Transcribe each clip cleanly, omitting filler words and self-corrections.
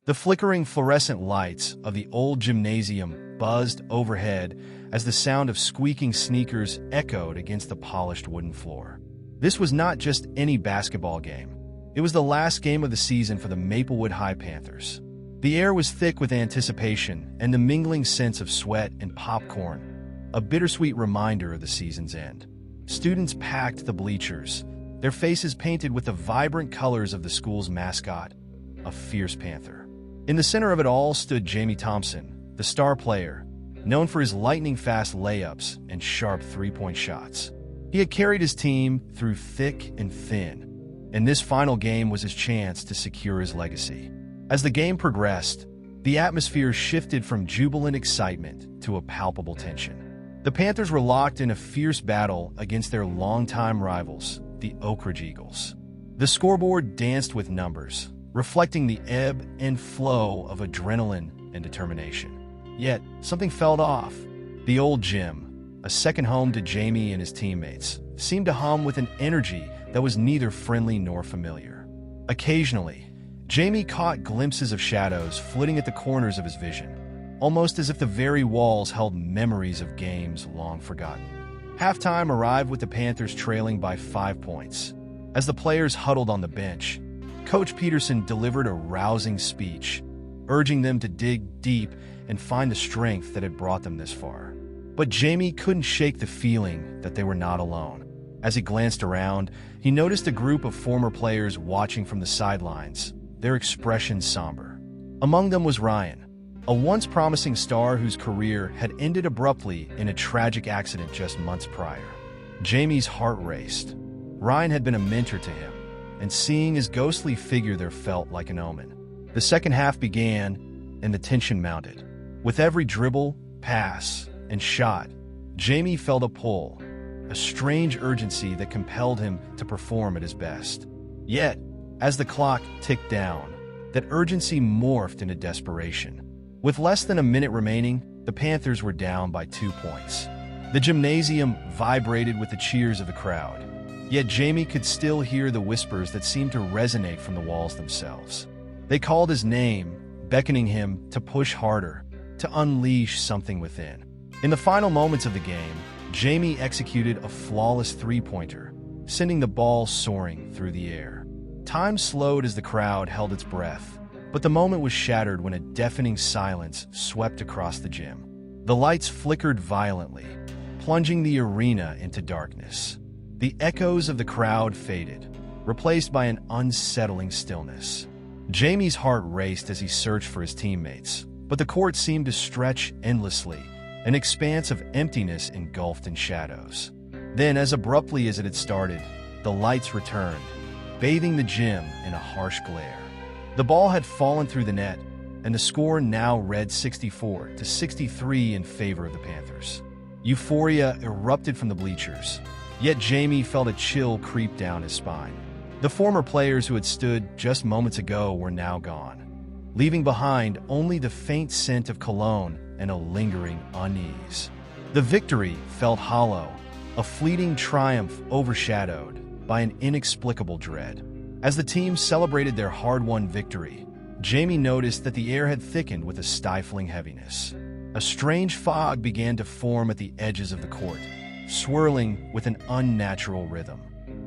The flickering fluorescent lights of the old gymnasium buzzed overhead as the sound of squeaking sneakers echoed against the polished wooden floor. This was not just any basketball game. It was the last game of the season for the Maplewood High Panthers. The air was thick with anticipation and the mingling sense of sweat and popcorn, a bittersweet reminder of the season's end. Students packed the bleachers, their faces painted with the vibrant colors of the school's mascot, a fierce panther. In the center of it all stood Jamie Thompson, the star player, known for his lightning-fast layups and sharp three-point shots. He had carried his team through thick and thin, and this final game was his chance to secure his legacy. As the game progressed, the atmosphere shifted from jubilant excitement to a palpable tension. The Panthers were locked in a fierce battle against their longtime rivals, the Oak Ridge Eagles. The scoreboard danced with numbers, reflecting the ebb and flow of adrenaline and determination. Yet, something felt off. The old gym, a second home to Jamie and his teammates, seemed to hum with an energy that was neither friendly nor familiar. Occasionally, Jamie caught glimpses of shadows flitting at the corners of his vision, almost as if the very walls held memories of games long forgotten. Halftime arrived with the Panthers trailing by 5 points. As the players huddled on the bench, Coach Peterson delivered a rousing speech, urging them to dig deep and find the strength that had brought them this far. But Jamie couldn't shake the feeling that they were not alone. As he glanced around, he noticed a group of former players watching from the sidelines, their expressions somber. Among them was Ryan, a once promising star whose career had ended abruptly in a tragic accident just months prior. Jamie's heart raced. Ryan had been a mentor to him, and seeing his ghostly figure there felt like an omen. The second half began, and the tension mounted. With every dribble, pass, and shot, Jamie felt a pull, a strange urgency that compelled him to perform at his best. Yet, as the clock ticked down, that urgency morphed into desperation. With less than a minute remaining, the Panthers were down by 2 points. The gymnasium vibrated with the cheers of the crowd, yet Jamie could still hear the whispers that seemed to resonate from the walls themselves. They called his name, beckoning him to push harder, to unleash something within. In the final moments of the game, Jamie executed a flawless three-pointer, sending the ball soaring through the air. Time slowed as the crowd held its breath, but the moment was shattered when a deafening silence swept across the gym. The lights flickered violently, plunging the arena into darkness. The echoes of the crowd faded, replaced by an unsettling stillness. Jamie's heart raced as he searched for his teammates, but the court seemed to stretch endlessly, an expanse of emptiness engulfed in shadows. Then, as abruptly as it had started, the lights returned, bathing the gym in a harsh glare. The ball had fallen through the net, and the score now read 64-63 in favor of the Panthers. Euphoria erupted from the bleachers, yet Jamie felt a chill creep down his spine. The former players who had stood just moments ago were now gone, leaving behind only the faint scent of cologne and a lingering unease. The victory felt hollow, a fleeting triumph overshadowed by an inexplicable dread. As the team celebrated their hard-won victory, Jamie noticed that the air had thickened with a stifling heaviness. A strange fog began to form at the edges of the court, swirling with an unnatural rhythm.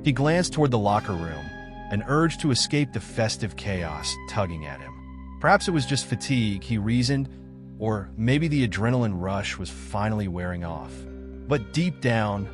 He glanced toward the locker room, an urge to escape the festive chaos tugging at him. Perhaps it was just fatigue, he reasoned, or maybe the adrenaline rush was finally wearing off. But deep down,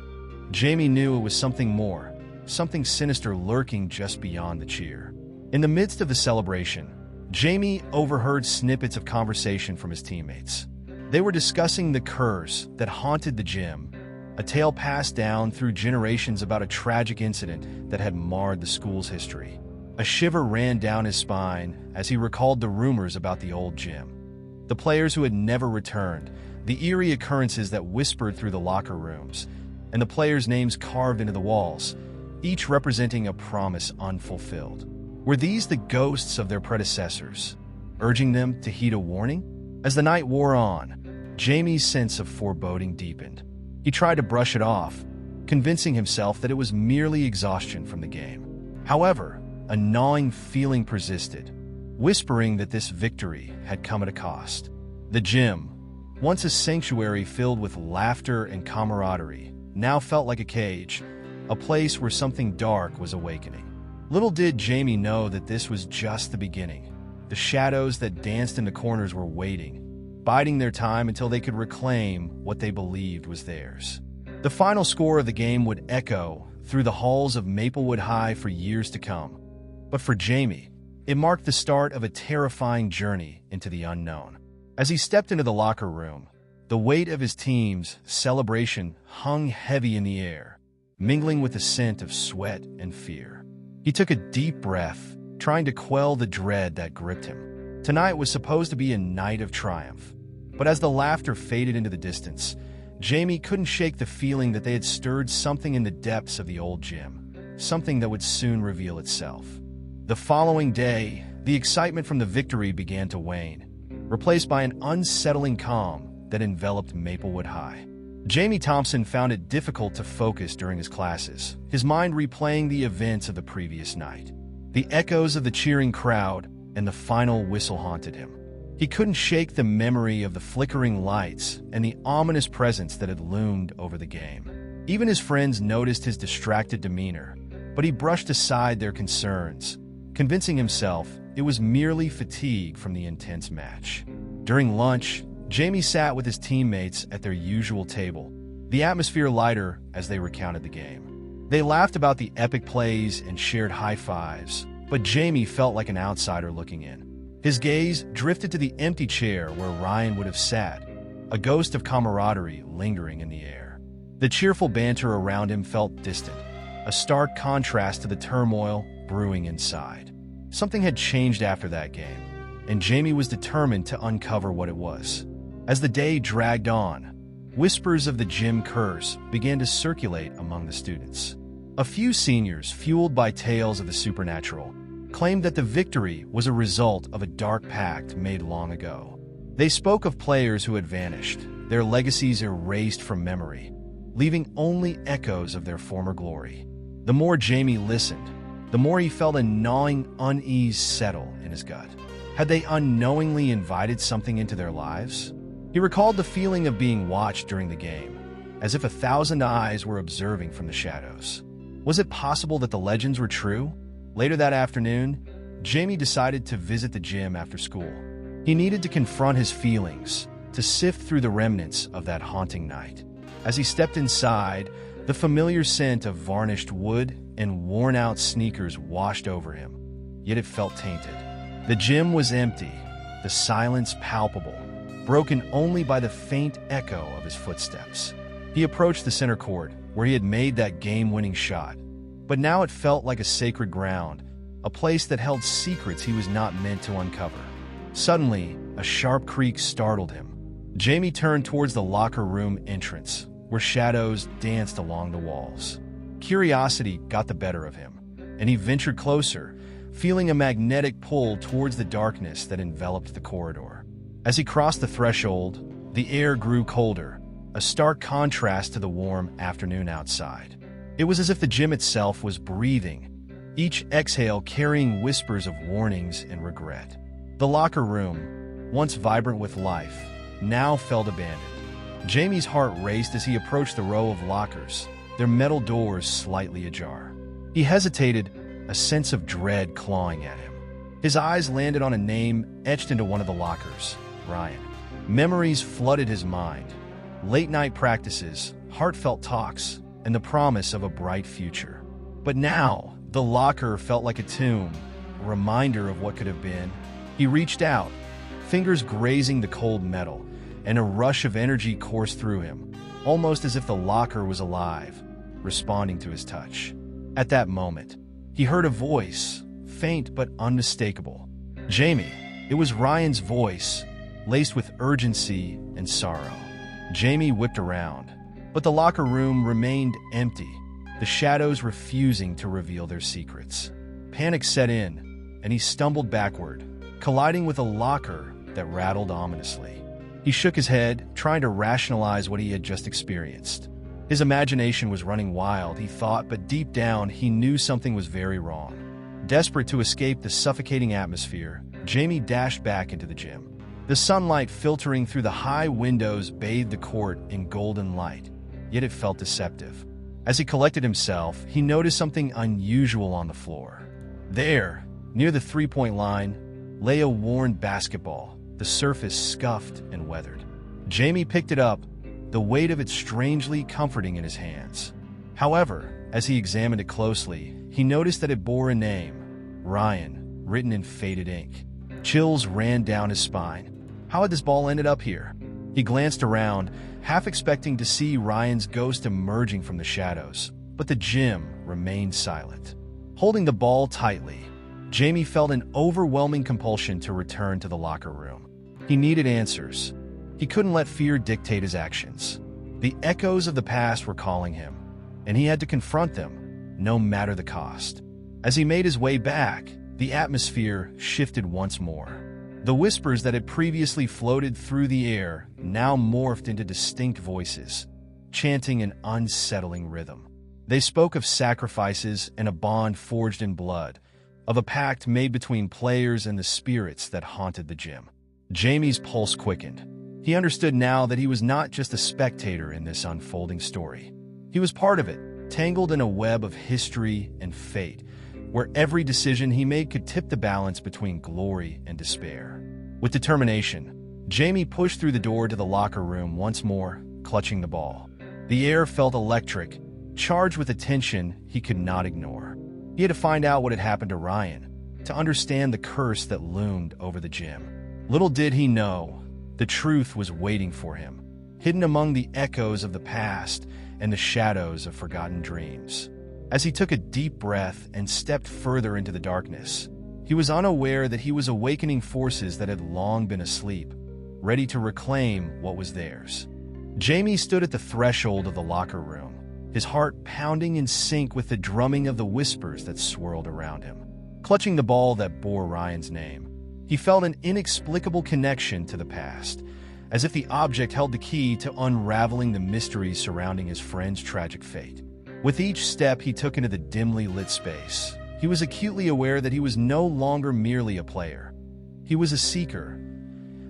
Jamie knew it was something more, something sinister lurking just beyond the cheer. In the midst of the celebration, Jamie overheard snippets of conversation from his teammates. They were discussing the curse that haunted the gym, a tale passed down through generations about a tragic incident that had marred the school's history. A shiver ran down his spine as he recalled the rumors about the old gym. The players who had never returned, the eerie occurrences that whispered through the locker rooms, and the players' names carved into the walls, each representing a promise unfulfilled. Were these the ghosts of their predecessors, urging them to heed a warning? As the night wore on, Jamie's sense of foreboding deepened. He tried to brush it off, convincing himself that it was merely exhaustion from the game. However, a gnawing feeling persisted, whispering that this victory had come at a cost. The gym, once a sanctuary filled with laughter and camaraderie, now felt like a cage, a place where something dark was awakening. Little did Jamie know that this was just the beginning. The shadows that danced in the corners were waiting, biding their time until they could reclaim what they believed was theirs. The final score of the game would echo through the halls of Maplewood High for years to come. But for Jamie, it marked the start of a terrifying journey into the unknown. As he stepped into the locker room, the weight of his team's celebration hung heavy in the air, mingling with the scent of sweat and fear. He took a deep breath, trying to quell the dread that gripped him. Tonight was supposed to be a night of triumph, but as the laughter faded into the distance, Jamie couldn't shake the feeling that they had stirred something in the depths of the old gym, something that would soon reveal itself. The following day, the excitement from the victory began to wane, replaced by an unsettling calm that enveloped Maplewood High. Jamie Thompson found it difficult to focus during his classes, his mind replaying the events of the previous night. The echoes of the cheering crowd and the final whistle haunted him. He couldn't shake the memory of the flickering lights and the ominous presence that had loomed over the game. Even his friends noticed his distracted demeanor, but he brushed aside their concerns, convincing himself it was merely fatigue from the intense match. During lunch, Jamie sat with his teammates at their usual table, the atmosphere lighter as they recounted the game. They laughed about the epic plays and shared high fives, but Jamie felt like an outsider looking in. His gaze drifted to the empty chair where Ryan would have sat, a ghost of camaraderie lingering in the air. The cheerful banter around him felt distant, a stark contrast to the turmoil brewing inside. Something had changed after that game, and Jamie was determined to uncover what it was. As the day dragged on, whispers of the gym curse began to circulate among the students. A few seniors, fueled by tales of the supernatural, claimed that the victory was a result of a dark pact made long ago. They spoke of players who had vanished, their legacies erased from memory, leaving only echoes of their former glory. The more Jamie listened, the more he felt a gnawing unease settle in his gut. Had they unknowingly invited something into their lives? He recalled the feeling of being watched during the game, as if 1,000 eyes were observing from the shadows. Was it possible that the legends were true? Later that afternoon, Jamie decided to visit the gym after school. He needed to confront his feelings, to sift through the remnants of that haunting night. As he stepped inside, the familiar scent of varnished wood and worn-out sneakers washed over him, yet it felt tainted. The gym was empty, the silence palpable, broken only by the faint echo of his footsteps. He approached the center court, where he had made that game-winning shot. But now it felt like a sacred ground, a place that held secrets he was not meant to uncover. Suddenly, a sharp creak startled him. Jamie turned towards the locker room entrance, where shadows danced along the walls. Curiosity got the better of him, and he ventured closer, feeling a magnetic pull towards the darkness that enveloped the corridor. As he crossed the threshold, the air grew colder, a stark contrast to the warm afternoon outside. It was as if the gym itself was breathing, each exhale carrying whispers of warnings and regret. The locker room, once vibrant with life, now felt abandoned. Jamie's heart raced as he approached the row of lockers, their metal doors slightly ajar. He hesitated, a sense of dread clawing at him. His eyes landed on a name etched into one of the lockers, Ryan. Memories flooded his mind. Late-night practices, heartfelt talks, and the promise of a bright future. But now, the locker felt like a tomb, a reminder of what could have been. He reached out, fingers grazing the cold metal, and a rush of energy coursed through him, almost as if the locker was alive, responding to his touch. At that moment, he heard a voice, faint but unmistakable. Jamie. It was Ryan's voice, laced with urgency and sorrow. Jamie whipped around, but the locker room remained empty, the shadows refusing to reveal their secrets. Panic set in, and he stumbled backward, colliding with a locker that rattled ominously. He shook his head, trying to rationalize what he had just experienced. His imagination was running wild, he thought, but deep down he knew something was very wrong. Desperate to escape the suffocating atmosphere, Jamie dashed back into the gym. The sunlight filtering through the high windows bathed the court in golden light, yet it felt deceptive. As he collected himself, he noticed something unusual on the floor. There, near the three-point line, lay a worn basketball, the surface scuffed and weathered. Jamie picked it up, the weight of it strangely comforting in his hands. However, as he examined it closely, he noticed that it bore a name, Ryan, written in faded ink. Chills ran down his spine. How had this ball ended up here? He glanced around, half expecting to see Ryan's ghost emerging from the shadows, but the gym remained silent. Holding the ball tightly, Jamie felt an overwhelming compulsion to return to the locker room. He needed answers. He couldn't let fear dictate his actions. The echoes of the past were calling him, and he had to confront them, no matter the cost. As he made his way back, the atmosphere shifted once more. The whispers that had previously floated through the air now morphed into distinct voices, chanting an unsettling rhythm. They spoke of sacrifices and a bond forged in blood, of a pact made between players and the spirits that haunted the gym. Jamie's pulse quickened. He understood now that he was not just a spectator in this unfolding story. He was part of it, tangled in a web of history and fate, where every decision he made could tip the balance between glory and despair. With determination, Jamie pushed through the door to the locker room once more, clutching the ball. The air felt electric, charged with a tension he could not ignore. He had to find out what had happened to Ryan, to understand the curse that loomed over the gym. Little did he know, the truth was waiting for him, hidden among the echoes of the past and the shadows of forgotten dreams. As he took a deep breath and stepped further into the darkness, he was unaware that he was awakening forces that had long been asleep, ready to reclaim what was theirs. Jamie stood at the threshold of the locker room, his heart pounding in sync with the drumming of the whispers that swirled around him. Clutching the ball that bore Ryan's name, he felt an inexplicable connection to the past, as if the object held the key to unraveling the mysteries surrounding his friend's tragic fate. With each step he took into the dimly lit space, he was acutely aware that he was no longer merely a player. He was a seeker,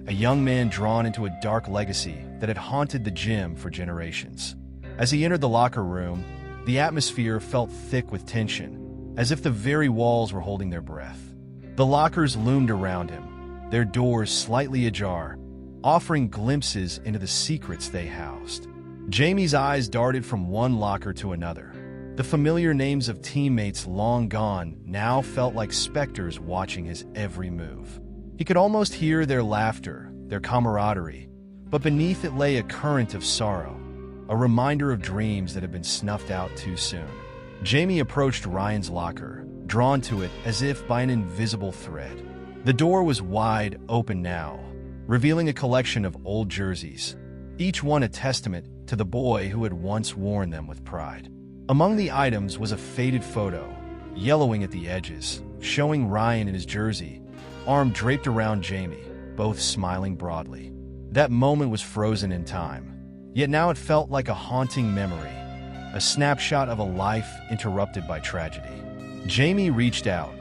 a young man drawn into a dark legacy that had haunted the gym for generations. As he entered the locker room, the atmosphere felt thick with tension, as if the very walls were holding their breath. The lockers loomed around him, their doors slightly ajar, offering glimpses into the secrets they housed. Jamie's eyes darted from one locker to another. The familiar names of teammates long gone now felt like specters watching his every move. He could almost hear their laughter, their camaraderie, but beneath it lay a current of sorrow, a reminder of dreams that had been snuffed out too soon. Jamie approached Ryan's locker, drawn to it as if by an invisible thread. The door was wide open now, revealing a collection of old jerseys, each one a testament to the boy who had once worn them with pride. Among the items was a faded photo, yellowing at the edges, showing Ryan in his jersey, arm draped around Jamie, both smiling broadly. That moment was frozen in time, yet now it felt like a haunting memory, a snapshot of a life interrupted by tragedy. Jamie reached out,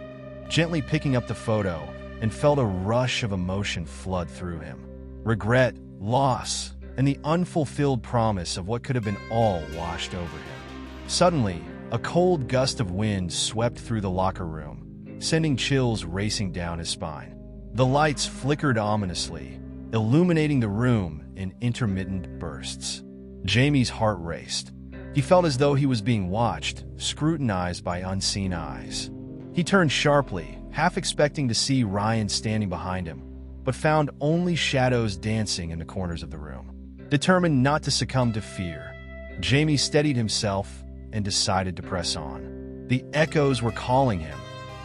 gently picking up the photo, and felt a rush of emotion flood through him. Regret, loss, and the unfulfilled promise of what could have been all washed over him. Suddenly, a cold gust of wind swept through the locker room, sending chills racing down his spine. The lights flickered ominously, illuminating the room in intermittent bursts. Jamie's heart raced. He felt as though he was being watched, scrutinized by unseen eyes. He turned sharply, half expecting to see Ryan standing behind him, but found only shadows dancing in the corners of the room. Determined not to succumb to fear, Jamie steadied himself and decided to press on. The echoes were calling him,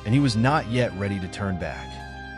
and he was not yet ready to turn back.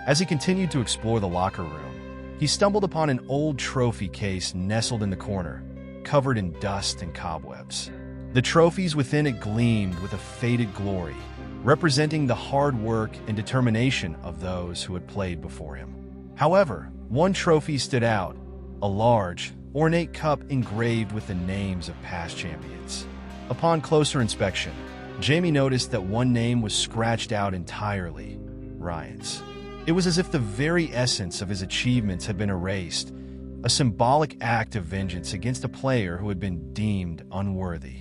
As he continued to explore the locker room, he stumbled upon an old trophy case nestled in the corner, covered in dust and cobwebs. The trophies within it gleamed with a faded glory, representing the hard work and determination of those who had played before him. However, one trophy stood out, a large, ornate cup engraved with the names of past champions. Upon closer inspection, Jamie noticed that one name was scratched out entirely: Ryan's. It was as if the very essence of his achievements had been erased, a symbolic act of vengeance against a player who had been deemed unworthy.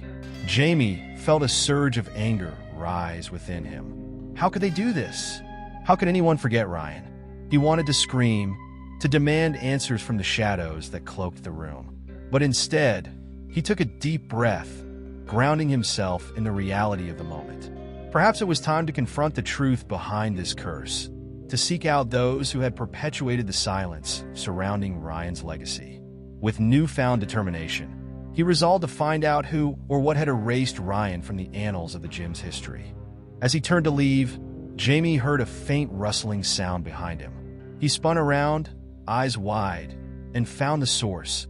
Jamie felt a surge of anger rise within him. How could they do this? How could anyone forget Ryan? He wanted to scream, to demand answers from the shadows that cloaked the room. But instead, he took a deep breath, grounding himself in the reality of the moment. Perhaps it was time to confront the truth behind this curse, to seek out those who had perpetuated the silence surrounding Ryan's legacy. With newfound determination, he resolved to find out who or what had erased Ryan from the annals of the gym's history. As he turned to leave, Jamie heard a faint rustling sound behind him. He spun around, eyes wide, and found the source: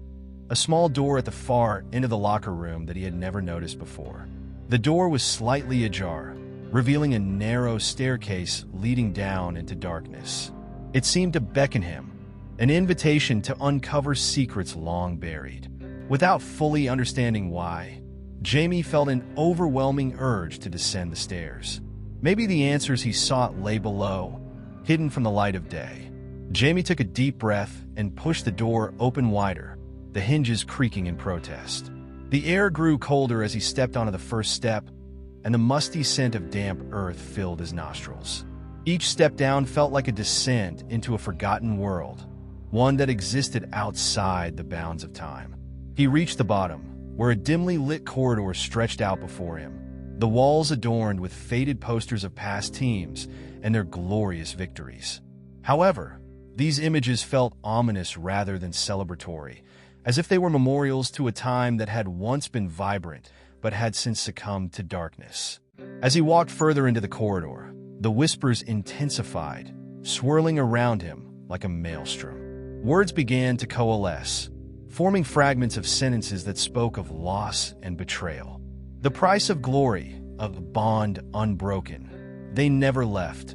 a small door at the far end of the locker room that he had never noticed before. The door was slightly ajar, revealing a narrow staircase leading down into darkness. It seemed to beckon him, an invitation to uncover secrets long buried. Without fully understanding why, Jamie felt an overwhelming urge to descend the stairs. Maybe the answers he sought lay below, hidden from the light of day. Jamie took a deep breath and pushed the door open wider, the hinges creaking in protest. The air grew colder as he stepped onto the first step, and the musty scent of damp earth filled his nostrils. Each step down felt like a descent into a forgotten world, one that existed outside the bounds of time. He reached the bottom, where a dimly lit corridor stretched out before him, the walls adorned with faded posters of past teams and their glorious victories. However, these images felt ominous rather than celebratory, as if they were memorials to a time that had once been vibrant but had since succumbed to darkness. As he walked further into the corridor, the whispers intensified, swirling around him like a maelstrom. Words began to coalesce, forming fragments of sentences that spoke of loss and betrayal. The price of glory, of a bond unbroken. They never left.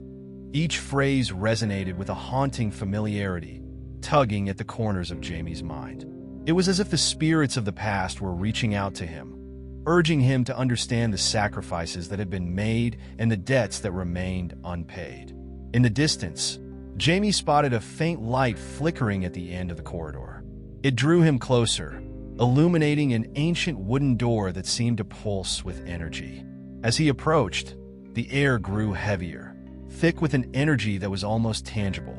Each phrase resonated with a haunting familiarity, tugging at the corners of Jamie's mind. It was as if the spirits of the past were reaching out to him, urging him to understand the sacrifices that had been made and the debts that remained unpaid. In the distance, Jamie spotted a faint light flickering at the end of the corridor. It drew him closer, illuminating an ancient wooden door that seemed to pulse with energy. As he approached, the air grew heavier, thick with an energy that was almost tangible.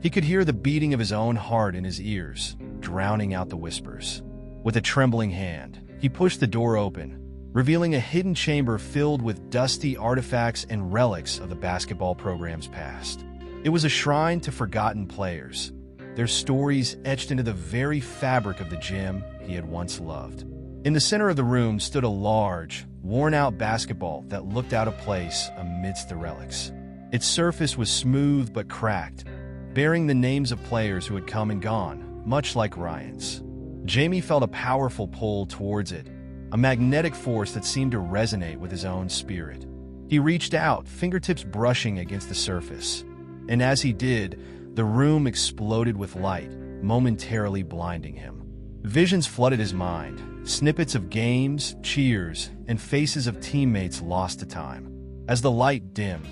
He could hear the beating of his own heart in his ears, drowning out the whispers. With a trembling hand, he pushed the door open, revealing a hidden chamber filled with dusty artifacts and relics of the basketball program's past. It was a shrine to forgotten players, their stories etched into the very fabric of the gym he had once loved. In the center of the room stood a large, worn-out basketball that looked out of place amidst the relics. Its surface was smooth but cracked, bearing the names of players who had come and gone, much like Ryan's. Jamie felt a powerful pull towards it, a magnetic force that seemed to resonate with his own spirit. He reached out, fingertips brushing against the surface, and as he did, the room exploded with light, momentarily blinding him. Visions flooded his mind, snippets of games, cheers, and faces of teammates lost to time. As the light dimmed,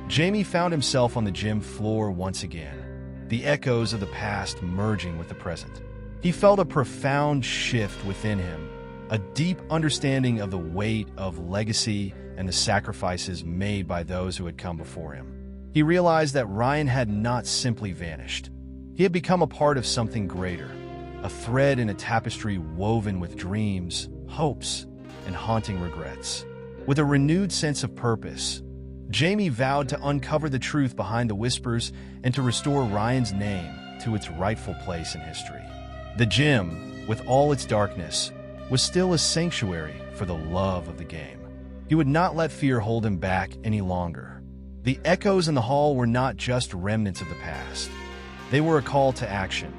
Jamie found himself on the gym floor once again, the echoes of the past merging with the present. He felt a profound shift within him, a deep understanding of the weight of legacy and the sacrifices made by those who had come before him. He realized that Ryan had not simply vanished. He had become a part of something greater, a thread in a tapestry woven with dreams, hopes, and haunting regrets. With a renewed sense of purpose, Jamie vowed to uncover the truth behind the whispers and to restore Ryan's name to its rightful place in history. The gym, with all its darkness, was still a sanctuary for the love of the game. He would not let fear hold him back any longer. The echoes in the hall were not just remnants of the past. They were a call to action,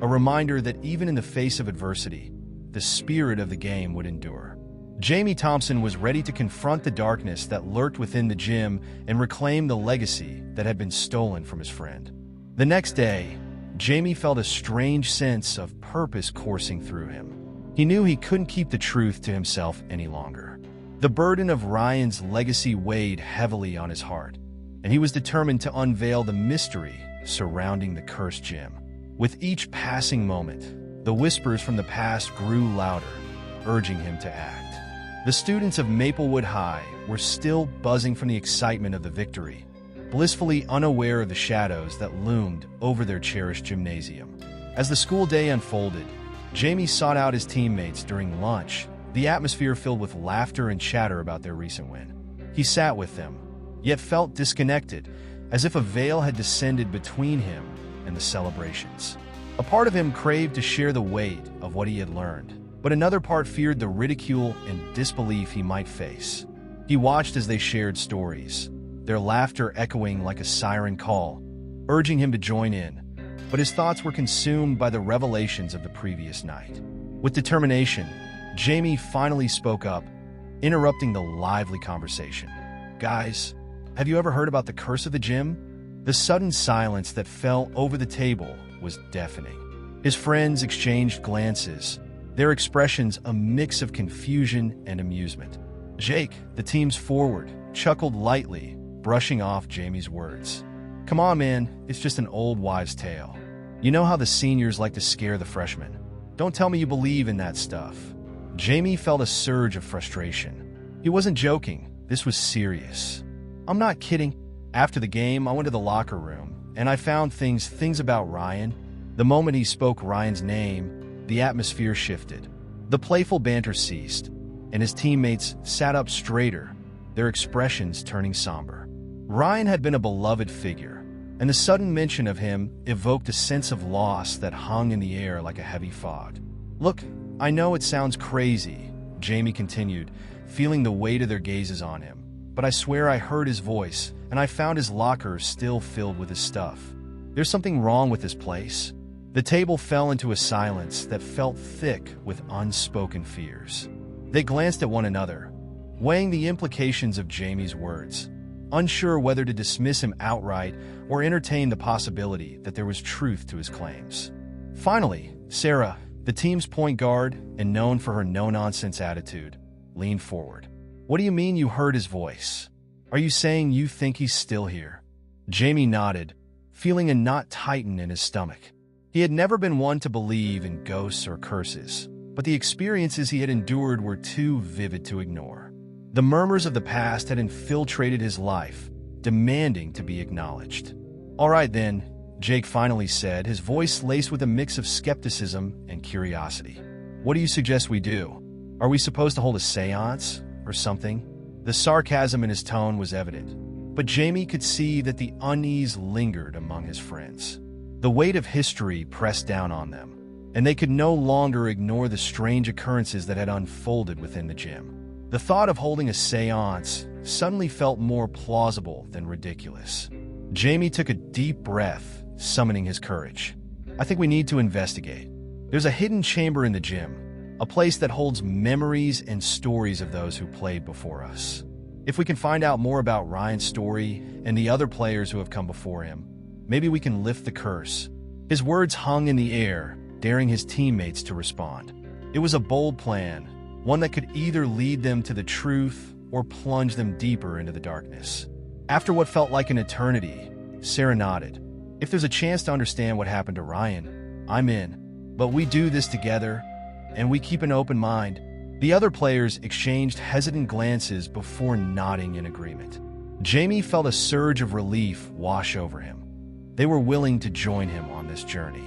a reminder that even in the face of adversity, the spirit of the game would endure. Jamie Thompson was ready to confront the darkness that lurked within the gym and reclaim the legacy that had been stolen from his friend. The next day, Jamie felt a strange sense of purpose coursing through him. He knew he couldn't keep the truth to himself any longer. The burden of Ryan's legacy weighed heavily on his heart, and he was determined to unveil the mystery surrounding the cursed gym. With each passing moment, the whispers from the past grew louder, urging him to act. The students of Maplewood High were still buzzing from the excitement of the victory, blissfully unaware of the shadows that loomed over their cherished gymnasium. As the school day unfolded, Jamie sought out his teammates during lunch, the atmosphere filled with laughter and chatter about their recent win. He sat with them, yet felt disconnected, as if a veil had descended between him and the celebrations. A part of him craved to share the weight of what he had learned, but another part feared the ridicule and disbelief he might face. He watched as they shared stories, their laughter echoing like a siren call, urging him to join in, but his thoughts were consumed by the revelations of the previous night. With determination, Jamie finally spoke up, interrupting the lively conversation. "Guys, have you ever heard about the curse of the gym?" The sudden silence that fell over the table was deafening. His friends exchanged glances, their expressions a mix of confusion and amusement. Jake, the team's forward, chuckled lightly, brushing off Jamie's words. "Come on, man, it's just an old wives' tale. You know how the seniors like to scare the freshmen. Don't tell me you believe in that stuff." Jamie felt a surge of frustration. He wasn't joking, this was serious. "I'm not kidding. After the game, I went to the locker room, and I found things about Ryan." The moment he spoke Ryan's name, the atmosphere shifted. The playful banter ceased, and his teammates sat up straighter, their expressions turning somber. Ryan had been a beloved figure, and the sudden mention of him evoked a sense of loss that hung in the air like a heavy fog. "Look, I know it sounds crazy," Jamie continued, feeling the weight of their gazes on him, "but I swear I heard his voice, and I found his locker still filled with his stuff. There's something wrong with this place." The table fell into a silence that felt thick with unspoken fears. They glanced at one another, weighing the implications of Jamie's words, unsure whether to dismiss him outright or entertain the possibility that there was truth to his claims. Finally, Sarah, the team's point guard and known for her no-nonsense attitude, leaned forward. "What do you mean you heard his voice? Are you saying you think he's still here?" Jamie nodded, feeling a knot tighten in his stomach. He had never been one to believe in ghosts or curses, but the experiences he had endured were too vivid to ignore. The murmurs of the past had infiltrated his life, demanding to be acknowledged. "All right then," Jake finally said, his voice laced with a mix of skepticism and curiosity. "What do you suggest we do? Are we supposed to hold a seance or something?" The sarcasm in his tone was evident, but Jamie could see that the unease lingered among his friends. The weight of history pressed down on them, and they could no longer ignore the strange occurrences that had unfolded within the gym. The thought of holding a seance suddenly felt more plausible than ridiculous. Jamie took a deep breath, summoning his courage. "I think we need to investigate. There's a hidden chamber in the gym, a place that holds memories and stories of those who played before us. If we can find out more about Ryan's story and the other players who have come before him, maybe we can lift the curse." His words hung in the air, daring his teammates to respond. It was a bold plan, one that could either lead them to the truth or plunge them deeper into the darkness. After what felt like an eternity, Sarah nodded. "If there's a chance to understand what happened to Ryan, I'm in. But we do this together, and we keep an open mind." The other players exchanged hesitant glances before nodding in agreement. Jamie felt a surge of relief wash over him. They were willing to join him on this journey.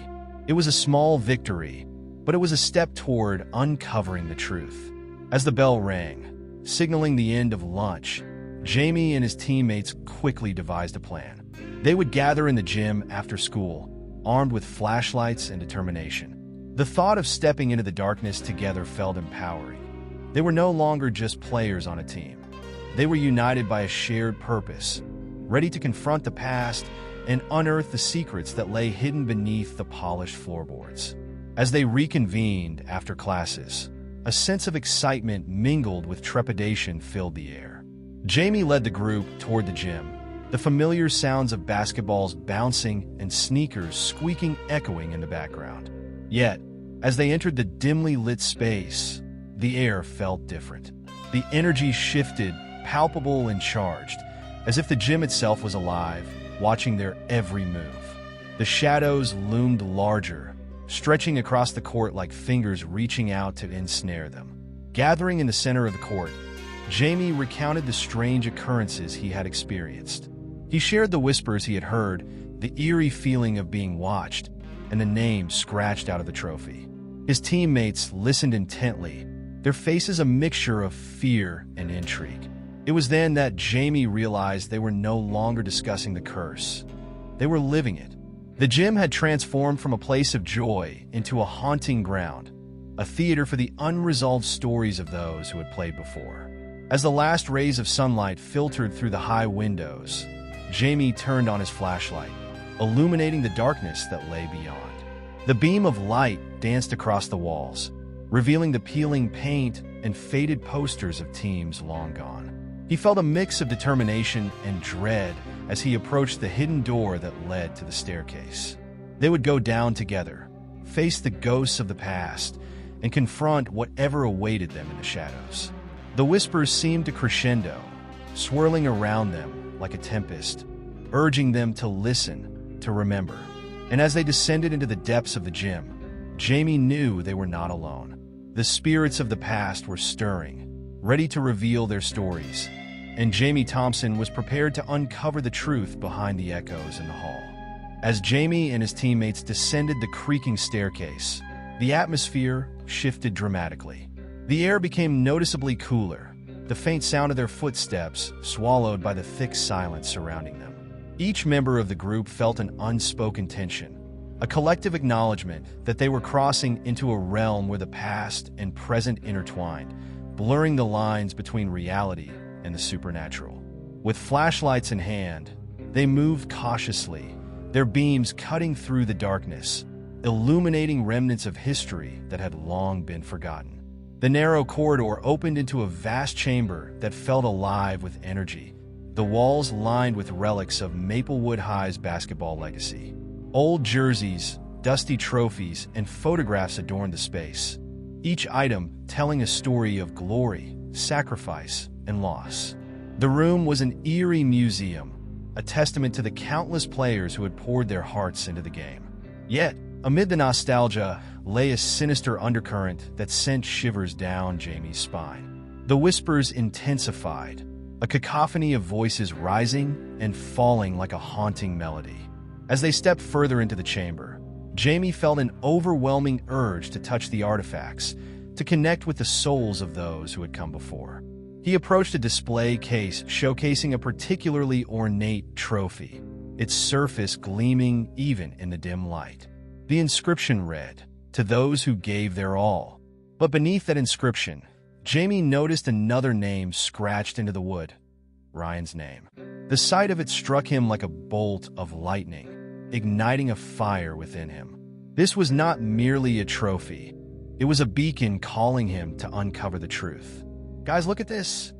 It was a small victory, but it was a step toward uncovering the truth. As the bell rang, signaling the end of lunch, Jamie and his teammates quickly devised a plan. They would gather in the gym after school, armed with flashlights and determination. The thought of stepping into the darkness together felt empowering. They were no longer just players on a team. They were united by a shared purpose, ready to confront the past and unearth the secrets that lay hidden beneath the polished floorboards. As they reconvened after classes, a sense of excitement mingled with trepidation filled the air. Jamie led the group toward the gym, the familiar sounds of basketballs bouncing and sneakers squeaking echoing in the background. Yet, as they entered the dimly lit space, the air felt different. The energy shifted, palpable and charged, as if the gym itself was alive, watching their every move. The shadows loomed larger, stretching across the court like fingers reaching out to ensnare them. Gathering in the center of the court, Jamie recounted the strange occurrences he had experienced. He shared the whispers he had heard, the eerie feeling of being watched, and the name scratched out of the trophy. His teammates listened intently, their faces a mixture of fear and intrigue. It was then that Jamie realized they were no longer discussing the curse. They were living it. The gym had transformed from a place of joy into a haunting ground, a theater for the unresolved stories of those who had played before. As the last rays of sunlight filtered through the high windows, Jamie turned on his flashlight, illuminating the darkness that lay beyond. The beam of light danced across the walls, revealing the peeling paint and faded posters of teams long gone. He felt a mix of determination and dread as he approached the hidden door that led to the staircase. They would go down together, face the ghosts of the past, and confront whatever awaited them in the shadows. The whispers seemed to crescendo, swirling around them like a tempest, urging them to listen, to remember. And as they descended into the depths of the gym, Jamie knew they were not alone. The spirits of the past were stirring, ready to reveal their stories, and Jamie Thompson was prepared to uncover the truth behind the echoes in the hall. As Jamie and his teammates descended the creaking staircase, the atmosphere shifted dramatically. The air became noticeably cooler, the faint sound of their footsteps swallowed by the thick silence surrounding them. Each member of the group felt an unspoken tension, a collective acknowledgement that they were crossing into a realm where the past and present intertwined, blurring the lines between reality and the supernatural. With flashlights in hand, they moved cautiously, their beams cutting through the darkness, illuminating remnants of history that had long been forgotten. The narrow corridor opened into a vast chamber that felt alive with energy, the walls lined with relics of Maplewood High's basketball legacy. Old jerseys, dusty trophies, and photographs adorned the space, each item telling a story of glory, sacrifice, and loss. The room was an eerie museum, a testament to the countless players who had poured their hearts into the game. Yet, amid the nostalgia lay a sinister undercurrent that sent shivers down Jamie's spine. The whispers intensified, a cacophony of voices rising and falling like a haunting melody. As they stepped further into the chamber, Jamie felt an overwhelming urge to touch the artifacts, to connect with the souls of those who had come before. He approached a display case showcasing a particularly ornate trophy, its surface gleaming even in the dim light. The inscription read, "To those who gave their all." But beneath that inscription, Jamie noticed another name scratched into the wood, Ryan's name. The sight of it struck him like a bolt of lightning, igniting a fire within him. This was not merely a trophy. It was a beacon calling him to uncover the truth. "Guys, look at this!"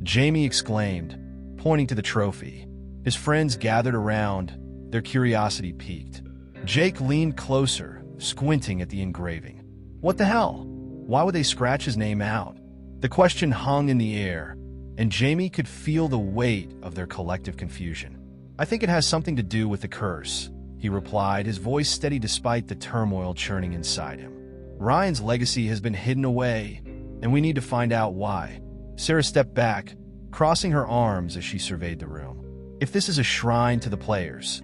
Jamie exclaimed, pointing to the trophy. His friends gathered around, their curiosity piqued. Jake leaned closer, squinting at the engraving. What the hell? Why would they scratch his name out? The question hung in the air, and Jamie could feel the weight of their collective confusion. "I think it has something to do with the curse," he replied, his voice steady despite the turmoil churning inside him. "Ryan's legacy has been hidden away, and we need to find out why." Sarah stepped back, crossing her arms as she surveyed the room. "If this is a shrine to the players,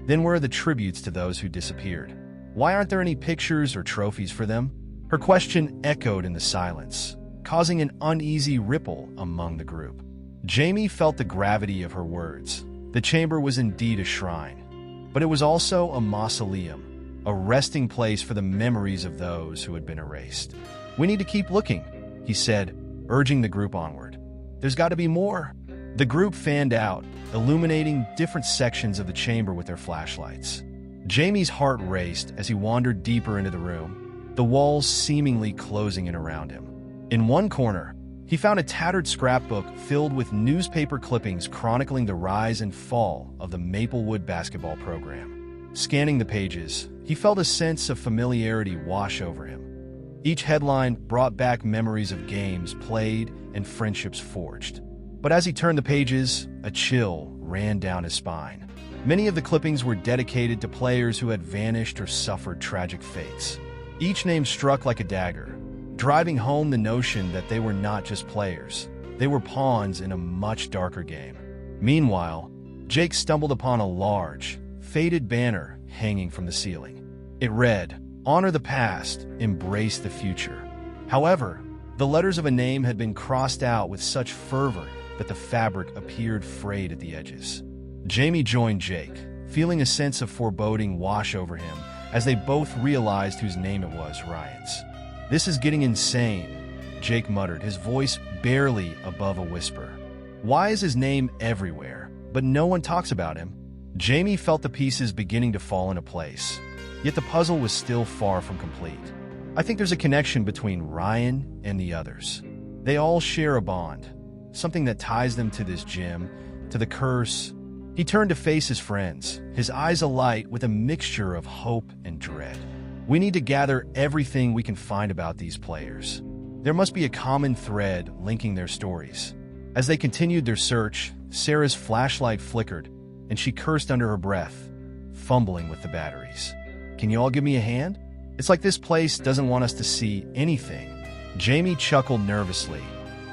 then where are the tributes to those who disappeared? Why aren't there any pictures or trophies for them?" Her question echoed in the silence, causing an uneasy ripple among the group. Jamie felt the gravity of her words. The chamber was indeed a shrine, but it was also a mausoleum, a resting place for the memories of those who had been erased. "We need to keep looking," he said, urging the group onward. "There's got to be more." The group fanned out, illuminating different sections of the chamber with their flashlights. Jamie's heart raced as he wandered deeper into the room, the walls seemingly closing in around him. In one corner, he found a tattered scrapbook filled with newspaper clippings chronicling the rise and fall of the Maplewood basketball program. Scanning the pages, he felt a sense of familiarity wash over him. Each headline brought back memories of games played and friendships forged. But as he turned the pages, a chill ran down his spine. Many of the clippings were dedicated to players who had vanished or suffered tragic fates. Each name struck like a dagger, driving home the notion that they were not just players. They were pawns in a much darker game. Meanwhile, Jake stumbled upon a large, faded banner hanging from the ceiling. It read, "Honor the past, embrace the future." However, the letters of a name had been crossed out with such fervor that the fabric appeared frayed at the edges. Jamie joined Jake, feeling a sense of foreboding wash over him as they both realized whose name it was, Ryan's. "This is getting insane," Jake muttered, his voice barely above a whisper. "Why is his name everywhere, but no one talks about him?" Jamie felt the pieces beginning to fall into place, yet the puzzle was still far from complete. "I think there's a connection between Ryan and the others. They all share a bond, something that ties them to this gym, to the curse." He turned to face his friends, his eyes alight with a mixture of hope and dread. "We need to gather everything we can find about these players. There must be a common thread linking their stories." As they continued their search, Sarah's flashlight flickered, and she cursed under her breath, fumbling with the batteries. "Can you all give me a hand? It's like this place doesn't want us to see anything." Jamie chuckled nervously,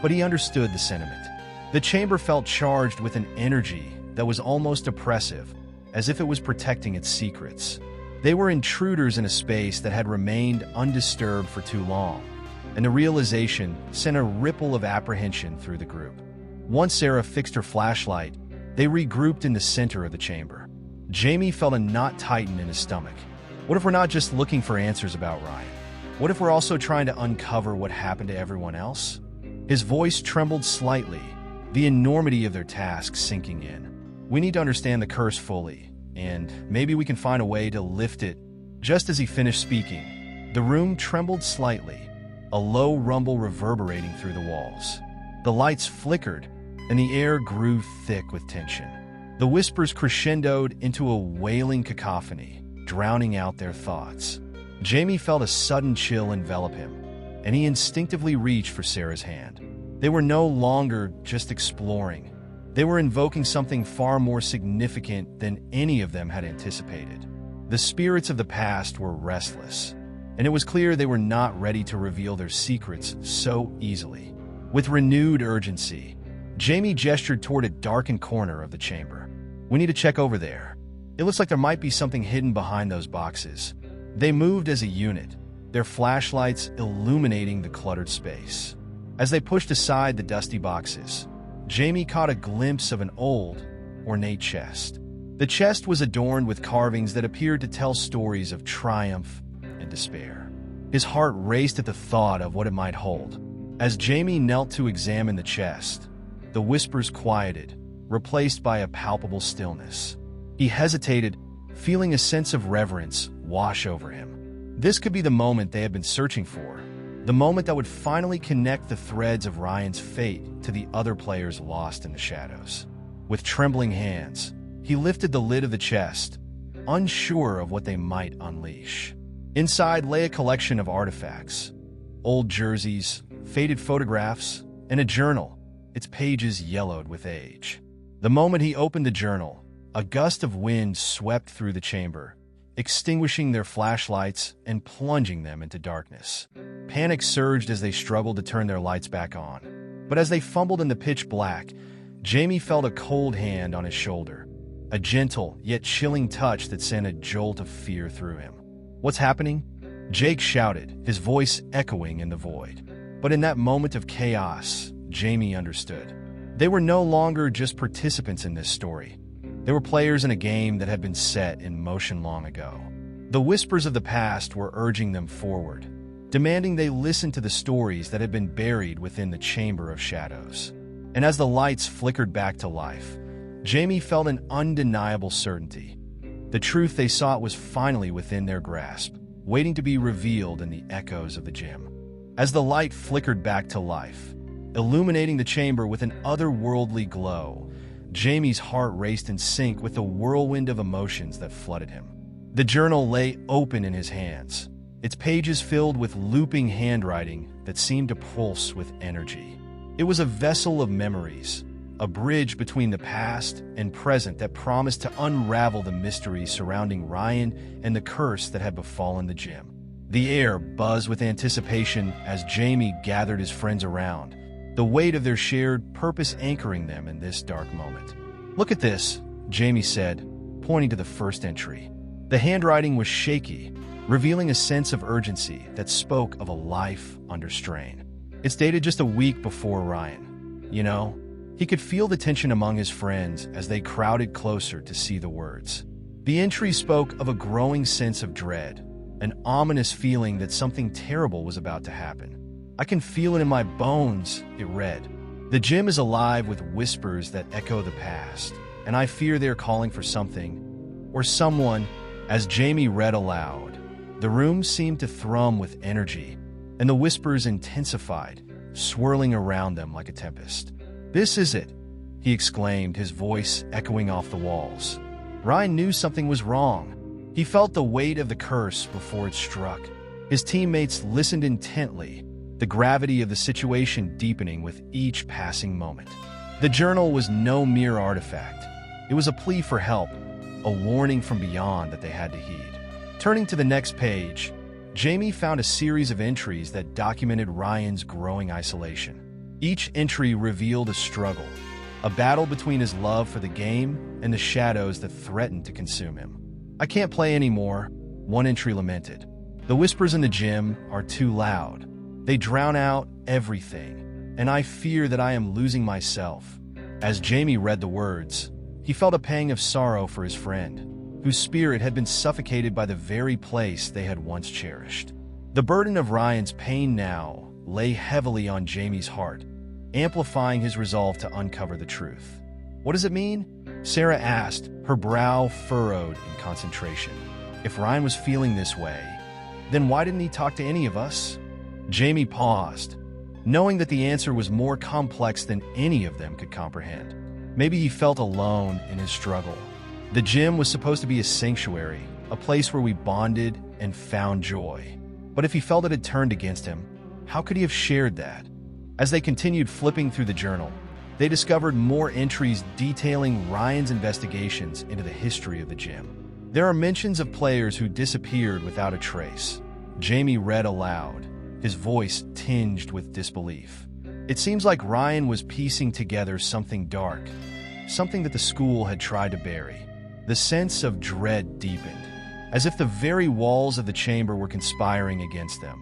but he understood the sentiment. The chamber felt charged with an energy that was almost oppressive, as if it was protecting its secrets. They were intruders in a space that had remained undisturbed for too long, and the realization sent a ripple of apprehension through the group. Once Sarah fixed her flashlight, they regrouped in the center of the chamber. Jamie felt a knot tighten in his stomach. What if we're not just looking for answers about Ryan? What if we're also trying to uncover what happened to everyone else? His voice trembled slightly, the enormity of their task sinking in. "We need to understand the curse fully, and maybe we can find a way to lift it." Just as he finished speaking, the room trembled slightly, a low rumble reverberating through the walls. The lights flickered, and the air grew thick with tension. The whispers crescendoed into a wailing cacophony, drowning out their thoughts. Jamie felt a sudden chill envelop him, and he instinctively reached for Sarah's hand. They were no longer just exploring. They were invoking something far more significant than any of them had anticipated. The spirits of the past were restless, and it was clear they were not ready to reveal their secrets so easily. With renewed urgency, Jamie gestured toward a darkened corner of the chamber. "We need to check over there. It looks like there might be something hidden behind those boxes." They moved as a unit, their flashlights illuminating the cluttered space. As they pushed aside the dusty boxes, Jamie caught a glimpse of an old, ornate chest. The chest was adorned with carvings that appeared to tell stories of triumph and despair. His heart raced at the thought of what it might hold. As Jamie knelt to examine the chest, the whispers quieted, replaced by a palpable stillness. He hesitated, feeling a sense of reverence wash over him. This could be the moment they had been searching for, the moment that would finally connect the threads of Ryan's fate to the other players lost in the shadows. With trembling hands, he lifted the lid of the chest, unsure of what they might unleash. Inside lay a collection of artifacts, old jerseys, faded photographs, and a journal, its pages yellowed with age. The moment he opened the journal, a gust of wind swept through the chamber, extinguishing their flashlights and plunging them into darkness. Panic surged as they struggled to turn their lights back on. But as they fumbled in the pitch black, Jamie felt a cold hand on his shoulder, a gentle yet chilling touch that sent a jolt of fear through him. "What's happening?" Jake shouted, his voice echoing in the void. But in that moment of chaos, Jamie understood. They were no longer just participants in this story. They were players in a game that had been set in motion long ago. The whispers of the past were urging them forward, demanding they listen to the stories that had been buried within the Chamber of Shadows. And as the lights flickered back to life, Jamie felt an undeniable certainty. The truth they sought was finally within their grasp, waiting to be revealed in the echoes of the gym. As the light flickered back to life, illuminating the chamber with an otherworldly glow, Jamie's heart raced in sync with the whirlwind of emotions that flooded him. The journal lay open in his hands, its pages filled with looping handwriting that seemed to pulse with energy. It was a vessel of memories, a bridge between the past and present that promised to unravel the mystery surrounding Ryan and the curse that had befallen the gym. The air buzzed with anticipation as Jamie gathered his friends around, the weight of their shared purpose anchoring them in this dark moment. "Look at this," Jamie said, pointing to the first entry. The handwriting was shaky, revealing a sense of urgency that spoke of a life under strain. It's dated just a week before Ryan. You know, he could feel the tension among his friends as they crowded closer to see the words. The entry spoke of a growing sense of dread, an ominous feeling that something terrible was about to happen. "I can feel it in my bones," it read. "The gym is alive with whispers that echo the past, and I fear they're calling for something, or someone." As Jamie read aloud, the room seemed to thrum with energy, and the whispers intensified, swirling around them like a tempest. "This is it," he exclaimed, his voice echoing off the walls. Ryan knew something was wrong. He felt the weight of the curse before it struck. His teammates listened intently, the gravity of the situation deepening with each passing moment. The journal was no mere artifact. It was a plea for help, a warning from beyond that they had to heed. Turning to the next page, Jamie found a series of entries that documented Ryan's growing isolation. Each entry revealed a struggle, a battle between his love for the game and the shadows that threatened to consume him. "I can't play anymore," one entry lamented. "The whispers in the gym are too loud. They drown out everything, and I fear that I am losing myself." As Jamie read the words, he felt a pang of sorrow for his friend, whose spirit had been suffocated by the very place they had once cherished. The burden of Ryan's pain now lay heavily on Jamie's heart, amplifying his resolve to uncover the truth. "What does it mean?" Sarah asked, her brow furrowed in concentration. "If Ryan was feeling this way, then why didn't he talk to any of us?" Jamie paused, knowing that the answer was more complex than any of them could comprehend. Maybe he felt alone in his struggle. The gym was supposed to be a sanctuary, a place where we bonded and found joy. But if he felt it had turned against him, how could he have shared that? As they continued flipping through the journal, they discovered more entries detailing Ryan's investigations into the history of the gym. There are mentions of players who disappeared without a trace. Jamie read aloud, his voice tinged with disbelief. It seems like Ryan was piecing together something dark, something that the school had tried to bury. The sense of dread deepened, as if the very walls of the chamber were conspiring against them,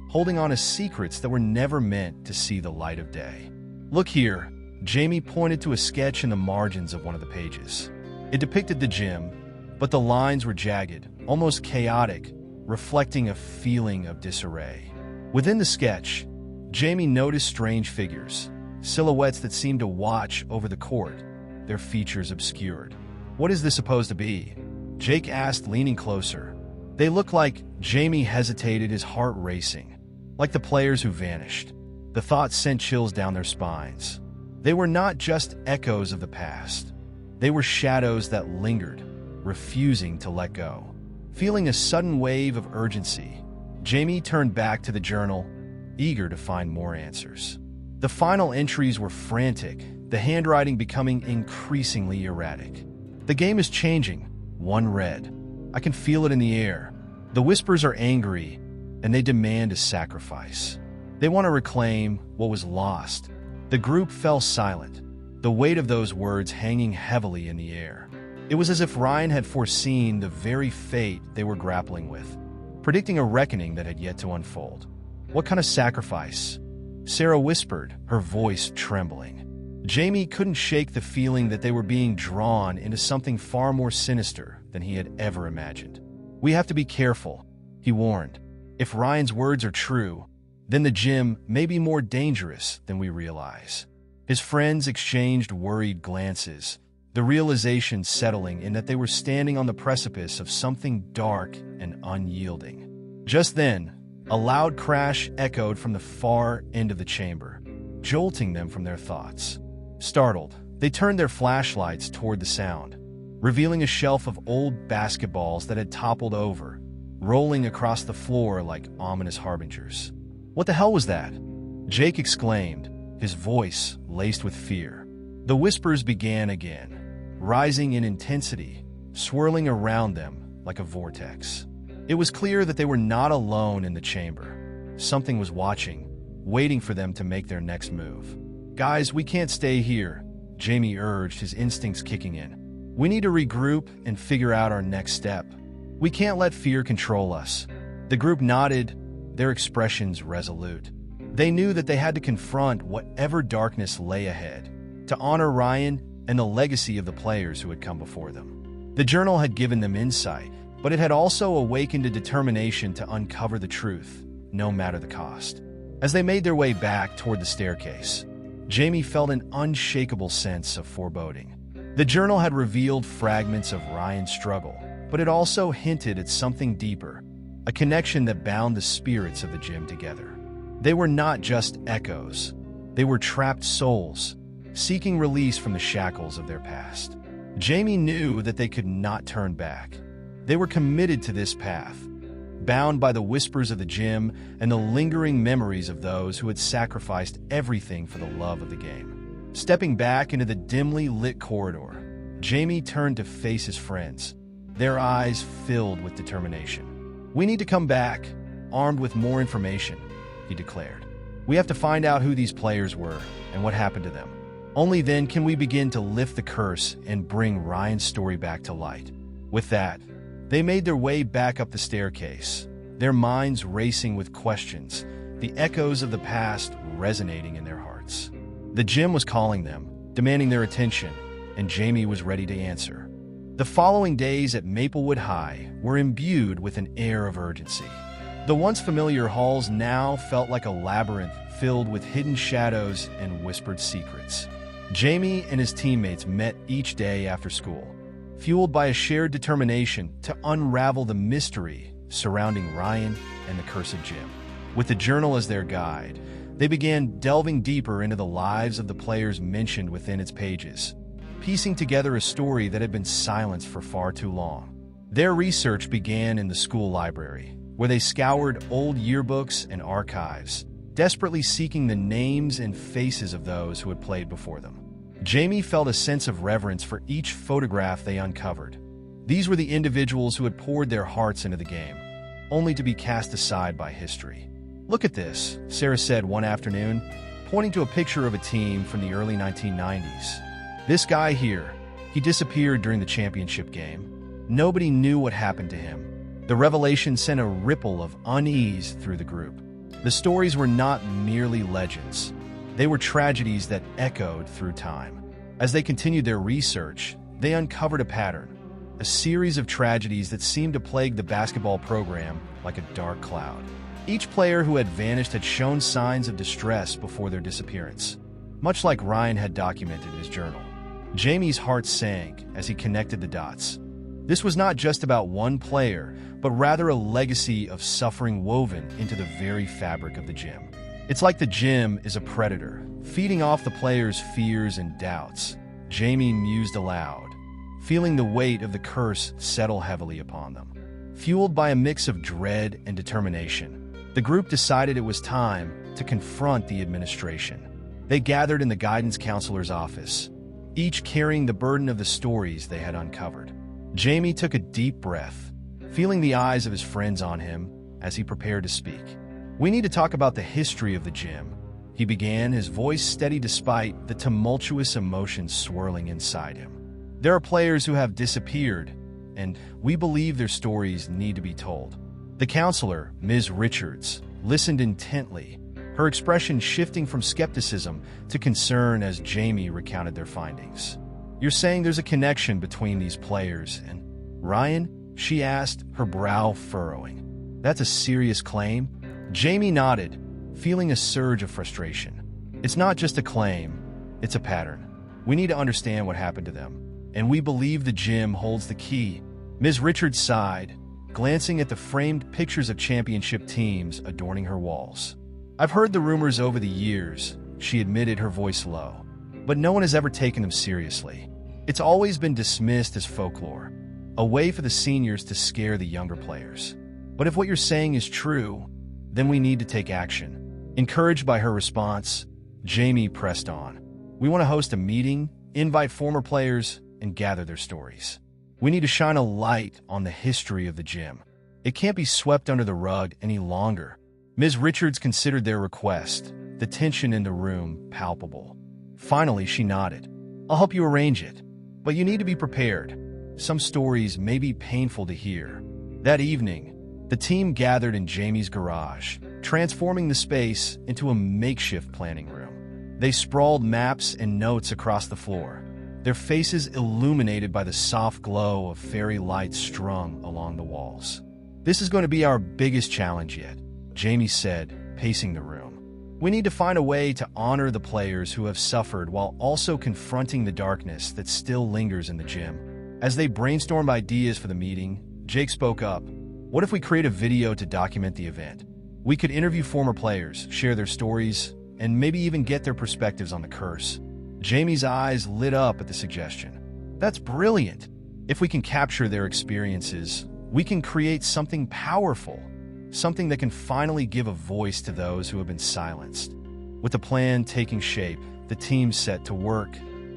holding on to secrets that were never meant to see the light of day. "Look here," Jamie pointed to a sketch in the margins of one of the pages. It depicted the gym, but the lines were jagged, almost chaotic, reflecting a feeling of disarray. Within the sketch, Jamie noticed strange figures, silhouettes that seemed to watch over the court, their features obscured. "What is this supposed to be?" Jake asked, leaning closer. "They look like..." Jamie hesitated, his heart racing. "Like the players who vanished." The thought sent chills down their spines. They were not just echoes of the past. They were shadows that lingered, refusing to let go. Feeling a sudden wave of urgency, Jamie turned back to the journal, eager to find more answers. The final entries were frantic, the handwriting becoming increasingly erratic. "The game is changing," one read. "I can feel it in the air. The whispers are angry, and they demand a sacrifice. They want to reclaim what was lost." The group fell silent, the weight of those words hanging heavily in the air. It was as if Ryan had foreseen the very fate they were grappling with, predicting a reckoning that had yet to unfold. "What kind of sacrifice?" Sarah whispered, her voice trembling. Jamie couldn't shake the feeling that they were being drawn into something far more sinister than he had ever imagined. "We have to be careful," he warned. "If Ryan's words are true, then the gym may be more dangerous than we realize." His friends exchanged worried glances, the realization settling in that they were standing on the precipice of something dark and unyielding. Just then, a loud crash echoed from the far end of the chamber, jolting them from their thoughts. Startled, they turned their flashlights toward the sound, revealing a shelf of old basketballs that had toppled over, rolling across the floor like ominous harbingers. "What the hell was that?" Jake exclaimed, his voice laced with fear. The whispers began again, rising in intensity, swirling around them like a vortex. It was clear that they were not alone in the chamber. Something was watching, waiting for them to make their next move. "Guys, we can't stay here," Jamie urged, his instincts kicking in. "We need to regroup and figure out our next step. We can't let fear control us." The group nodded, their expressions resolute. They knew that they had to confront whatever darkness lay ahead, to honor Ryan and the legacy of the players who had come before them. The journal had given them insight, but it had also awakened a determination to uncover the truth, no matter the cost. As they made their way back toward the staircase, Jamie felt an unshakable sense of foreboding. The journal had revealed fragments of Ryan's struggle, but it also hinted at something deeper, a connection that bound the spirits of the gym together. They were not just echoes. They were trapped souls, seeking release from the shackles of their past. Jamie knew that they could not turn back. They were committed to this path, bound by the whispers of the gym and the lingering memories of those who had sacrificed everything for the love of the game. Stepping back into the dimly lit corridor, Jamie turned to face his friends, their eyes filled with determination. "We need to come back, armed with more information," he declared. "We have to find out who these players were and what happened to them. Only then can we begin to lift the curse and bring Ryan's story back to light." With that, they made their way back up the staircase, their minds racing with questions, the echoes of the past resonating in their hearts. The gym was calling them, demanding their attention, and Jamie was ready to answer. The following days at Maplewood High were imbued with an air of urgency. The once familiar halls now felt like a labyrinth filled with hidden shadows and whispered secrets. Jamie and his teammates met each day after school, fueled by a shared determination to unravel the mystery surrounding Ryan and the cursed gym. With the journal as their guide, they began delving deeper into the lives of the players mentioned within its pages, piecing together a story that had been silenced for far too long. Their research began in the school library, where they scoured old yearbooks and archives, desperately seeking the names and faces of those who had played before them. Jamie felt a sense of reverence for each photograph they uncovered. These were the individuals who had poured their hearts into the game, only to be cast aside by history. "Look at this," Sarah said one afternoon, pointing to a picture of a team from the early 1990s. "This guy here, he disappeared during the championship game. Nobody knew what happened to him." The revelation sent a ripple of unease through the group. The stories were not merely legends. They were tragedies that echoed through time. As they continued their research, they uncovered a pattern, a series of tragedies that seemed to plague the basketball program like a dark cloud. Each player who had vanished had shown signs of distress before their disappearance, much like Ryan had documented in his journal. Jamie's heart sank as he connected the dots. This was not just about one player, but rather a legacy of suffering woven into the very fabric of the gym. It's like the gym is a predator, feeding off the players' fears and doubts. Jamie mused aloud, feeling the weight of the curse settle heavily upon them. Fueled by a mix of dread and determination, the group decided it was time to confront the administration. They gathered in the guidance counselor's office, each carrying the burden of the stories they had uncovered. Jamie took a deep breath, feeling the eyes of his friends on him as he prepared to speak. "We need to talk about the history of the gym," he began, his voice steady despite the tumultuous emotions swirling inside him. "There are players who have disappeared, and we believe their stories need to be told." The counselor, Ms. Richards, listened intently, her expression shifting from skepticism to concern as Jamie recounted their findings. "You're saying there's a connection between these players and Ryan?" she asked, her brow furrowing. "That's a serious claim?" Jamie nodded, feeling a surge of frustration. "It's not just a claim, it's a pattern. We need to understand what happened to them, and we believe the gym holds the key." Ms. Richards sighed, glancing at the framed pictures of championship teams adorning her walls. "I've heard the rumors over the years," she admitted, her voice low, "but no one has ever taken them seriously. It's always been dismissed as folklore, a way for the seniors to scare the younger players." But if what you're saying is true, then we need to take action. Encouraged by her response, Jamie pressed on. We want to host a meeting, invite former players, and gather their stories. We need to shine a light on the history of the gym. It can't be swept under the rug any longer. Ms. Richards considered their request, the tension in the room palpable. Finally, she nodded. I'll help you arrange it, but you need to be prepared. Some stories may be painful to hear. That evening, the team gathered in Jamie's garage, transforming the space into a makeshift planning room. They sprawled maps and notes across the floor, their faces illuminated by the soft glow of fairy lights strung along the walls. This is going to be our biggest challenge yet, Jamie said, pacing the room. We need to find a way to honor the players who have suffered while also confronting the darkness that still lingers in the gym. As they brainstormed ideas for the meeting, Jake spoke up. What if we create a video to document the event? We could interview former players, share their stories, and maybe even get their perspectives on the curse. Jamie's eyes lit up at the suggestion. That's brilliant. If we can capture their experiences, we can create something powerful, something that can finally give a voice to those who have been silenced. With the plan taking shape, the team set to work.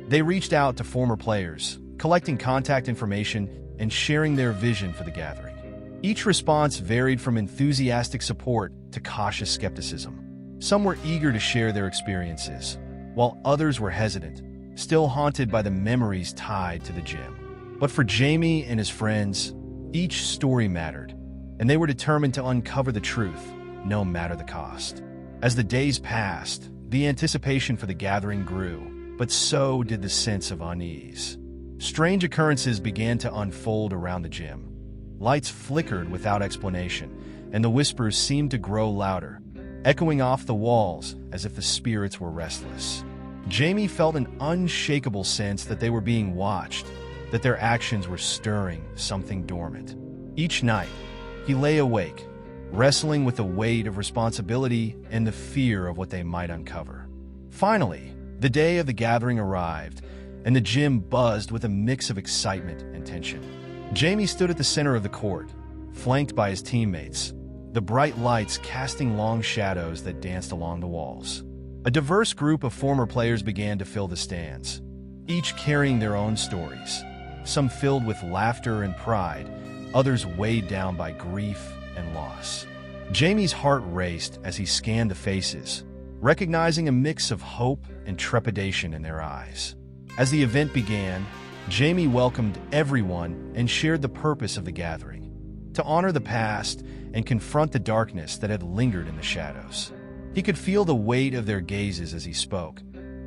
They reached out to former players, collecting contact information and sharing their vision for the gathering. Each response varied from enthusiastic support to cautious skepticism. Some were eager to share their experiences, while others were hesitant, still haunted by the memories tied to the gym. But for Jamie and his friends, each story mattered, and they were determined to uncover the truth, no matter the cost. As the days passed, the anticipation for the gathering grew, but so did the sense of unease. Strange occurrences began to unfold around the gym. Lights flickered without explanation, and the whispers seemed to grow louder, echoing off the walls as if the spirits were restless. Jamie felt an unshakable sense that they were being watched, that their actions were stirring something dormant. Each night, he lay awake, wrestling with the weight of responsibility and the fear of what they might uncover. Finally, the day of the gathering arrived, and the gym buzzed with a mix of excitement and tension. Jamie stood at the center of the court, flanked by his teammates, the bright lights casting long shadows that danced along the walls. A diverse group of former players began to fill the stands, each carrying their own stories, some filled with laughter and pride, others weighed down by grief and loss. Jamie's heart raced as he scanned the faces, recognizing a mix of hope and trepidation in their eyes. As the event began, Jamie welcomed everyone and shared the purpose of the gathering, to honor the past and confront the darkness that had lingered in the shadows. He could feel the weight of their gazes as he spoke,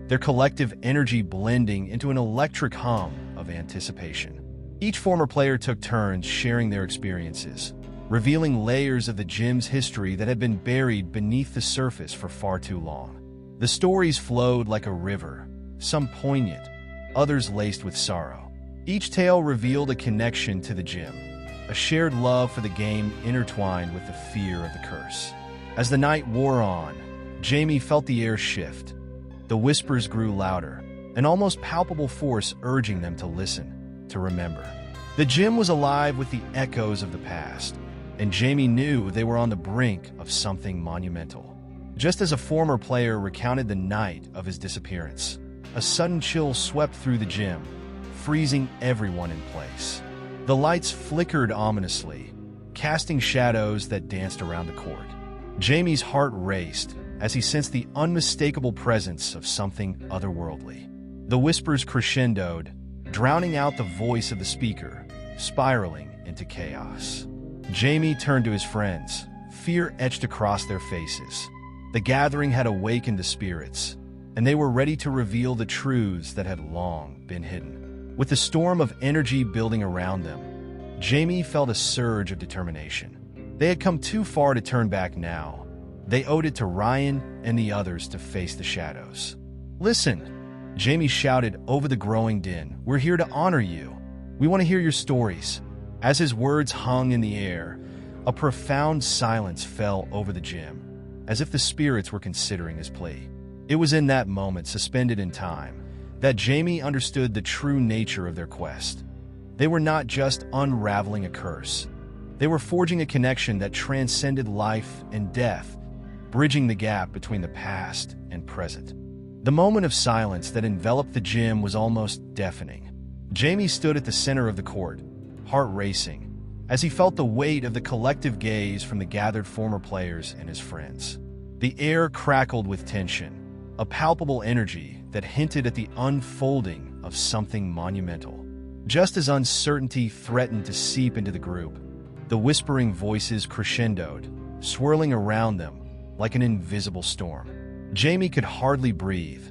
their collective energy blending into an electric hum of anticipation. Each former player took turns sharing their experiences, revealing layers of the gym's history that had been buried beneath the surface for far too long. The stories flowed like a river, some poignant, others laced with sorrow. Each tale revealed a connection to the gym, a shared love for the game intertwined with the fear of the curse. As the night wore on, Jamie felt the air shift. The whispers grew louder, an almost palpable force urging them to listen, to remember. The gym was alive with the echoes of the past, and Jamie knew they were on the brink of something monumental. Just as a former player recounted the night of his disappearance, a sudden chill swept through the gym, freezing everyone in place. The lights flickered ominously, casting shadows that danced around the court. Jamie's heart raced as he sensed the unmistakable presence of something otherworldly. The whispers crescendoed, drowning out the voice of the speaker, spiraling into chaos. Jamie turned to his friends, fear etched across their faces. The gathering had awakened the spirits, and they were ready to reveal the truths that had long been hidden. With the storm of energy building around them, Jamie felt a surge of determination. They had come too far to turn back now. They owed it to Ryan and the others to face the shadows. Listen, Jamie shouted over the growing din. We're here to honor you. We want to hear your stories. As his words hung in the air, a profound silence fell over the gym, as if the spirits were considering his plea. It was in that moment, suspended in time, that Jamie understood the true nature of their quest. They were not just unraveling a curse. They were forging a connection that transcended life and death, bridging the gap between the past and present. The moment of silence that enveloped the gym was almost deafening. Jamie stood at the center of the court, heart racing, as he felt the weight of the collective gaze from the gathered former players and his friends. The air crackled with tension, a palpable energy that hinted at the unfolding of something monumental. Just as uncertainty threatened to seep into the group, the whispering voices crescendoed, swirling around them like an invisible storm. Jamie could hardly breathe,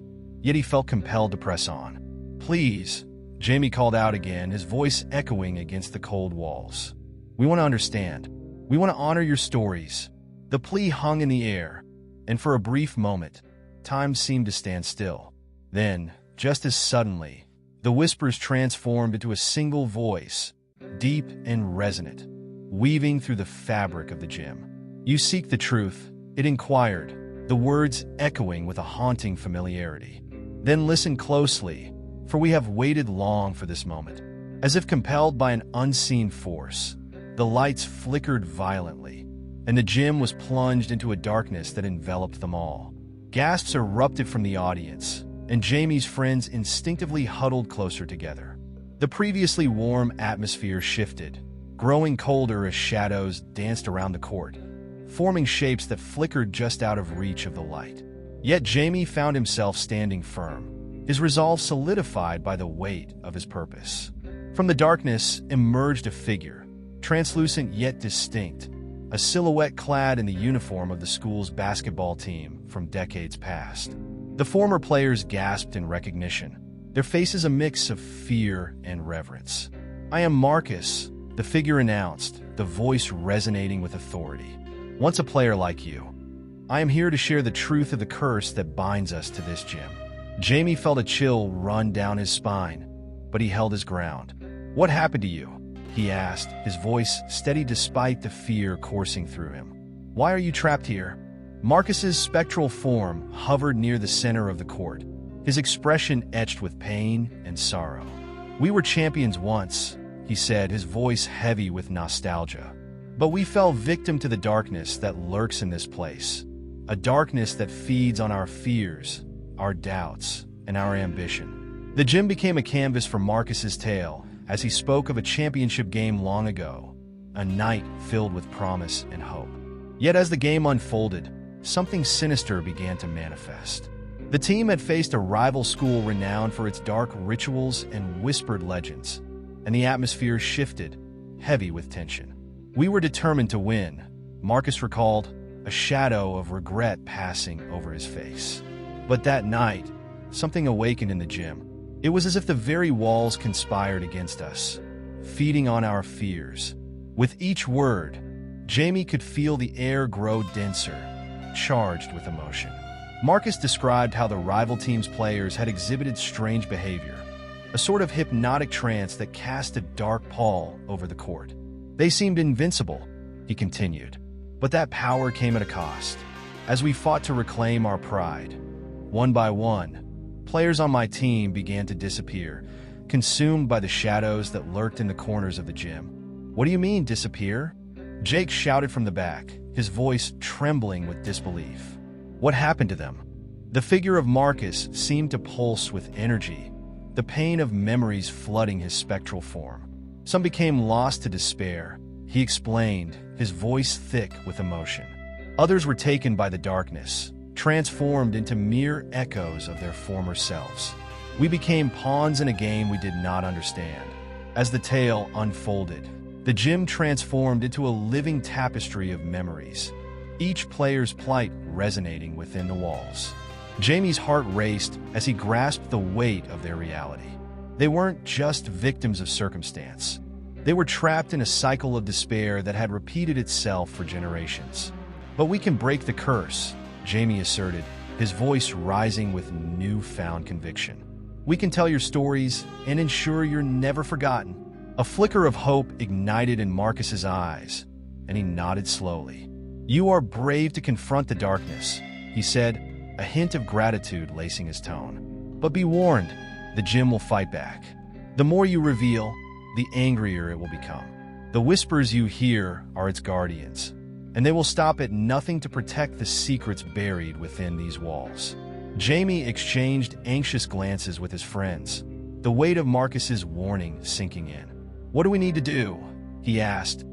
yet he felt compelled to press on. "Please," Jamie called out again, his voice echoing against the cold walls. "We want to understand. We want to honor your stories." The plea hung in the air, and for a brief moment, time seemed to stand still. Then, just as suddenly, the whispers transformed into a single voice, deep and resonant, weaving through the fabric of the gym. "You seek the truth," it inquired, the words echoing with a haunting familiarity. "Then listen closely, for we have waited long for this moment." As if compelled by an unseen force, the lights flickered violently, and the gym was plunged into a darkness that enveloped them all. Gasps erupted from the audience, and Jamie's friends instinctively huddled closer together. The previously warm atmosphere shifted, growing colder as shadows danced around the court, forming shapes that flickered just out of reach of the light. Yet Jamie found himself standing firm, his resolve solidified by the weight of his purpose. From the darkness emerged a figure, translucent yet distinct, a silhouette clad in the uniform of the school's basketball team from decades past. The former players gasped in recognition, their faces a mix of fear and reverence. "I am Marcus," the figure announced, the voice resonating with authority. "Once a player like you. I am here to share the truth of the curse that binds us to this gym." Jamie felt a chill run down his spine, but he held his ground. "What happened to you?" he asked, his voice steady despite the fear coursing through him. "Why are you trapped here?" Marcus's spectral form hovered near the center of the court, his expression etched with pain and sorrow. "We were champions once," he said, his voice heavy with nostalgia. "But we fell victim to the darkness that lurks in this place, a darkness that feeds on our fears, our doubts, and our ambition." The gym became a canvas for Marcus's tale as he spoke of a championship game long ago, a night filled with promise and hope. Yet as the game unfolded, something sinister began to manifest. The team had faced a rival school renowned for its dark rituals and whispered legends, and the atmosphere shifted, heavy with tension. "We were determined to win," Marcus recalled, a shadow of regret passing over his face. "But that night, something awakened in the gym. It was as if the very walls conspired against us, feeding on our fears." With each word, Jamie could feel the air grow denser, charged with emotion. Marcus described how the rival team's players had exhibited strange behavior, a sort of hypnotic trance that cast a dark pall over the court. "They seemed invincible," he continued, "but that power came at a cost. As we fought to reclaim our pride, one by one, players on my team began to disappear, consumed by the shadows that lurked in the corners of the gym." "What do you mean, disappear?" Jake shouted from the back, his voice trembling with disbelief. "What happened to them?" The figure of Marcus seemed to pulse with energy, the pain of memories flooding his spectral form. "Some became lost to despair," he explained, his voice thick with emotion. "Others were taken by the darkness, transformed into mere echoes of their former selves. We became pawns in a game we did not understand." As the tale unfolded, the gym transformed into a living tapestry of memories, each player's plight resonating within the walls. Jamie's heart raced as he grasped the weight of their reality. They weren't just victims of circumstance. They were trapped in a cycle of despair that had repeated itself for generations. "But we can break the curse," Jamie asserted, his voice rising with newfound conviction. "We can tell your stories and ensure you're never forgotten." A flicker of hope ignited in Marcus's eyes, and he nodded slowly. "You are brave to confront the darkness," he said, a hint of gratitude lacing his tone. "But be warned, the gym will fight back. The more you reveal, the angrier it will become." The whispers you hear are its guardians, and they will stop at nothing to protect the secrets buried within these walls. Jamie exchanged anxious glances with his friends, the weight of Marcus's warning sinking in. "What do we need to do?" he asked,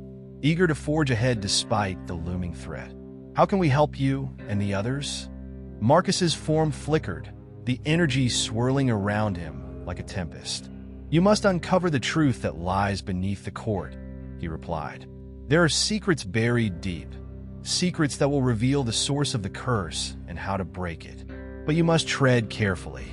eager to forge ahead despite the looming threat. "How can we help you and the others?" Marcus's form flickered, the energy swirling around him like a tempest. "You must uncover the truth that lies beneath the court," he replied. "There are secrets buried deep, secrets that will reveal the source of the curse and how to break it. But you must tread carefully.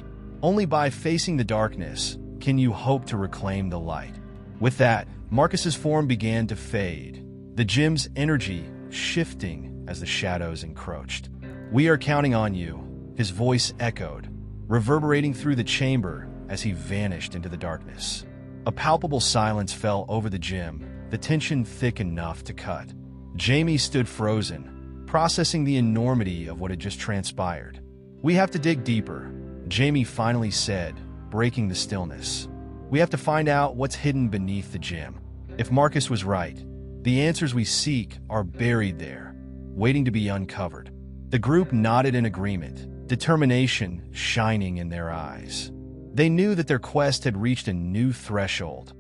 Only by facing the darkness can you hope to reclaim the light." With that, Marcus's form began to fade, the gym's energy shifting as the shadows encroached. "We are counting on you," his voice echoed, reverberating through the chamber as he vanished into the darkness. A palpable silence fell over the gym, the tension thick enough to cut. Jamie stood frozen, processing the enormity of what had just transpired. "We have to dig deeper," Jamie finally said, breaking the stillness. "We have to find out what's hidden beneath the gym. If Marcus was right, the answers we seek are buried there, waiting to be uncovered." The group nodded in agreement, determination shining in their eyes. They knew that their quest had reached a new threshold,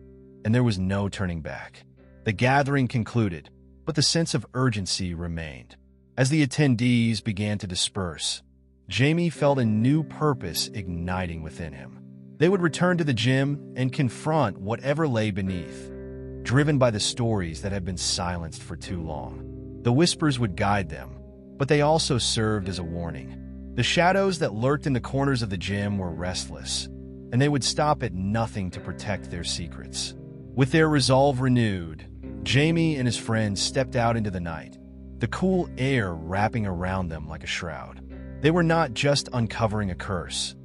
and there was no turning back. The gathering concluded, but the sense of urgency remained. As the attendees began to disperse, Jamie felt a new purpose igniting within him. They would return to the gym and confront whatever lay beneath, driven by the stories that had been silenced for too long. The whispers would guide them, but they also served as a warning. The shadows that lurked in the corners of the gym were restless, and they would stop at nothing to protect their secrets. With their resolve renewed, Jamie and his friends stepped out into the night, the cool air wrapping around them like a shroud. They were not just uncovering a curse.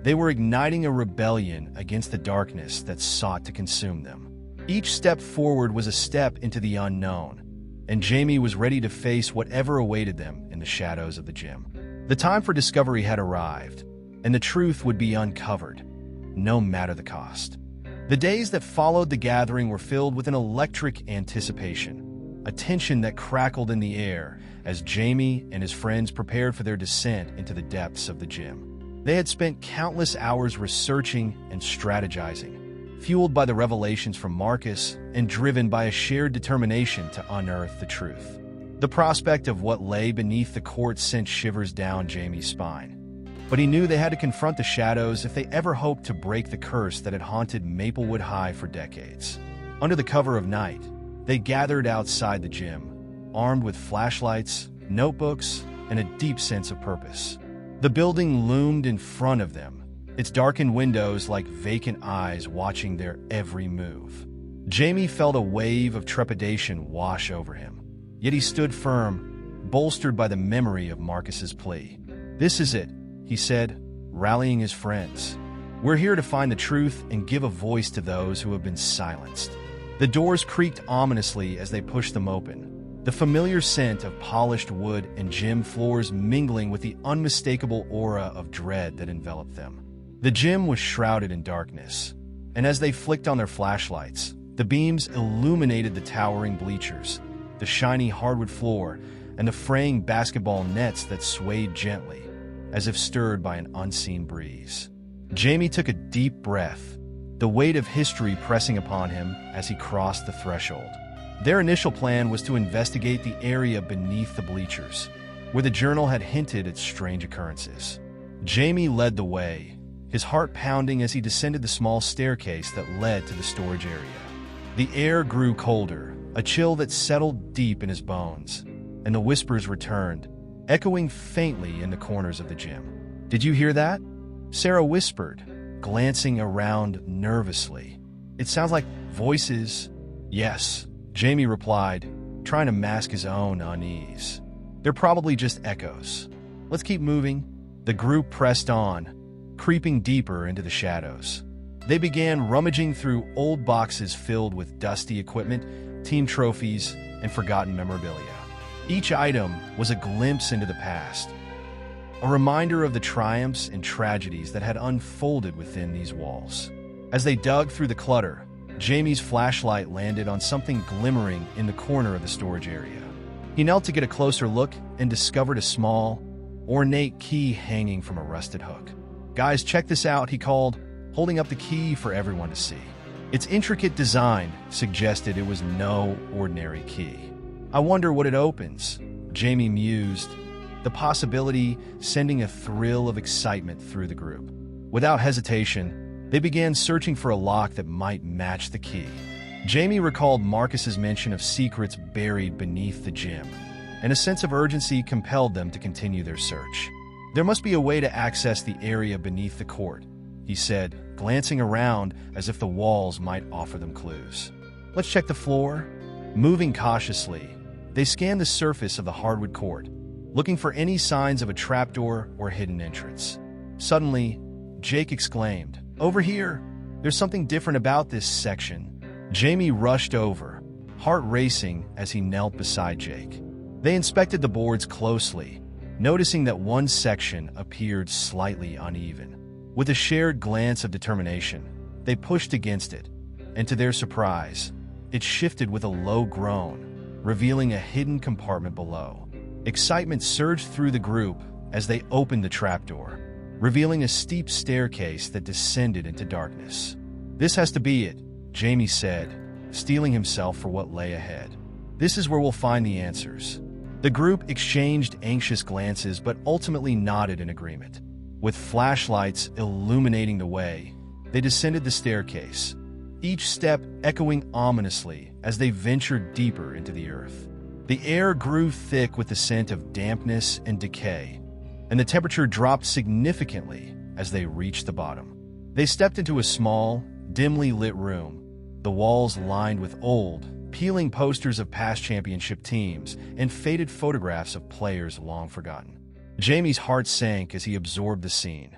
They were igniting a rebellion against the darkness that sought to consume them. Each step forward was a step into the unknown, and Jamie was ready to face whatever awaited them in the shadows of the gym. The time for discovery had arrived, and the truth would be uncovered, no matter the cost. The days that followed the gathering were filled with an electric anticipation, a tension that crackled in the air as Jamie and his friends prepared for their descent into the depths of the gym. They had spent countless hours researching and strategizing, fueled by the revelations from Marcus and driven by a shared determination to unearth the truth. The prospect of what lay beneath the court sent shivers down Jamie's spine. But he knew they had to confront the shadows if they ever hoped to break the curse that had haunted Maplewood High for decades. Under the cover of night, they gathered outside the gym, armed with flashlights, notebooks, and a deep sense of purpose. The building loomed in front of them, its darkened windows like vacant eyes watching their every move. Jamie felt a wave of trepidation wash over him, yet he stood firm, bolstered by the memory of Marcus's plea. "This is it," he said, rallying his friends. "We're here to find the truth and give a voice to those who have been silenced." The doors creaked ominously as they pushed them open, the familiar scent of polished wood and gym floors mingling with the unmistakable aura of dread that enveloped them. The gym was shrouded in darkness, and as they flicked on their flashlights, the beams illuminated the towering bleachers, the shiny hardwood floor, and the fraying basketball nets that swayed gently, as if stirred by an unseen breeze. Jamie took a deep breath, the weight of history pressing upon him as he crossed the threshold. Their initial plan was to investigate the area beneath the bleachers, where the journal had hinted at strange occurrences. Jamie led the way, his heart pounding as he descended the small staircase that led to the storage area. The air grew colder, a chill that settled deep in his bones, and the whispers returned, echoing faintly in the corners of the gym. "Did you hear that?" Sarah whispered, glancing around nervously. "It sounds like voices." "Yes," Jamie replied, trying to mask his own unease. "They're probably just echoes. Let's keep moving." The group pressed on, creeping deeper into the shadows. They began rummaging through old boxes filled with dusty equipment, team trophies, and forgotten memorabilia. Each item was a glimpse into the past, a reminder of the triumphs and tragedies that had unfolded within these walls. As they dug through the clutter, Jamie's flashlight landed on something glimmering in the corner of the storage area. He knelt to get a closer look and discovered a small, ornate key hanging from a rusted hook. "Guys, check this out," he called, holding up the key for everyone to see. Its intricate design suggested it was no ordinary key. "I wonder what it opens," Jamie mused, the possibility sending a thrill of excitement through the group. Without hesitation, they began searching for a lock that might match the key. Jamie recalled Marcus's mention of secrets buried beneath the gym, and a sense of urgency compelled them to continue their search. "There must be a way to access the area beneath the court," he said, glancing around as if the walls might offer them clues. "Let's check the floor." Moving cautiously, they scanned the surface of the hardwood court, looking for any signs of a trapdoor or hidden entrance. Suddenly, Jake exclaimed, "Over here! There's something different about this section." Jamie rushed over, heart racing as he knelt beside Jake. They inspected the boards closely, noticing that one section appeared slightly uneven. With a shared glance of determination, they pushed against it, and to their surprise, it shifted with a low groan, revealing a hidden compartment below. Excitement surged through the group as they opened the trapdoor, revealing a steep staircase that descended into darkness. "This has to be it," Jamie said, steeling himself for what lay ahead. "This is where we'll find the answers." The group exchanged anxious glances but ultimately nodded in agreement. With flashlights illuminating the way, they descended the staircase, each step echoing ominously as they ventured deeper into the earth. The air grew thick with the scent of dampness and decay, and the temperature dropped significantly as they reached the bottom. They stepped into a small, dimly lit room, the walls lined with old, peeling posters of past championship teams and faded photographs of players long forgotten. Jamie's heart sank as he absorbed the scene.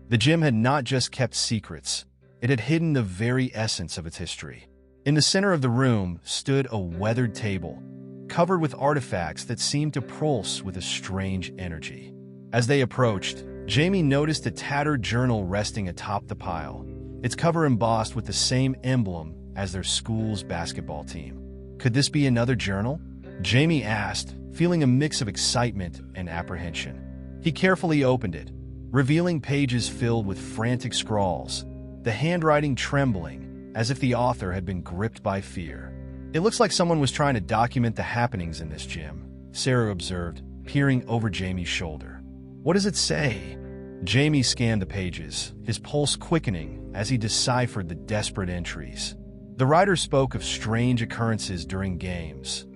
The gym had not just kept secrets, it had hidden the very essence of its history. In the center of the room stood a weathered table, covered with artifacts that seemed to pulse with a strange energy. As they approached, Jamie noticed a tattered journal resting atop the pile, its cover embossed with the same emblem as their school's basketball team. Could this be another journal? Jamie asked, feeling a mix of excitement and apprehension. He carefully opened it, revealing pages filled with frantic scrawls, the handwriting trembling as if the author had been gripped by fear. "It looks like someone was trying to document the happenings in this gym," Sarah observed, peering over Jamie's shoulder. "What does it say?" Jamie scanned the pages, his pulse quickening as he deciphered the desperate entries. The writer spoke of strange occurrences during games,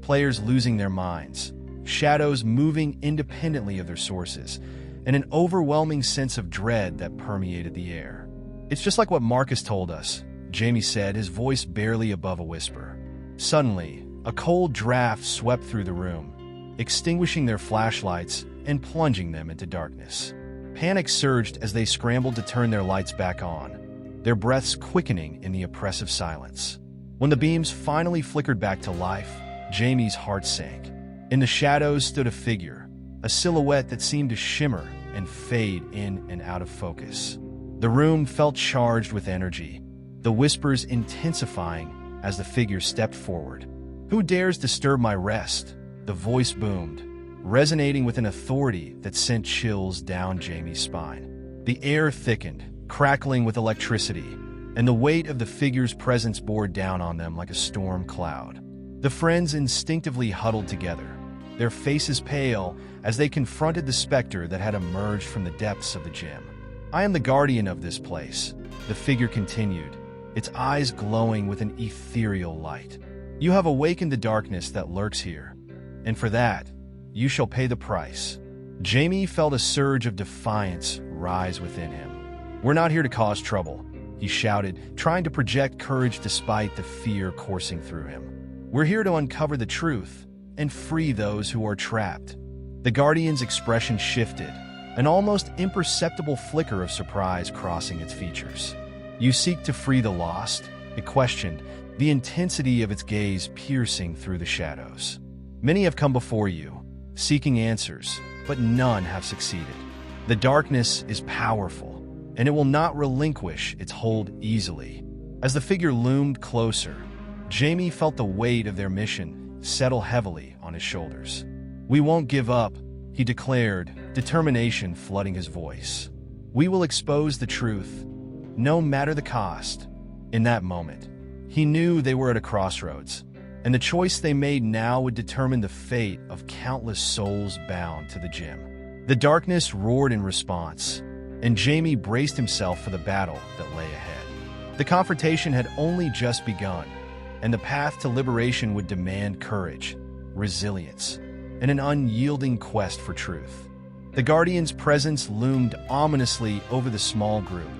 players losing their minds, shadows moving independently of their sources, and an overwhelming sense of dread that permeated the air. "It's just like what Marcus told us," Jamie said, his voice barely above a whisper. Suddenly, a cold draft swept through the room, extinguishing their flashlights and plunging them into darkness. Panic surged as they scrambled to turn their lights back on, their breaths quickening in the oppressive silence. When the beams finally flickered back to life, Jamie's heart sank. In the shadows stood a figure, a silhouette that seemed to shimmer and fade in and out of focus. The room felt charged with energy, the whispers intensifying as the figure stepped forward. "Who dares disturb my rest?" the voice boomed, resonating with an authority that sent chills down Jamie's spine. The air thickened, crackling with electricity, and the weight of the figure's presence bore down on them like a storm cloud. The friends instinctively huddled together, their faces pale as they confronted the specter that had emerged from the depths of the gym. "I am the guardian of this place," the figure continued, its eyes glowing with an ethereal light. "You have awakened the darkness that lurks here, and for that, you shall pay the price." Jamie felt a surge of defiance rise within him. "We're not here to cause trouble," he shouted, trying to project courage despite the fear coursing through him. "We're here to uncover the truth and free those who are trapped." The Guardian's expression shifted, an almost imperceptible flicker of surprise crossing its features. "You seek to free the lost?" it questioned, the intensity of its gaze piercing through the shadows. "Many have come before you, seeking answers, but none have succeeded. The darkness is powerful, and it will not relinquish its hold easily. As the figure loomed closer, Jamie felt the weight of their mission settle heavily on his shoulders. "We won't give up," he declared, determination flooding his voice. "We will expose the truth, no matter the cost." In that moment, he knew they were at a crossroads, and the choice they made now would determine the fate of countless souls bound to the gym. The darkness roared in response, and Jamie braced himself for the battle that lay ahead. The confrontation had only just begun, and the path to liberation would demand courage, resilience, and an unyielding quest for truth. The Guardian's presence loomed ominously over the small group,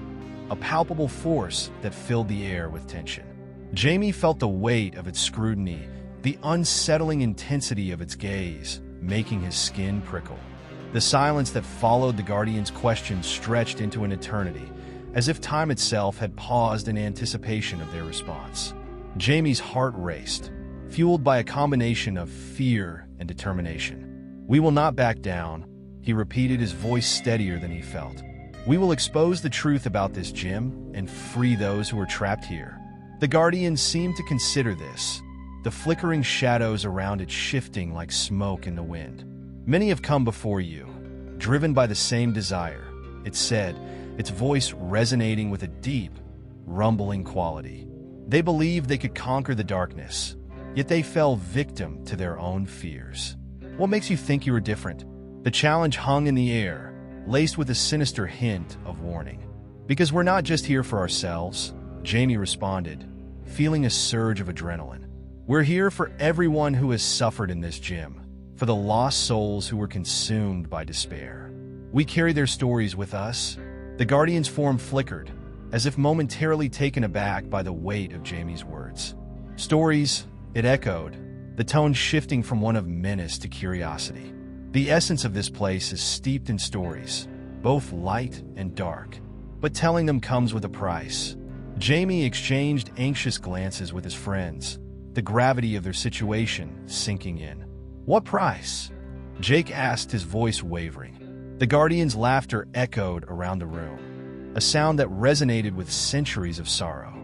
a palpable force that filled the air with tension. Jamie felt the weight of its scrutiny, the unsettling intensity of its gaze, making his skin prickle. The silence that followed the Guardian's question stretched into an eternity, as if time itself had paused in anticipation of their response. Jamie's heart raced, fueled by a combination of fear and determination. "We will not back down," he repeated, his voice steadier than he felt. "We will expose the truth about this gym and free those who are trapped here." The Guardian seemed to consider this, the flickering shadows around it shifting like smoke in the wind. "Many have come before you, driven by the same desire," it said, its voice resonating with a deep, rumbling quality. "They believed they could conquer the darkness, yet they fell victim to their own fears. What makes you think you are different?" The challenge hung in the air, laced with a sinister hint of warning. "Because we're not just here for ourselves," Jamie responded, feeling a surge of adrenaline. "We're here for everyone who has suffered in this gym, for the lost souls who were consumed by despair. We carry their stories with us." The Guardian's form flickered, as if momentarily taken aback by the weight of Jamie's words. "Stories," it echoed, the tone shifting from one of menace to curiosity. "The essence of this place is steeped in stories, both light and dark. But telling them comes with a price." Jamie exchanged anxious glances with his friends, the gravity of their situation sinking in. "What price?" Jake asked, his voice wavering. The Guardian's laughter echoed around the room, a sound that resonated with centuries of sorrow.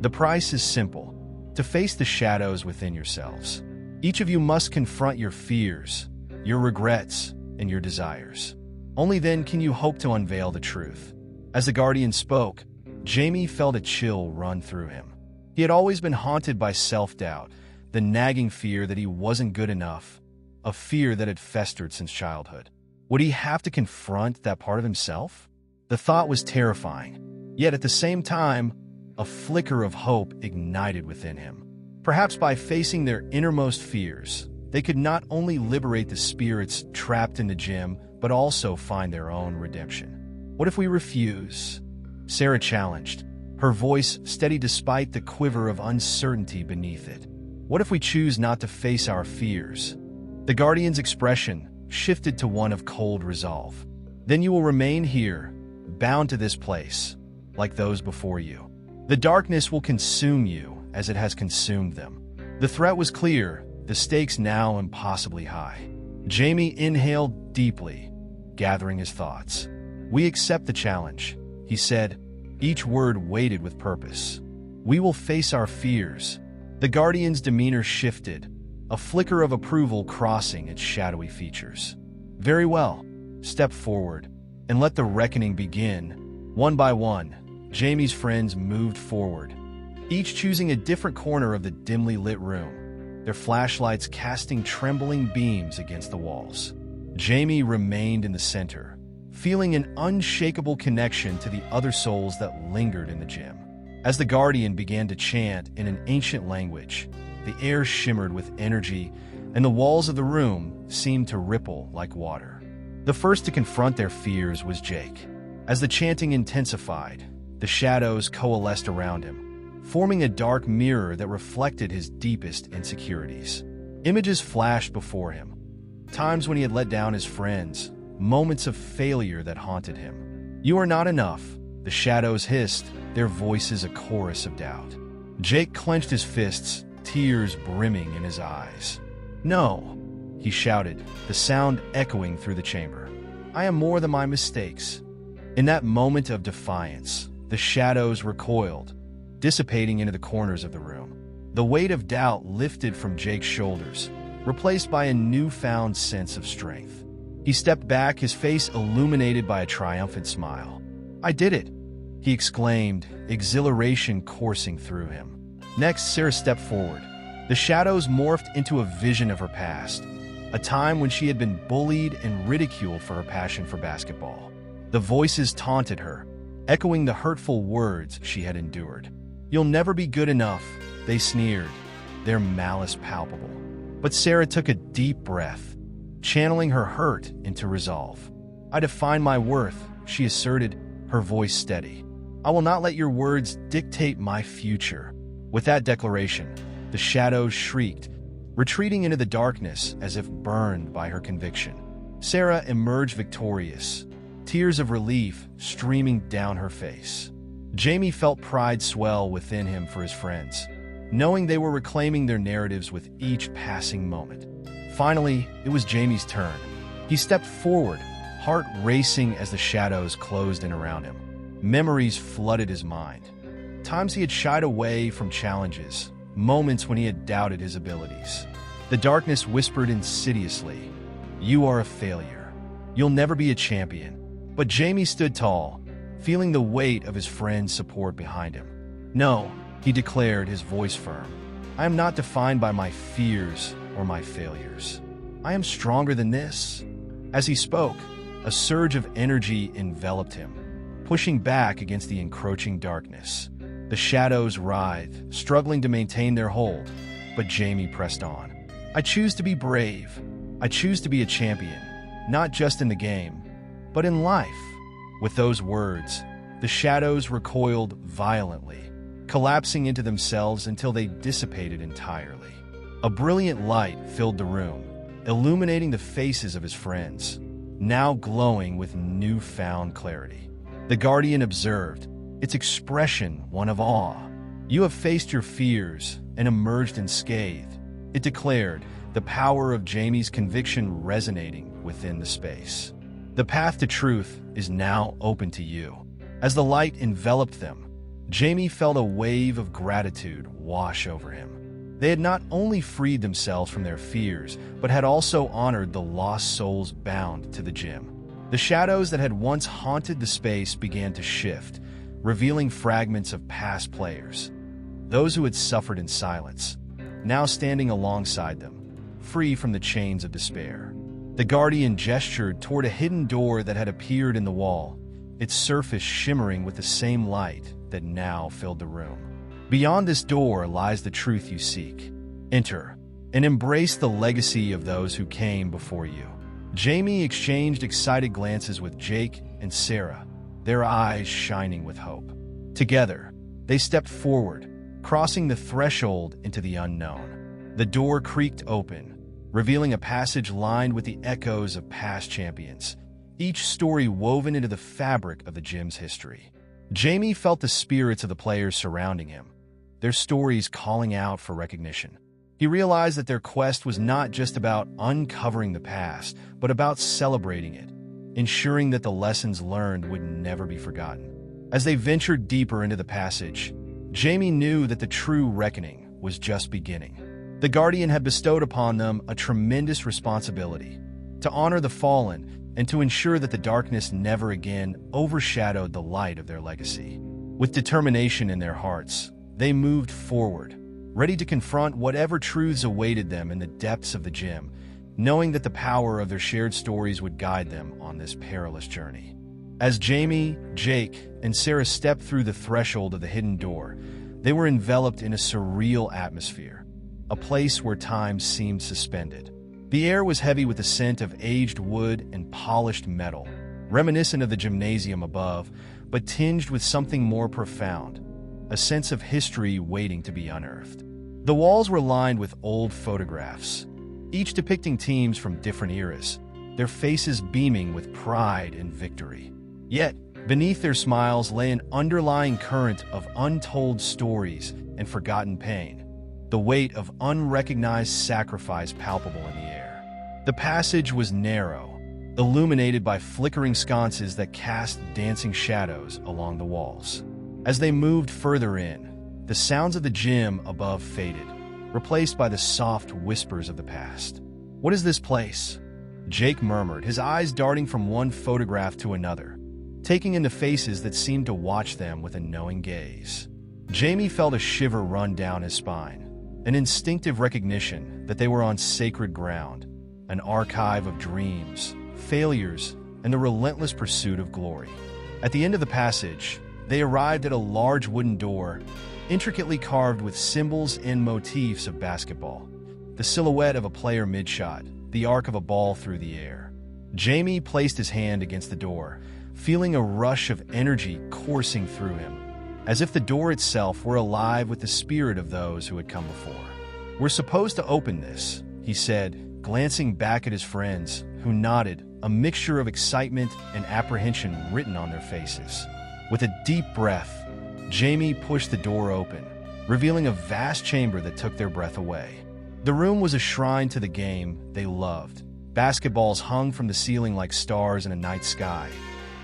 "The price is simple: to face the shadows within yourselves. Each of you must confront your fears, your regrets, and your desires. Only then can you hope to unveil the truth." As the Guardian spoke, Jamie felt a chill run through him. He had always been haunted by self-doubt, the nagging fear that he wasn't good enough, a fear that had festered since childhood. Would he have to confront that part of himself? The thought was terrifying, yet at the same time, a flicker of hope ignited within him. Perhaps by facing their innermost fears, they could not only liberate the spirits trapped in the gym, but also find their own redemption. "What if we refuse?" Sarah challenged, her voice steady despite the quiver of uncertainty beneath it. "What if we choose not to face our fears?" The Guardian's expression shifted to one of cold resolve. "Then you will remain here, bound to this place, like those before you. The darkness will consume you as it has consumed them." The threat was clear, the stakes now impossibly high. Jamie inhaled deeply, gathering his thoughts. "We accept the challenge," he said, each word weighted with purpose. "We will face our fears." The Guardian's demeanor shifted, a flicker of approval crossing its shadowy features. "Very well. Step forward, and let the reckoning begin." One by one, Jamie's friends moved forward, each choosing a different corner of the dimly lit room, their flashlights casting trembling beams against the walls. Jamie remained in the center, feeling an unshakable connection to the other souls that lingered in the gym. As the Guardian began to chant in an ancient language, the air shimmered with energy, and the walls of the room seemed to ripple like water. The first to confront their fears was Jake. As the chanting intensified, the shadows coalesced around him, forming a dark mirror that reflected his deepest insecurities. Images flashed before him, times when he had let down his friends, moments of failure that haunted him. "You are not enough," the shadows hissed, their voices a chorus of doubt. Jake clenched his fists, tears brimming in his eyes. "No," he shouted, the sound echoing through the chamber. "I am more than my mistakes." In that moment of defiance, the shadows recoiled, dissipating into the corners of the room. The weight of doubt lifted from Jake's shoulders, replaced by a newfound sense of strength. He stepped back, his face illuminated by a triumphant smile. "I did it!" he exclaimed, exhilaration coursing through him. Next, Sarah stepped forward. The shadows morphed into a vision of her past, a time when she had been bullied and ridiculed for her passion for basketball. The voices taunted her, echoing the hurtful words she had endured. "You'll never be good enough," they sneered, their malice palpable. But Sarah took a deep breath, channeling her hurt into resolve. "I define my worth," she asserted, her voice steady. "I will not let your words dictate my future." With that declaration, the shadows shrieked, retreating into the darkness as if burned by her conviction. Sarah emerged victorious, tears of relief streaming down her face. Jamie felt pride swell within him for his friends, knowing they were reclaiming their narratives with each passing moment. Finally, it was Jamie's turn. He stepped forward, heart racing as the shadows closed in around him. Memories flooded his mind. Times he had shied away from challenges, moments when he had doubted his abilities. The darkness whispered insidiously, "You are a failure. You'll never be a champion." But Jamie stood tall, feeling the weight of his friend's support behind him. "No," he declared, his voice firm. "I am not defined by my fears or my failures. I am stronger than this." As he spoke, a surge of energy enveloped him, pushing back against the encroaching darkness. The shadows writhed, struggling to maintain their hold, but Jamie pressed on. "I choose to be brave. I choose to be a champion, not just in the game, but in life." With those words, the shadows recoiled violently, collapsing into themselves until they dissipated entirely. A brilliant light filled the room, illuminating the faces of his friends, now glowing with newfound clarity. The Guardian observed, its expression one of awe. "You have faced your fears and emerged unscathed," it declared, the power of Jamie's conviction resonating within the space. "The path to truth is now open to you." As the light enveloped them, Jamie felt a wave of gratitude wash over him. They had not only freed themselves from their fears, but had also honored the lost souls bound to the gym. The shadows that had once haunted the space began to shift, revealing fragments of past players, those who had suffered in silence, now standing alongside them, free from the chains of despair. The Guardian gestured toward a hidden door that had appeared in the wall, its surface shimmering with the same light that now filled the room. "Beyond this door lies the truth you seek. Enter, and embrace the legacy of those who came before you." Jamie exchanged excited glances with Jake and Sarah, their eyes shining with hope. Together, they stepped forward, crossing the threshold into the unknown. The door creaked open, revealing a passage lined with the echoes of past champions, each story woven into the fabric of the gym's history. Jamie felt the spirits of the players surrounding him, their stories calling out for recognition. He realized that their quest was not just about uncovering the past, but about celebrating it, ensuring that the lessons learned would never be forgotten. As they ventured deeper into the passage, Jamie knew that the true reckoning was just beginning. The Guardian had bestowed upon them a tremendous responsibility to honor the fallen and to ensure that the darkness never again overshadowed the light of their legacy. With determination in their hearts, they moved forward, ready to confront whatever truths awaited them in the depths of the gym, knowing that the power of their shared stories would guide them on this perilous journey. As Jamie, Jake, and Sarah stepped through the threshold of the hidden door, they were enveloped in a surreal atmosphere, a place where time seemed suspended. The air was heavy with the scent of aged wood and polished metal, reminiscent of the gymnasium above, but tinged with something more profound, a sense of history waiting to be unearthed. The walls were lined with old photographs, each depicting teams from different eras, their faces beaming with pride and victory. Yet, beneath their smiles lay an underlying current of untold stories and forgotten pain, the weight of unrecognized sacrifice palpable in the air. The passage was narrow, illuminated by flickering sconces that cast dancing shadows along the walls. As they moved further in, the sounds of the gym above faded, replaced by the soft whispers of the past. "What is this place?" Jake murmured, his eyes darting from one photograph to another, taking in the faces that seemed to watch them with a knowing gaze. Jamie felt a shiver run down his spine, an instinctive recognition that they were on sacred ground, an archive of dreams, failures, and the relentless pursuit of glory. At the end of the passage, they arrived at a large wooden door, intricately carved with symbols and motifs of basketball. The silhouette of a player mid-shot, the arc of a ball through the air. Jamie placed his hand against the door, feeling a rush of energy coursing through him, as if the door itself were alive with the spirit of those who had come before. "We're supposed to open this," he said, glancing back at his friends, who nodded, a mixture of excitement and apprehension written on their faces. With a deep breath, Jamie pushed the door open, revealing a vast chamber that took their breath away. The room was a shrine to the game they loved. Basketballs hung from the ceiling like stars in a night sky,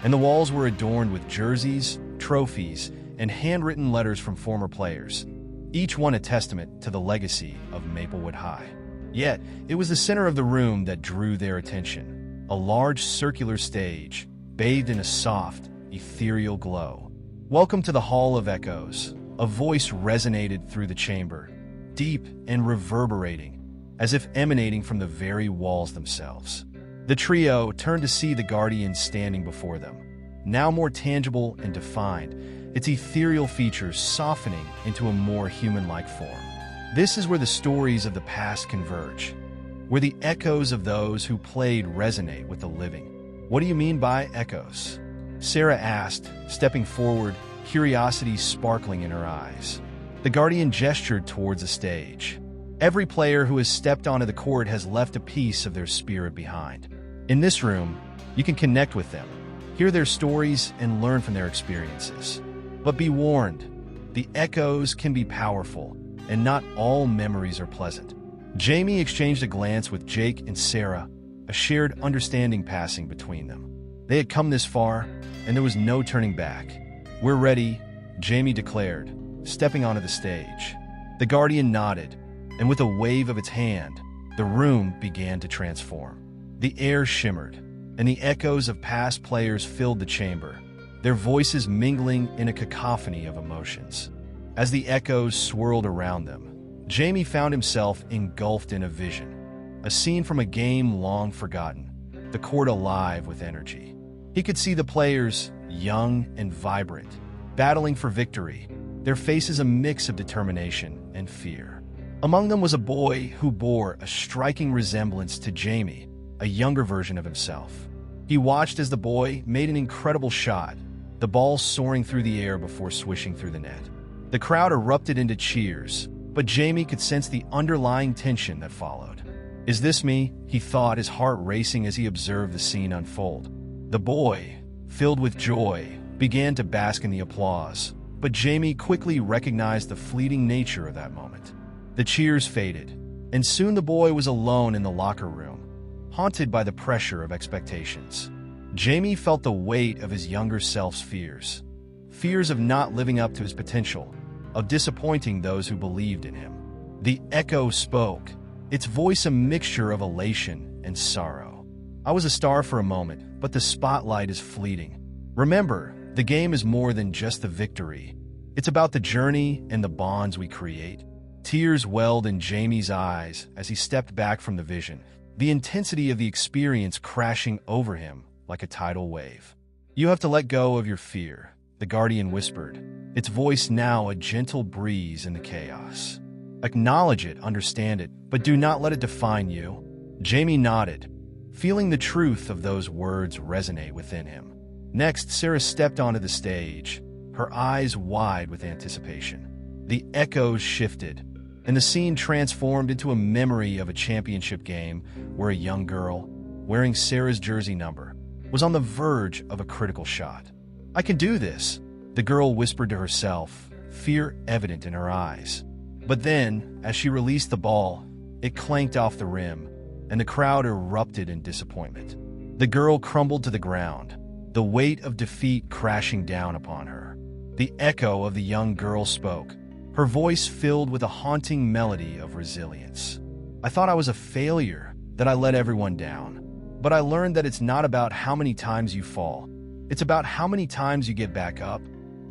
and the walls were adorned with jerseys, trophies, and handwritten letters from former players, each one a testament to the legacy of Maplewood High. Yet, it was the center of the room that drew their attention, a large circular stage, bathed in a soft, ethereal glow. "Welcome to the Hall of Echoes," a voice resonated through the chamber, deep and reverberating, as if emanating from the very walls themselves. The trio turned to see the Guardian standing before them, now more tangible and defined, its ethereal features softening into a more human-like form. This is where the stories of the past converge, where the echoes of those who played resonate with the living. "What do you mean by echoes?" Sarah asked, stepping forward, curiosity sparkling in her eyes. The Guardian gestured towards the stage. "Every player who has stepped onto the court has left a piece of their spirit behind. In this room, you can connect with them, hear their stories, and learn from their experiences. But be warned, the echoes can be powerful, and not all memories are pleasant." Jamie exchanged a glance with Jake and Sarah, a shared understanding passing between them. They had come this far, and there was no turning back. "We're ready," Jamie declared, stepping onto the stage. The Guardian nodded, and with a wave of its hand, the room began to transform. The air shimmered, and the echoes of past players filled the chamber, their voices mingling in a cacophony of emotions. As the echoes swirled around them, Jamie found himself engulfed in a vision, a scene from a game long forgotten, the court alive with energy. He could see the players, young and vibrant, battling for victory, their faces a mix of determination and fear. Among them was a boy who bore a striking resemblance to Jamie, a younger version of himself. He watched as the boy made an incredible shot, the ball soaring through the air before swishing through the net. The crowd erupted into cheers, but Jamie could sense the underlying tension that followed. "Is this me?" he thought, his heart racing as he observed the scene unfold. The boy, filled with joy, began to bask in the applause, but Jamie quickly recognized the fleeting nature of that moment. The cheers faded, and soon the boy was alone in the locker room, haunted by the pressure of expectations. Jamie felt the weight of his younger self's fears. Fears of not living up to his potential, of disappointing those who believed in him. The echo spoke, its voice a mixture of elation and sorrow. "I was a star for a moment, but the spotlight is fleeting. Remember, the game is more than just the victory. It's about the journey and the bonds we create." Tears welled in Jamie's eyes as he stepped back from the vision, the intensity of the experience crashing over him like a tidal wave. "You have to let go of your fear," the Guardian whispered, its voice now a gentle breeze in the chaos. "Acknowledge it, understand it, but do not let it define you." Jamie nodded, feeling the truth of those words resonate within him. Next, Sarah stepped onto the stage, her eyes wide with anticipation. The echoes shifted, and the scene transformed into a memory of a championship game where a young girl, wearing Sarah's jersey number, was on the verge of a critical shot. "I can do this," the girl whispered to herself, fear evident in her eyes. But then, as she released the ball, it clanked off the rim, and the crowd erupted in disappointment. The girl crumbled to the ground, the weight of defeat crashing down upon her. The echo of the young girl spoke, her voice filled with a haunting melody of resilience. "I thought I was a failure, that I let everyone down. But I learned that it's not about how many times you fall. It's about how many times you get back up."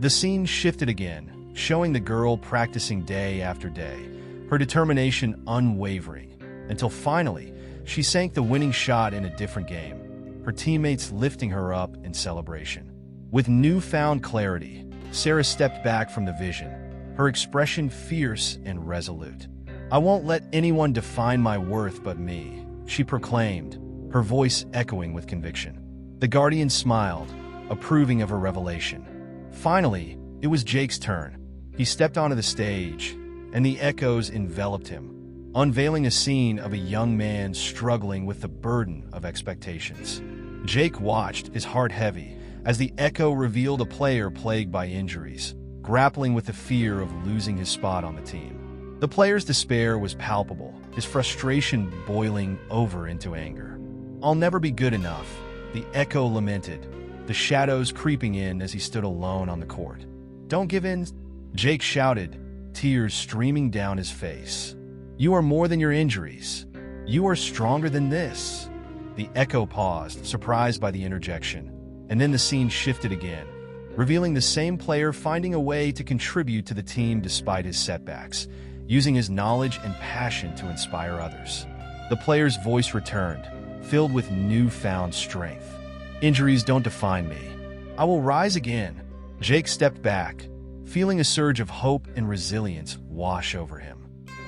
The scene shifted again, showing the girl practicing day after day, her determination unwavering, until finally, she sank the winning shot in a different game, her teammates lifting her up in celebration. With newfound clarity, Sarah stepped back from the vision, her expression fierce and resolute. "I won't let anyone define my worth but me," she proclaimed, her voice echoing with conviction. The Guardian smiled, approving of her revelation. Finally, it was Jake's turn. He stepped onto the stage, and the echoes enveloped him, unveiling a scene of a young man struggling with the burden of expectations. Jake watched, his heart heavy, as the echo revealed a player plagued by injuries, grappling with the fear of losing his spot on the team. The player's despair was palpable, his frustration boiling over into anger. "I'll never be good enough," the echo lamented, the shadows creeping in as he stood alone on the court. "Don't give in," Jake shouted, tears streaming down his face. "You are more than your injuries. You are stronger than this." The echo paused, surprised by the interjection, and then the scene shifted again, revealing the same player finding a way to contribute to the team despite his setbacks, using his knowledge and passion to inspire others. The player's voice returned, filled with newfound strength. "Injuries don't define me. I will rise again." Jake stepped back, feeling a surge of hope and resilience wash over him.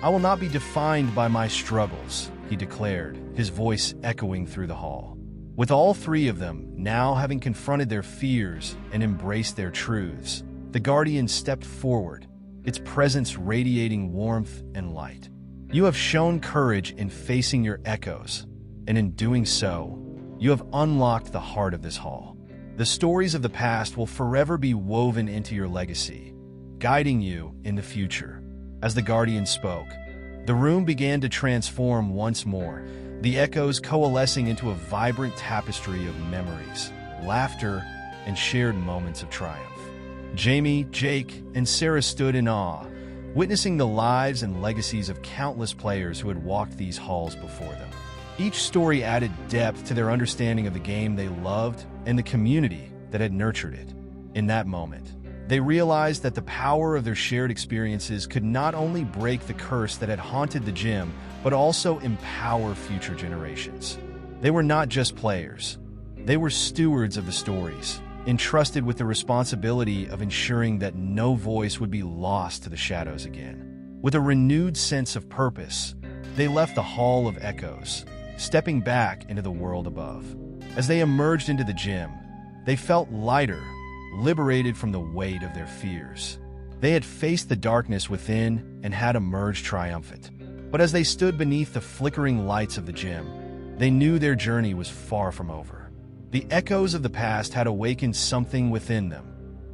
"I will not be defined by my struggles," he declared, his voice echoing through the hall. With all three of them now having confronted their fears and embraced their truths, the Guardian stepped forward, its presence radiating warmth and light. "You have shown courage in facing your echoes, and in doing so, you have unlocked the heart of this hall. The stories of the past will forever be woven into your legacy, guiding you in the future." As the Guardian spoke, the room began to transform once more, the echoes coalescing into a vibrant tapestry of memories, laughter, and shared moments of triumph. Jamie, Jake, and Sarah stood in awe, witnessing the lives and legacies of countless players who had walked these halls before them. Each story added depth to their understanding of the game they loved and the community that had nurtured it. In that moment, they realized that the power of their shared experiences could not only break the curse that had haunted the gym, but also empower future generations. They were not just players. They were stewards of the stories, entrusted with the responsibility of ensuring that no voice would be lost to the shadows again. With a renewed sense of purpose, they left the Hall of Echoes, stepping back into the world above. As they emerged into the gym, they felt lighter, liberated from the weight of their fears. They had faced the darkness within and had emerged triumphant. But as they stood beneath the flickering lights of the gym, they knew their journey was far from over. The echoes of the past had awakened something within them,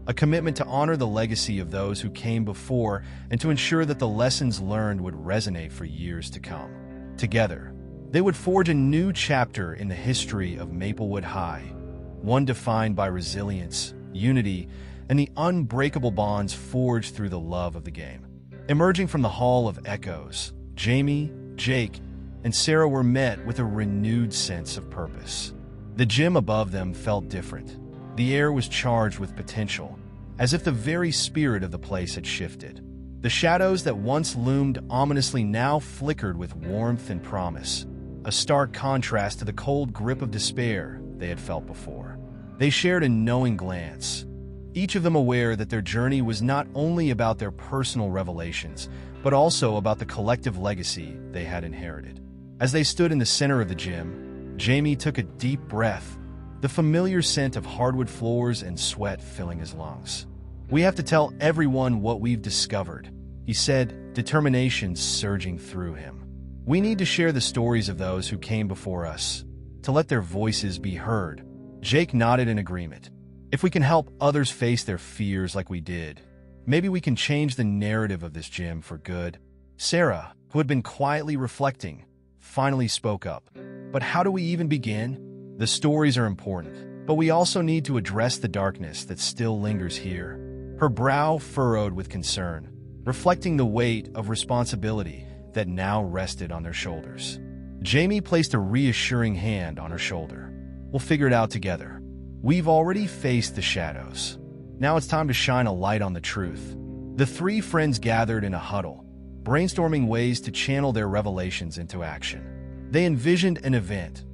a commitment to honor the legacy of those who came before and to ensure that the lessons learned would resonate for years to come. Together, they would forge a new chapter in the history of Maplewood High, one defined by resilience, unity, and the unbreakable bonds forged through the love of the game. Emerging from the Hall of Echoes, Jamie, Jake, and Sarah were met with a renewed sense of purpose. The gym above them felt different. The air was charged with potential, as if the very spirit of the place had shifted. The shadows that once loomed ominously now flickered with warmth and promise, a stark contrast to the cold grip of despair they had felt before. They shared a knowing glance, each of them aware that their journey was not only about their personal revelations, but also about the collective legacy they had inherited. As they stood in the center of the gym, Jamie took a deep breath, the familiar scent of hardwood floors and sweat filling his lungs. "We have to tell everyone what we've discovered," he said, determination surging through him. "We need to share the stories of those who came before us, to let their voices be heard." Jake nodded in agreement. "If we can help others face their fears like we did, maybe we can change the narrative of this gym for good." Sarah, who had been quietly reflecting, finally spoke up. "But how do we even begin? The stories are important, but we also need to address the darkness that still lingers here." Her brow furrowed with concern, reflecting the weight of responsibility that now rested on their shoulders. Jamie placed a reassuring hand on her shoulder. "We'll figure it out together. We've already faced the shadows. Now it's time to shine a light on the truth." The three friends gathered in a huddle, brainstorming ways to channel their revelations into action. They envisioned an event,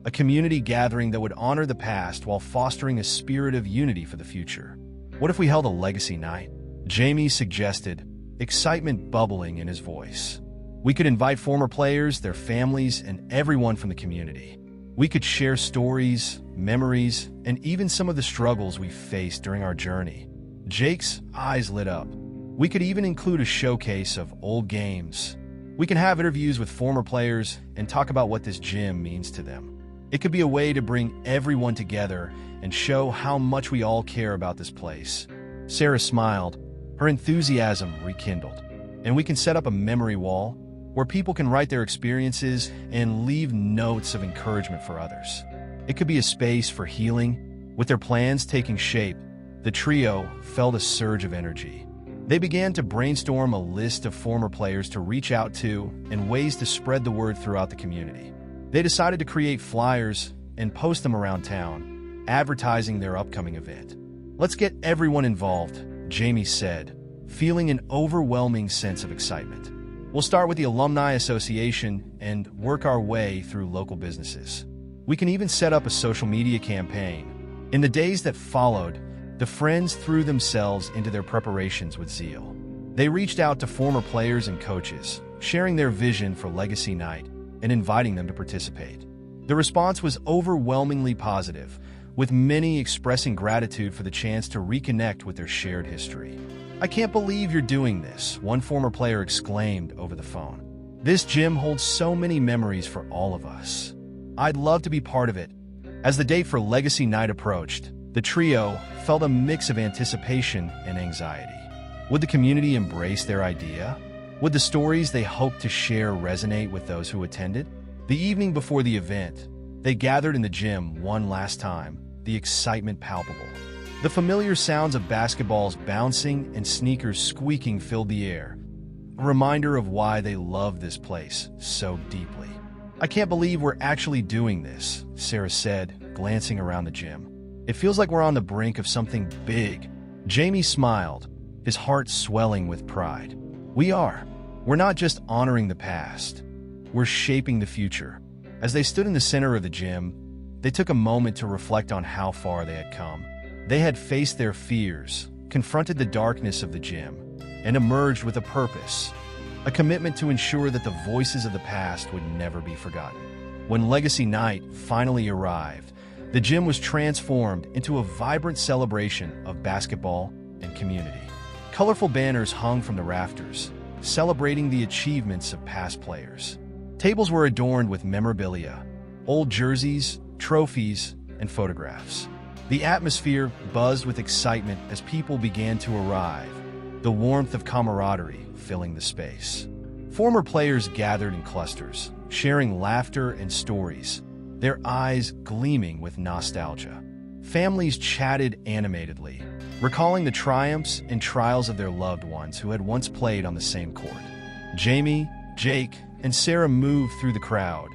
a community gathering that would honor the past while fostering a spirit of unity for the future. "What if we held a legacy night?" Jamie suggested, excitement bubbling in his voice. "We could invite former players, their families, and everyone from the community. We could share stories, memories, and even some of the struggles we faced during our journey." Jake's eyes lit up. "We could even include a showcase of old games. We can have interviews with former players and talk about what this gym means to them. It could be a way to bring everyone together and show how much we all care about this place." Sarah smiled, her enthusiasm rekindled. "And we can set up a memory wall where people can write their experiences and leave notes of encouragement for others. It could be a space for healing." With their plans taking shape, the trio felt a surge of energy. They began to brainstorm a list of former players to reach out to and ways to spread the word throughout the community. They decided to create flyers and post them around town, advertising their upcoming event. "Let's get everyone involved," Jamie said, feeling an overwhelming sense of excitement. "We'll start with the Alumni Association and work our way through local businesses. We can even set up a social media campaign." In the days that followed, the friends threw themselves into their preparations with zeal. They reached out to former players and coaches, sharing their vision for Legacy Night and inviting them to participate. The response was overwhelmingly positive, with many expressing gratitude for the chance to reconnect with their shared history. "I can't believe you're doing this," one former player exclaimed over the phone. "This gym holds so many memories for all of us. I'd love to be part of it." As the date for Legacy Night approached, the trio felt a mix of anticipation and anxiety. Would the community embrace their idea? Would the stories they hoped to share resonate with those who attended? The evening before the event, they gathered in the gym one last time, the excitement palpable. The familiar sounds of basketballs bouncing and sneakers squeaking filled the air, a reminder of why they loved this place so deeply. "I can't believe we're actually doing this," Sarah said, glancing around the gym. "It feels like we're on the brink of something big." Jamie smiled, his heart swelling with pride. "We are. We're not just honoring the past. We're shaping the future." As they stood in the center of the gym, they took a moment to reflect on how far they had come. They had faced their fears, confronted the darkness of the gym, and emerged with a purpose, a commitment to ensure that the voices of the past would never be forgotten. When Legacy Night finally arrived, the gym was transformed into a vibrant celebration of basketball and community. Colorful banners hung from the rafters, celebrating the achievements of past players. Tables were adorned with memorabilia, old jerseys, trophies, and photographs. The atmosphere buzzed with excitement as people began to arrive, the warmth of camaraderie filling the space. Former players gathered in clusters, sharing laughter and stories, their eyes gleaming with nostalgia. Families chatted animatedly, recalling the triumphs and trials of their loved ones who had once played on the same court. Jamie, Jake, and Sarah moved through the crowd,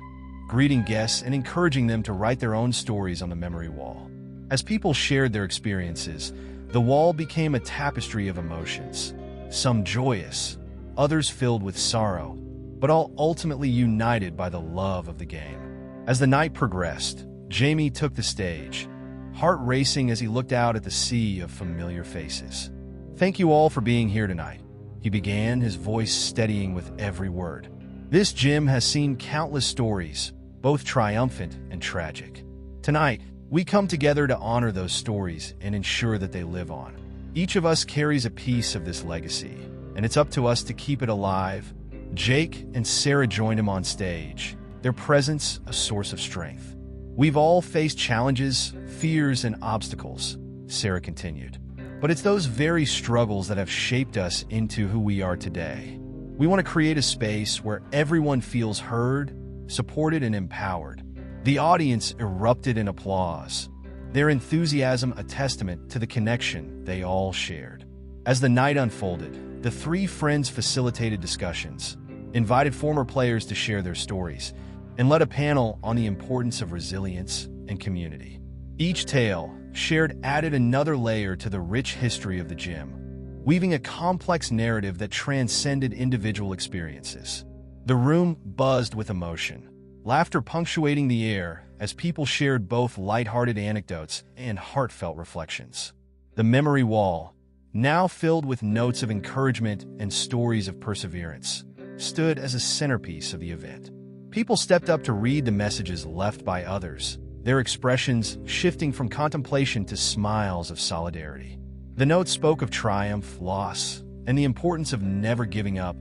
greeting guests and encouraging them to write their own stories on the memory wall. As people shared their experiences, the wall became a tapestry of emotions, some joyous, others filled with sorrow, but all ultimately united by the love of the game. As the night progressed, Jamie took the stage, heart racing as he looked out at the sea of familiar faces. "Thank you all for being here tonight," he began, his voice steadying with every word. "This gym has seen countless stories, both triumphant and tragic. Tonight, we come together to honor those stories and ensure that they live on. Each of us carries a piece of this legacy, and it's up to us to keep it alive." Jake and Sarah joined him on stage, their presence a source of strength. "We've all faced challenges, fears, and obstacles," Sarah continued. "But it's those very struggles that have shaped us into who we are today. We want to create a space where everyone feels heard, supported, and empowered." The audience erupted in applause, their enthusiasm a testament to the connection they all shared. As the night unfolded, The three friends facilitated discussions, invited former players to share their stories, and led a panel on the importance of resilience and community. Each tale shared added another layer to the rich history of the gym, weaving a complex narrative that transcended individual experiences. The room buzzed with emotion, laughter punctuating the air as people shared both lighthearted anecdotes and heartfelt reflections. The memory wall, now filled with notes of encouragement and stories of perseverance, stood as a centerpiece of the event. People stepped up to read the messages left by others, their expressions shifting from contemplation to smiles of solidarity. The notes spoke of triumph, loss, and the importance of never giving up,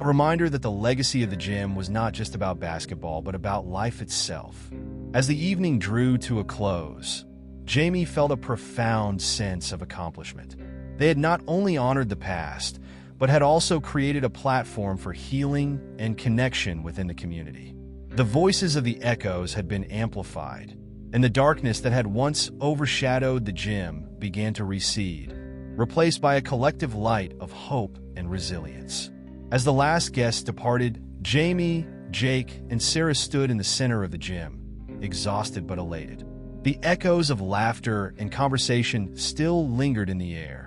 a reminder that the legacy of the gym was not just about basketball, but about life itself. As the evening drew to a close, Jamie felt a profound sense of accomplishment. They had not only honored the past, but had also created a platform for healing and connection within the community. The voices of the echoes had been amplified, and the darkness that had once overshadowed the gym began to recede, replaced by a collective light of hope and resilience. As the last guests departed, Jamie, Jake, and Sarah stood in the center of the gym, exhausted but elated. The echoes of laughter and conversation still lingered in the air,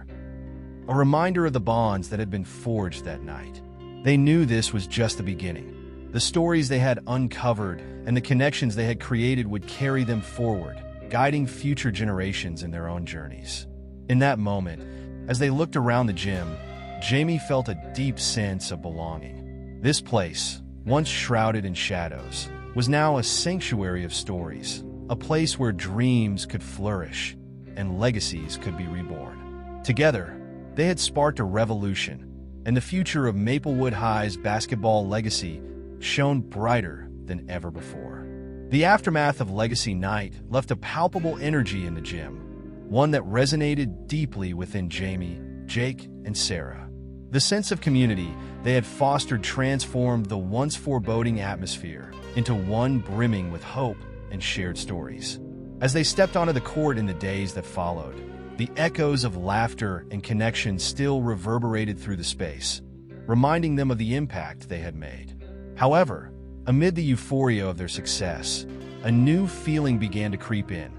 a reminder of the bonds that had been forged that night. They knew this was just the beginning. The stories they had uncovered and the connections they had created would carry them forward, guiding future generations in their own journeys. In that moment, as they looked around the gym, Jamie felt a deep sense of belonging. This place, once shrouded in shadows, was now a sanctuary of stories, a place where dreams could flourish and legacies could be reborn. Together, they had sparked a revolution, and the future of Maplewood High's basketball legacy shone brighter than ever before. The aftermath of Legacy Night left a palpable energy in the gym, one that resonated deeply within Jamie, Jake, and Sarah. The sense of community they had fostered transformed the once foreboding atmosphere into one brimming with hope and shared stories. As they stepped onto the court in the days that followed, the echoes of laughter and connection still reverberated through the space, reminding them of the impact they had made. However, amid the euphoria of their success, a new feeling began to creep in,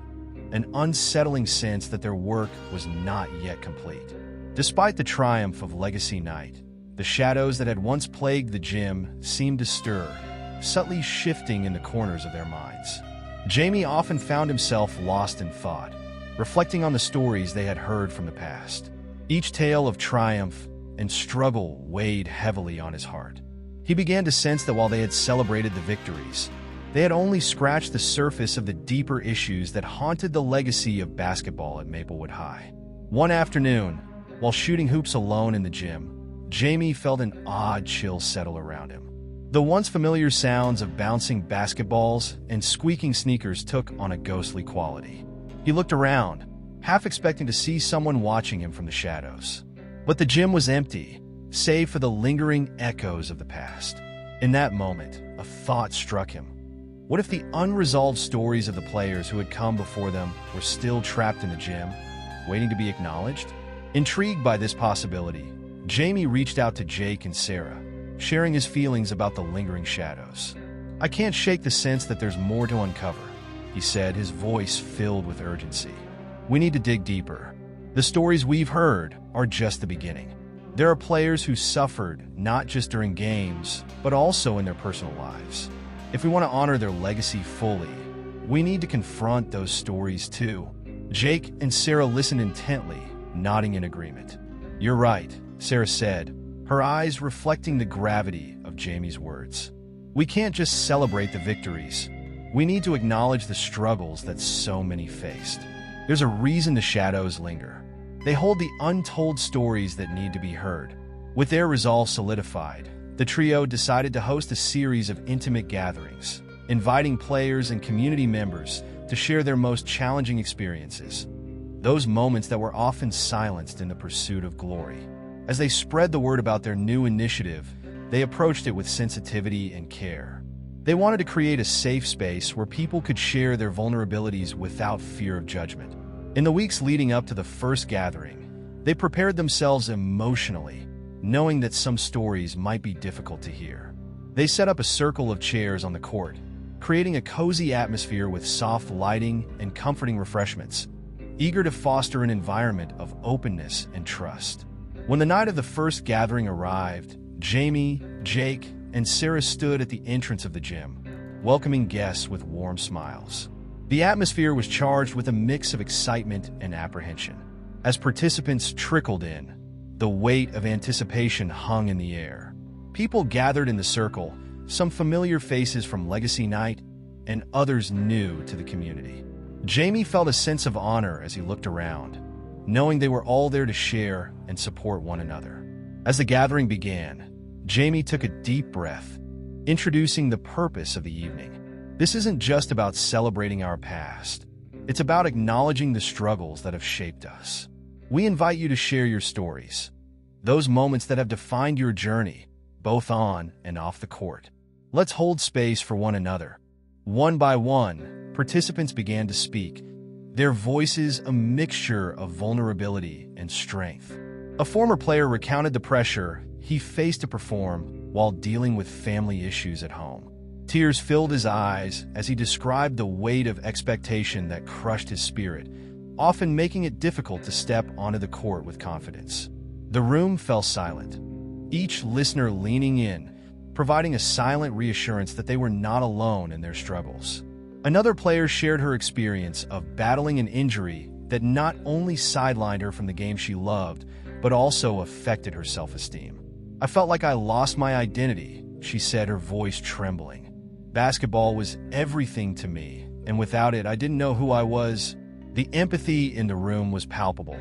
an unsettling sense that their work was not yet complete. Despite the triumph of Legacy Night, the shadows that had once plagued the gym seemed to stir, subtly shifting in the corners of their minds. Jamie often found himself lost in thought, reflecting on the stories they had heard from the past. Each tale of triumph and struggle weighed heavily on his heart. He began to sense that while they had celebrated the victories, they had only scratched the surface of the deeper issues that haunted the legacy of basketball at Maplewood High. One afternoon, while shooting hoops alone in the gym, Jamie felt an odd chill settle around him. The once familiar sounds of bouncing basketballs and squeaking sneakers took on a ghostly quality. He looked around, half expecting to see someone watching him from the shadows. But the gym was empty, save for the lingering echoes of the past. In that moment, a thought struck him. What if the unresolved stories of the players who had come before them were still trapped in the gym, waiting to be acknowledged? Intrigued by this possibility, Jamie reached out to Jake and Sarah, sharing his feelings about the lingering shadows. "I can't shake the sense that there's more to uncover," he said, his voice filled with urgency. "We need to dig deeper. The stories we've heard are just the beginning. There are players who suffered not just during games, but also in their personal lives. If we want to honor their legacy fully, we need to confront those stories too." Jake and Sarah listened intently, nodding in agreement. "You're right," Sarah said, her eyes reflecting the gravity of Jamie's words. "We can't just celebrate the victories. We need to acknowledge the struggles that so many faced. There's a reason the shadows linger. They hold the untold stories that need to be heard." With their resolve solidified, the trio decided to host a series of intimate gatherings, inviting players and community members to share their most challenging experiences, those moments that were often silenced in the pursuit of glory. As they spread the word about their new initiative, they approached it with sensitivity and care. They wanted to create a safe space where people could share their vulnerabilities without fear of judgment. In the weeks leading up to the first gathering, they prepared themselves emotionally, knowing that some stories might be difficult to hear. They set up a circle of chairs on the court, creating a cozy atmosphere with soft lighting and comforting refreshments, eager to foster an environment of openness and trust. When the night of the first gathering arrived, Jamie, Jake, and Sarah stood at the entrance of the gym, welcoming guests with warm smiles. The atmosphere was charged with a mix of excitement and apprehension. As participants trickled in, the weight of anticipation hung in the air. People gathered in the circle, some familiar faces from Legacy Night, and others new to the community. Jamie felt a sense of honor as he looked around, knowing they were all there to share and support one another. As the gathering began, Jamie took a deep breath, introducing the purpose of the evening. This isn't just about celebrating our past. It's about acknowledging the struggles that have shaped us. We invite you to share your stories, those moments that have defined your journey, both on and off the court. Let's hold space for one another. One by one, participants began to speak, their voices a mixture of vulnerability and strength. A former player recounted the pressure he faced to perform while dealing with family issues at home. Tears filled his eyes as he described the weight of expectation that crushed his spirit, often making it difficult to step onto the court with confidence. The room fell silent, each listener leaning in, providing a silent reassurance that they were not alone in their struggles. Another player shared her experience of battling an injury that not only sidelined her from the game she loved, but also affected her self-esteem. "I felt like I lost my identity," she said, her voice trembling. "Basketball was everything to me, and without it, I didn't know who I was." The empathy in the room was palpable,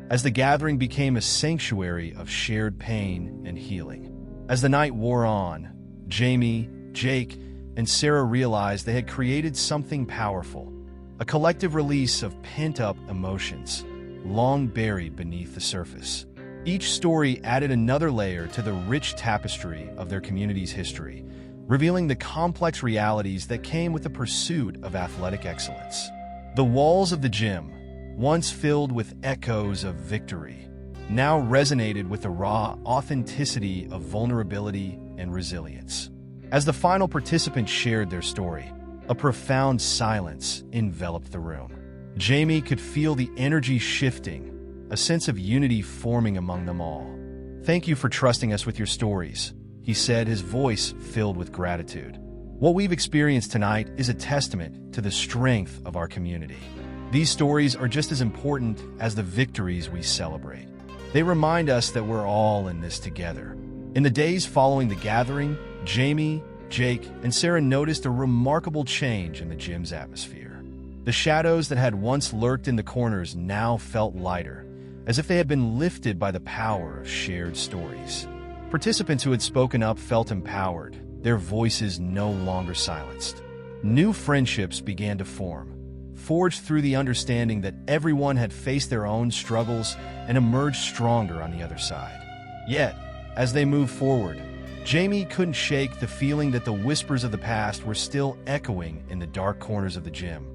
as the gathering became a sanctuary of shared pain and healing. As the night wore on, Jamie, Jake, and Sarah realized they had created something powerful, a collective release of pent-up emotions, long buried beneath the surface. Each story added another layer to the rich tapestry of their community's history, revealing the complex realities that came with the pursuit of athletic excellence. The walls of the gym, once filled with echoes of victory, now resonated with the raw authenticity of vulnerability and resilience. As the final participants shared their story, a profound silence enveloped the room. Jamie could feel the energy shifting, a sense of unity forming among them all. "Thank you for trusting us with your stories," he said, his voice filled with gratitude. "What we've experienced tonight is a testament to the strength of our community. These stories are just as important as the victories we celebrate. They remind us that we're all in this together." In the days following the gathering, Jamie, Jake, and Sarah noticed a remarkable change in the gym's atmosphere. The shadows that had once lurked in the corners now felt lighter, as if they had been lifted by the power of shared stories. Participants who had spoken up felt empowered, their voices no longer silenced. New friendships began to form, forged through the understanding that everyone had faced their own struggles and emerged stronger on the other side. Yet, as they moved forward, Jamie couldn't shake the feeling that the whispers of the past were still echoing in the dark corners of the gym,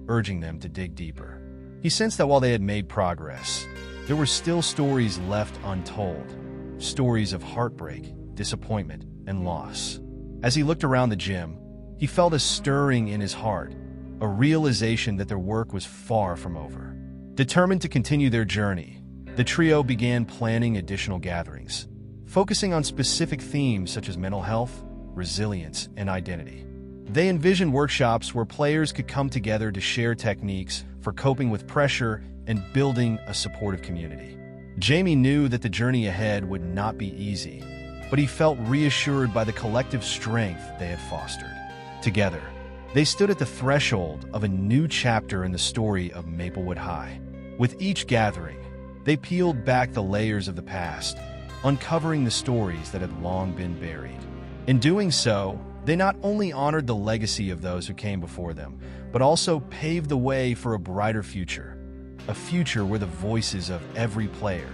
urging them to dig deeper. He sensed that while they had made progress, there were still stories left untold, stories of heartbreak, disappointment, and loss. As he looked around the gym, he felt a stirring in his heart, a realization that their work was far from over. Determined to continue their journey, the trio began planning additional gatherings, focusing on specific themes such as mental health, resilience, and identity. They envisioned workshops where players could come together to share techniques for coping with pressure and building a supportive community. Jamie knew that the journey ahead would not be easy, but he felt reassured by the collective strength they had fostered. Together, they stood at the threshold of a new chapter in the story of Maplewood High. With each gathering, they peeled back the layers of the past, uncovering the stories that had long been buried. In doing so, they not only honored the legacy of those who came before them, but also paved the way for a brighter future, a future where the voices of every player,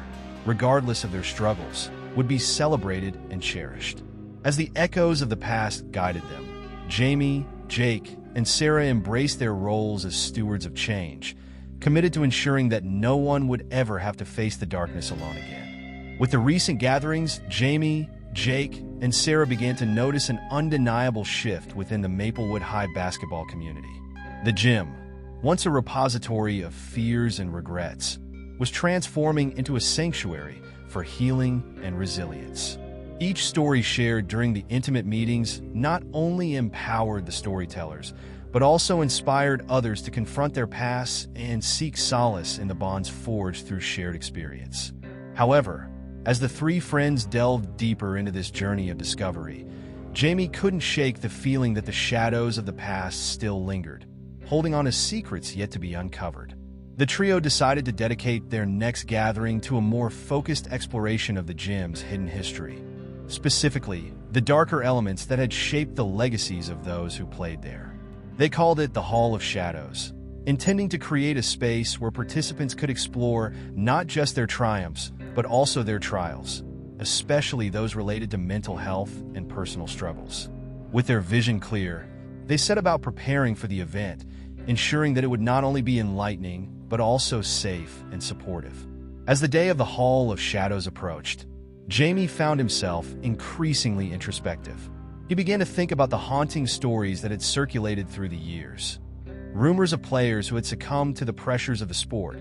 regardless of their struggles, would be celebrated and cherished. As the echoes of the past guided them, Jamie, Jake, and Sarah embraced their roles as stewards of change, committed to ensuring that no one would ever have to face the darkness alone again. With the recent gatherings, Jamie, Jake, and Sarah began to notice an undeniable shift within the Maplewood High basketball community. The gym, once a repository of fears and regrets, was transforming into a sanctuary for healing and resilience. Each story shared during the intimate meetings not only empowered the storytellers, but also inspired others to confront their pasts and seek solace in the bonds forged through shared experience. However, as the three friends delved deeper into this journey of discovery, Jamie couldn't shake the feeling that the shadows of the past still lingered, holding on to secrets yet to be uncovered. The trio decided to dedicate their next gathering to a more focused exploration of the gym's hidden history, specifically the darker elements that had shaped the legacies of those who played there. They called it the Hall of Shadows, intending to create a space where participants could explore not just their triumphs, but also their trials, especially those related to mental health and personal struggles. With their vision clear, they set about preparing for the event, ensuring that it would not only be enlightening, but also safe and supportive. As the day of the Hall of Shadows approached, Jamie found himself increasingly introspective. He began to think about the haunting stories that had circulated through the years. Rumors of players who had succumbed to the pressures of the sport,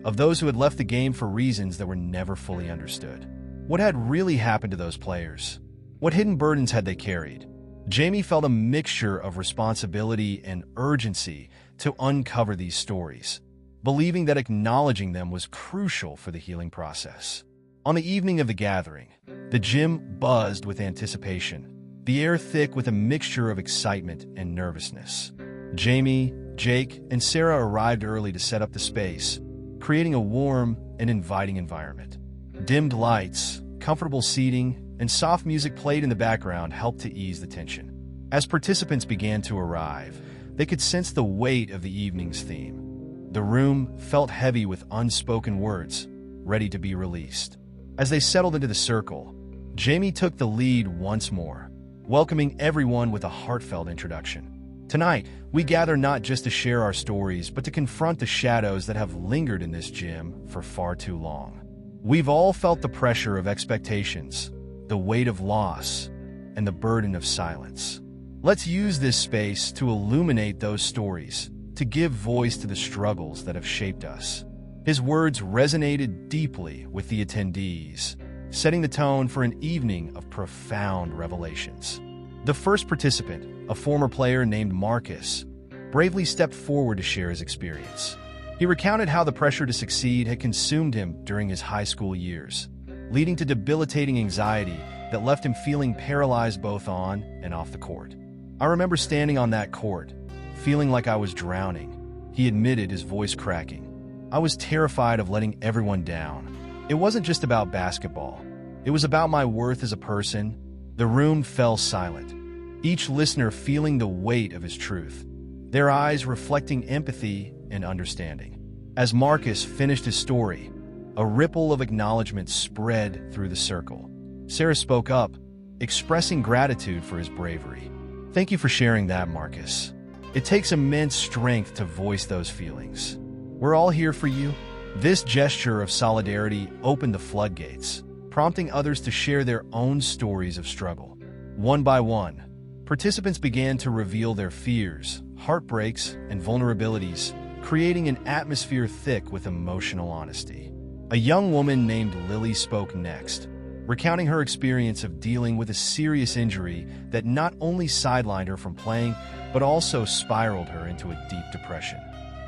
of those who had left the game for reasons that were never fully understood. What had really happened to those players? What hidden burdens had they carried? Jamie felt a mixture of responsibility and urgency to uncover these stories, believing that acknowledging them was crucial for the healing process. On the evening of the gathering, the gym buzzed with anticipation, the air thick with a mixture of excitement and nervousness. Jamie, Jake, and Sarah arrived early to set up the space, creating a warm and inviting environment. Dimmed lights, comfortable seating, and soft music played in the background helped to ease the tension. As participants began to arrive, they could sense the weight of the evening's theme. The room felt heavy with unspoken words, ready to be released. As they settled into the circle, Jamie took the lead once more, welcoming everyone with a heartfelt introduction. Tonight, we gather not just to share our stories, but to confront the shadows that have lingered in this gym for far too long. We've all felt the pressure of expectations, the weight of loss, and the burden of silence. Let's use this space to illuminate those stories, to give voice to the struggles that have shaped us. His words resonated deeply with the attendees, setting the tone for an evening of profound revelations. The first participant, a former player named Marcus, bravely stepped forward to share his experience. He recounted how the pressure to succeed had consumed him during his high school years, leading to debilitating anxiety that left him feeling paralyzed both on and off the court. "I remember standing on that court, feeling like I was drowning," he admitted, his voice cracking. "I was terrified of letting everyone down. It wasn't just about basketball. It was about my worth as a person." The room fell silent, each listener feeling the weight of his truth, their eyes reflecting empathy and understanding. As Marcus finished his story, a ripple of acknowledgement spread through the circle. Sarah spoke up, expressing gratitude for his bravery. "Thank you for sharing that, Marcus. It takes immense strength to voice those feelings. We're all here for you." This gesture of solidarity opened the floodgates, prompting others to share their own stories of struggle. One by one, participants began to reveal their fears, heartbreaks, and vulnerabilities, creating an atmosphere thick with emotional honesty. A young woman named Lily spoke next, recounting her experience of dealing with a serious injury that not only sidelined her from playing, but also spiraled her into a deep depression.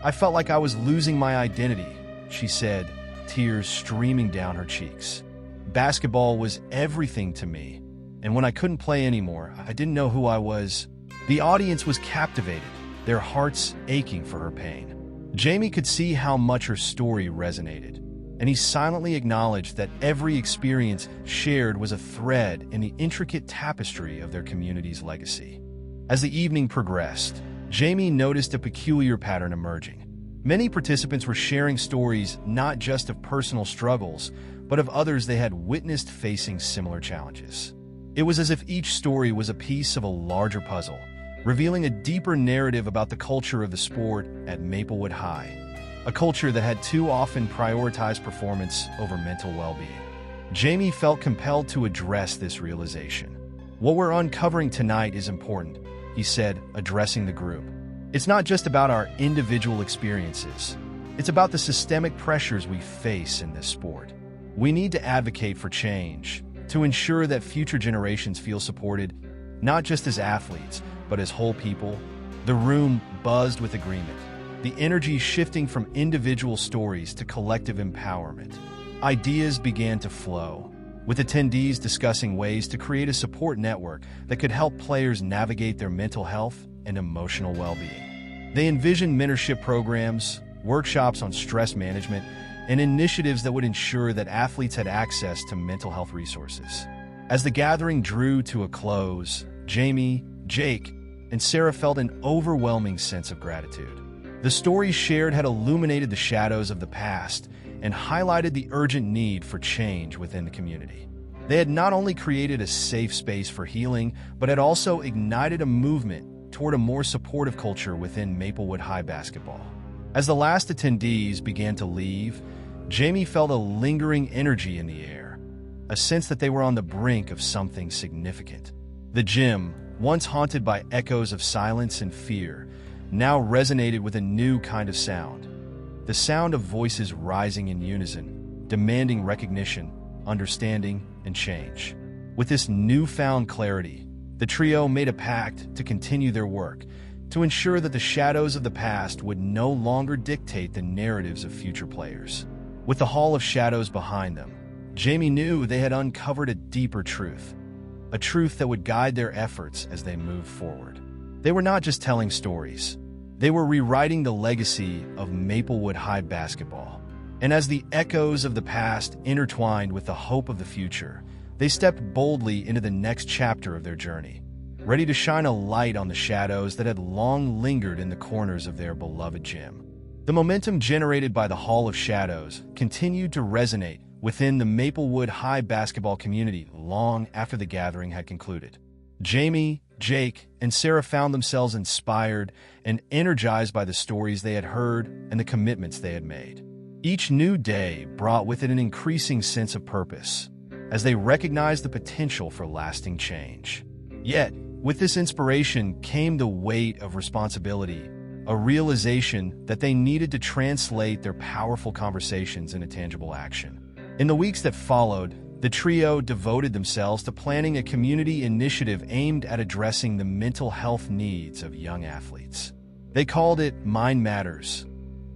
"I felt like I was losing my identity," she said, tears streaming down her cheeks. "Basketball was everything to me, and when I couldn't play anymore, I didn't know who I was." The audience was captivated, their hearts aching for her pain. Jamie could see how much her story resonated, and he silently acknowledged that every experience shared was a thread in the intricate tapestry of their community's legacy. As the evening progressed, Jamie noticed a peculiar pattern emerging. Many participants were sharing stories not just of personal struggles, but of others they had witnessed facing similar challenges. It was as if each story was a piece of a larger puzzle, revealing a deeper narrative about the culture of the sport at Maplewood High, a culture that had too often prioritized performance over mental well-being. Jamie felt compelled to address this realization. "What we're uncovering tonight is important," he said, addressing the group. "It's not just about our individual experiences. It's about the systemic pressures we face in this sport. We need to advocate for change, to ensure that future generations feel supported, not just as athletes, but as whole people." The room buzzed with agreement, the energy shifting from individual stories to collective empowerment. Ideas began to flow, with attendees discussing ways to create a support network that could help players navigate their mental health and emotional well-being. They envisioned mentorship programs, workshops on stress management, and initiatives that would ensure that athletes had access to mental health resources. As the gathering drew to a close, Jamie, Jake, and Sarah felt an overwhelming sense of gratitude. The stories shared had illuminated the shadows of the past and highlighted the urgent need for change within the community. They had not only created a safe space for healing, but had also ignited a movement toward a more supportive culture within Maplewood High basketball. As the last attendees began to leave, Jamie felt a lingering energy in the air, a sense that they were on the brink of something significant. The gym, once haunted by echoes of silence and fear, now resonated with a new kind of sound. The sound of voices rising in unison, demanding recognition, understanding, and change. With this newfound clarity, the trio made a pact to continue their work, to ensure that the shadows of the past would no longer dictate the narratives of future players. With the Hall of Shadows behind them, Jamie knew they had uncovered a deeper truth, a truth that would guide their efforts as they moved forward. They were not just telling stories. They were rewriting the legacy of Maplewood High basketball. And as the echoes of the past intertwined with the hope of the future, they stepped boldly into the next chapter of their journey, ready to shine a light on the shadows that had long lingered in the corners of their beloved gym. The momentum generated by the Hall of Shadows continued to resonate within the Maplewood High basketball community long after the gathering had concluded. Jamie, Jake, and Sarah found themselves inspired and energized by the stories they had heard and the commitments they had made. Each new day brought with it an increasing sense of purpose, as they recognized the potential for lasting change. Yet, with this inspiration came the weight of responsibility, a realization that they needed to translate their powerful conversations into tangible action. In the weeks that followed, the trio devoted themselves to planning a community initiative aimed at addressing the mental health needs of young athletes. They called it Mind Matters,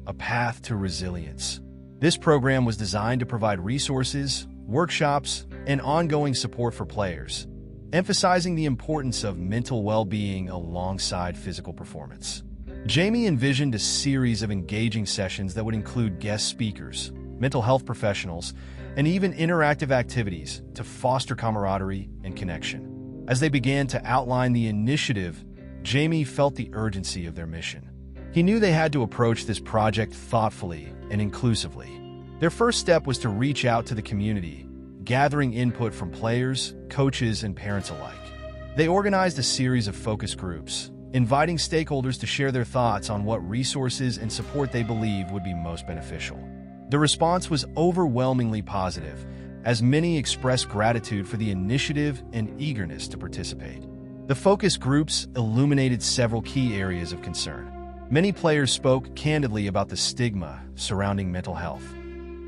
a path to resilience. This program was designed to provide resources, workshops, and ongoing support for players, emphasizing the importance of mental well-being alongside physical performance. Jamie envisioned a series of engaging sessions that would include guest speakers, mental health professionals, and even interactive activities to foster camaraderie and connection. As they began to outline the initiative, Jamie felt the urgency of their mission. He knew they had to approach this project thoughtfully and inclusively. Their first step was to reach out to the community, gathering input from players, coaches, and parents alike. They organized a series of focus groups, inviting stakeholders to share their thoughts on what resources and support they believe would be most beneficial. The response was overwhelmingly positive, as many expressed gratitude for the initiative and eagerness to participate. The focus groups illuminated several key areas of concern. Many players spoke candidly about the stigma surrounding mental health,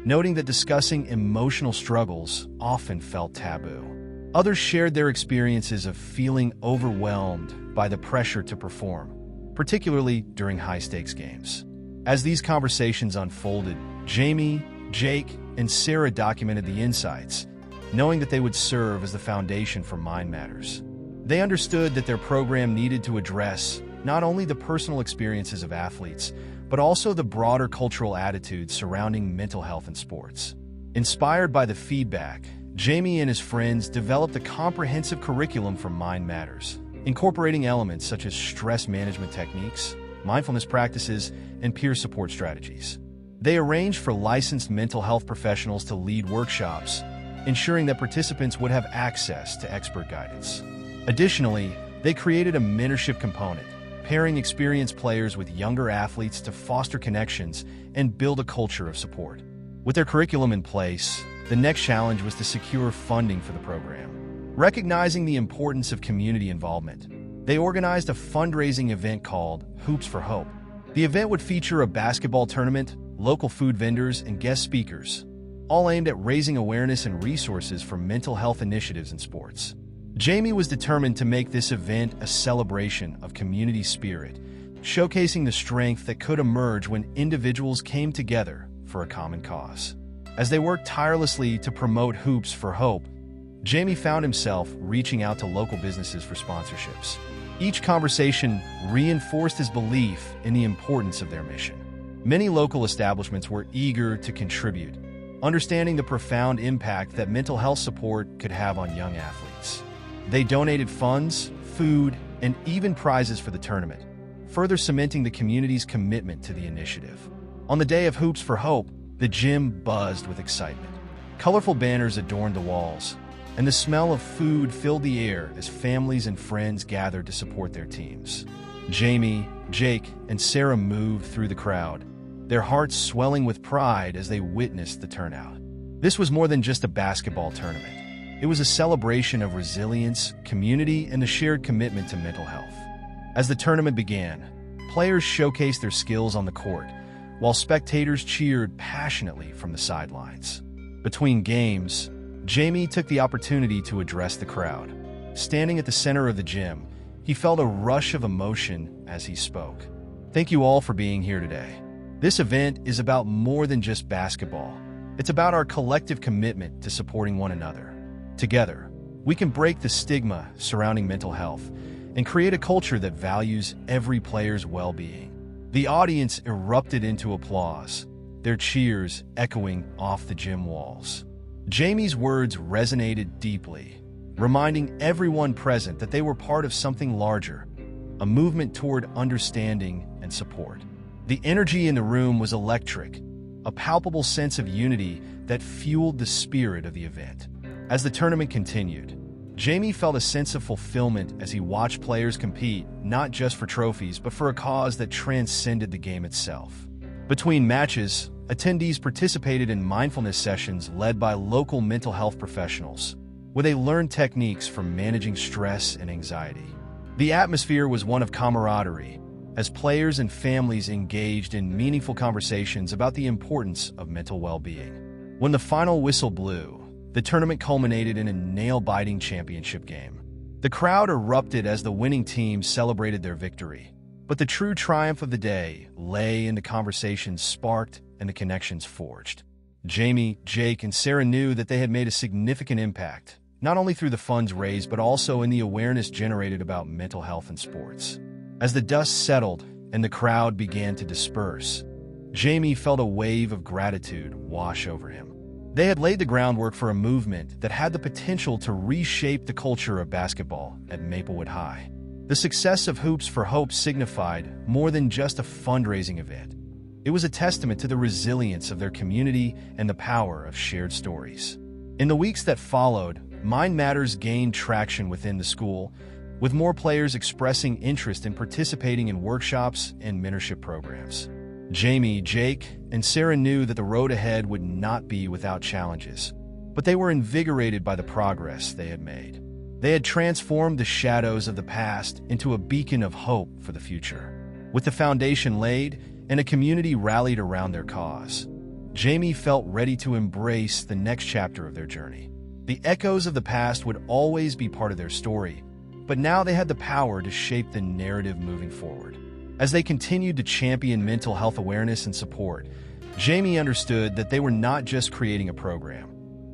noting that discussing emotional struggles often felt taboo. Others shared their experiences of feeling overwhelmed by the pressure to perform, particularly during high-stakes games. As these conversations unfolded, Jamie, Jake, and Sarah documented the insights, knowing that they would serve as the foundation for Mind Matters. They understood that their program needed to address not only the personal experiences of athletes, but also the broader cultural attitudes surrounding mental health in sports. Inspired by the feedback, Jamie and his friends developed a comprehensive curriculum for Mind Matters, incorporating elements such as stress management techniques, mindfulness practices, and peer support strategies. They arranged for licensed mental health professionals to lead workshops, ensuring that participants would have access to expert guidance. Additionally, they created a mentorship component, pairing experienced players with younger athletes to foster connections and build a culture of support. With their curriculum in place, The next challenge was to secure funding for the program. Recognizing the importance of community involvement, they organized a fundraising event called Hoops for Hope. The event would feature a basketball tournament, local food vendors, and guest speakers, all aimed at raising awareness and resources for mental health initiatives in sports. Jamie was determined to make this event a celebration of community spirit, showcasing the strength that could emerge when individuals came together for a common cause. As they worked tirelessly to promote Hoops for Hope, Jamie found himself reaching out to local businesses for sponsorships. Each conversation reinforced his belief in the importance of their mission. Many local establishments were eager to contribute, understanding the profound impact that mental health support could have on young athletes. They donated funds, food, and even prizes for the tournament, further cementing the community's commitment to the initiative. On the day of Hoops for Hope, the gym buzzed with excitement. Colorful banners adorned the walls, and the smell of food filled the air as families and friends gathered to support their teams. Jamie, Jake, and Sarah moved through the crowd, their hearts swelling with pride as they witnessed the turnout. This was more than just a basketball tournament. It was a celebration of resilience, community, and the shared commitment to mental health. As the tournament began, players showcased their skills on the court, while spectators cheered passionately from the sidelines. Between games, Jamie took the opportunity to address the crowd. Standing at the center of the gym, he felt a rush of emotion as he spoke. "Thank you all for being here today. This event is about more than just basketball. It's about our collective commitment to supporting one another. Together, we can break the stigma surrounding mental health and create a culture that values every player's well-being." The audience erupted into applause, their cheers echoing off the gym walls. Jamie's words resonated deeply, reminding everyone present that they were part of something larger, a movement toward understanding and support. The energy in the room was electric, a palpable sense of unity that fueled the spirit of the event. As the tournament continued, Jamie felt a sense of fulfillment as he watched players compete, not just for trophies, but for a cause that transcended the game itself. Between matches, attendees participated in mindfulness sessions led by local mental health professionals, where they learned techniques for managing stress and anxiety. The atmosphere was one of camaraderie, as players and families engaged in meaningful conversations about the importance of mental well-being. When the final whistle blew, the tournament culminated in a nail-biting championship game. The crowd erupted as the winning team celebrated their victory. But the true triumph of the day lay in the conversations sparked and the connections forged. Jamie, Jake, and Sarah knew that they had made a significant impact, not only through the funds raised, but also in the awareness generated about mental health in sports. As the dust settled and the crowd began to disperse, Jamie felt a wave of gratitude wash over him. They had laid the groundwork for a movement that had the potential to reshape the culture of basketball at Maplewood High. The success of Hoops for Hope signified more than just a fundraising event. It was a testament to the resilience of their community and the power of shared stories. In the weeks that followed, Mind Matters gained traction within the school, with more players expressing interest in participating in workshops and mentorship programs. Jamie, Jake, and Sarah knew that the road ahead would not be without challenges, but they were invigorated by the progress they had made. They had transformed the shadows of the past into a beacon of hope for the future. With the foundation laid and a community rallied around their cause, Jamie felt ready to embrace the next chapter of their journey. The echoes of the past would always be part of their story, but now they had the power to shape the narrative moving forward. As they continued to champion mental health awareness and support, Jamie understood that they were not just creating a program.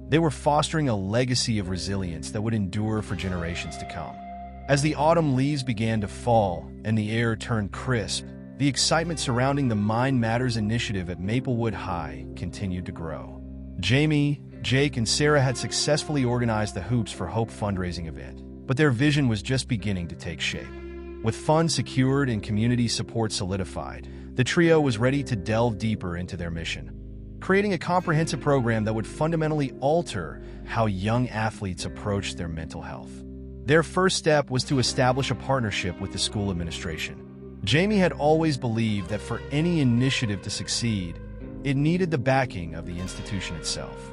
They were fostering a legacy of resilience that would endure for generations to come. As the autumn leaves began to fall and the air turned crisp, the excitement surrounding the Mind Matters initiative at Maplewood High continued to grow. Jamie, Jake, and Sarah had successfully organized the Hoops for Hope fundraising event, but their vision was just beginning to take shape. With funds secured and community support solidified, the trio was ready to delve deeper into their mission, creating a comprehensive program that would fundamentally alter how young athletes approach their mental health. Their first step was to establish a partnership with the school administration. Jamie had always believed that for any initiative to succeed, it needed the backing of the institution itself.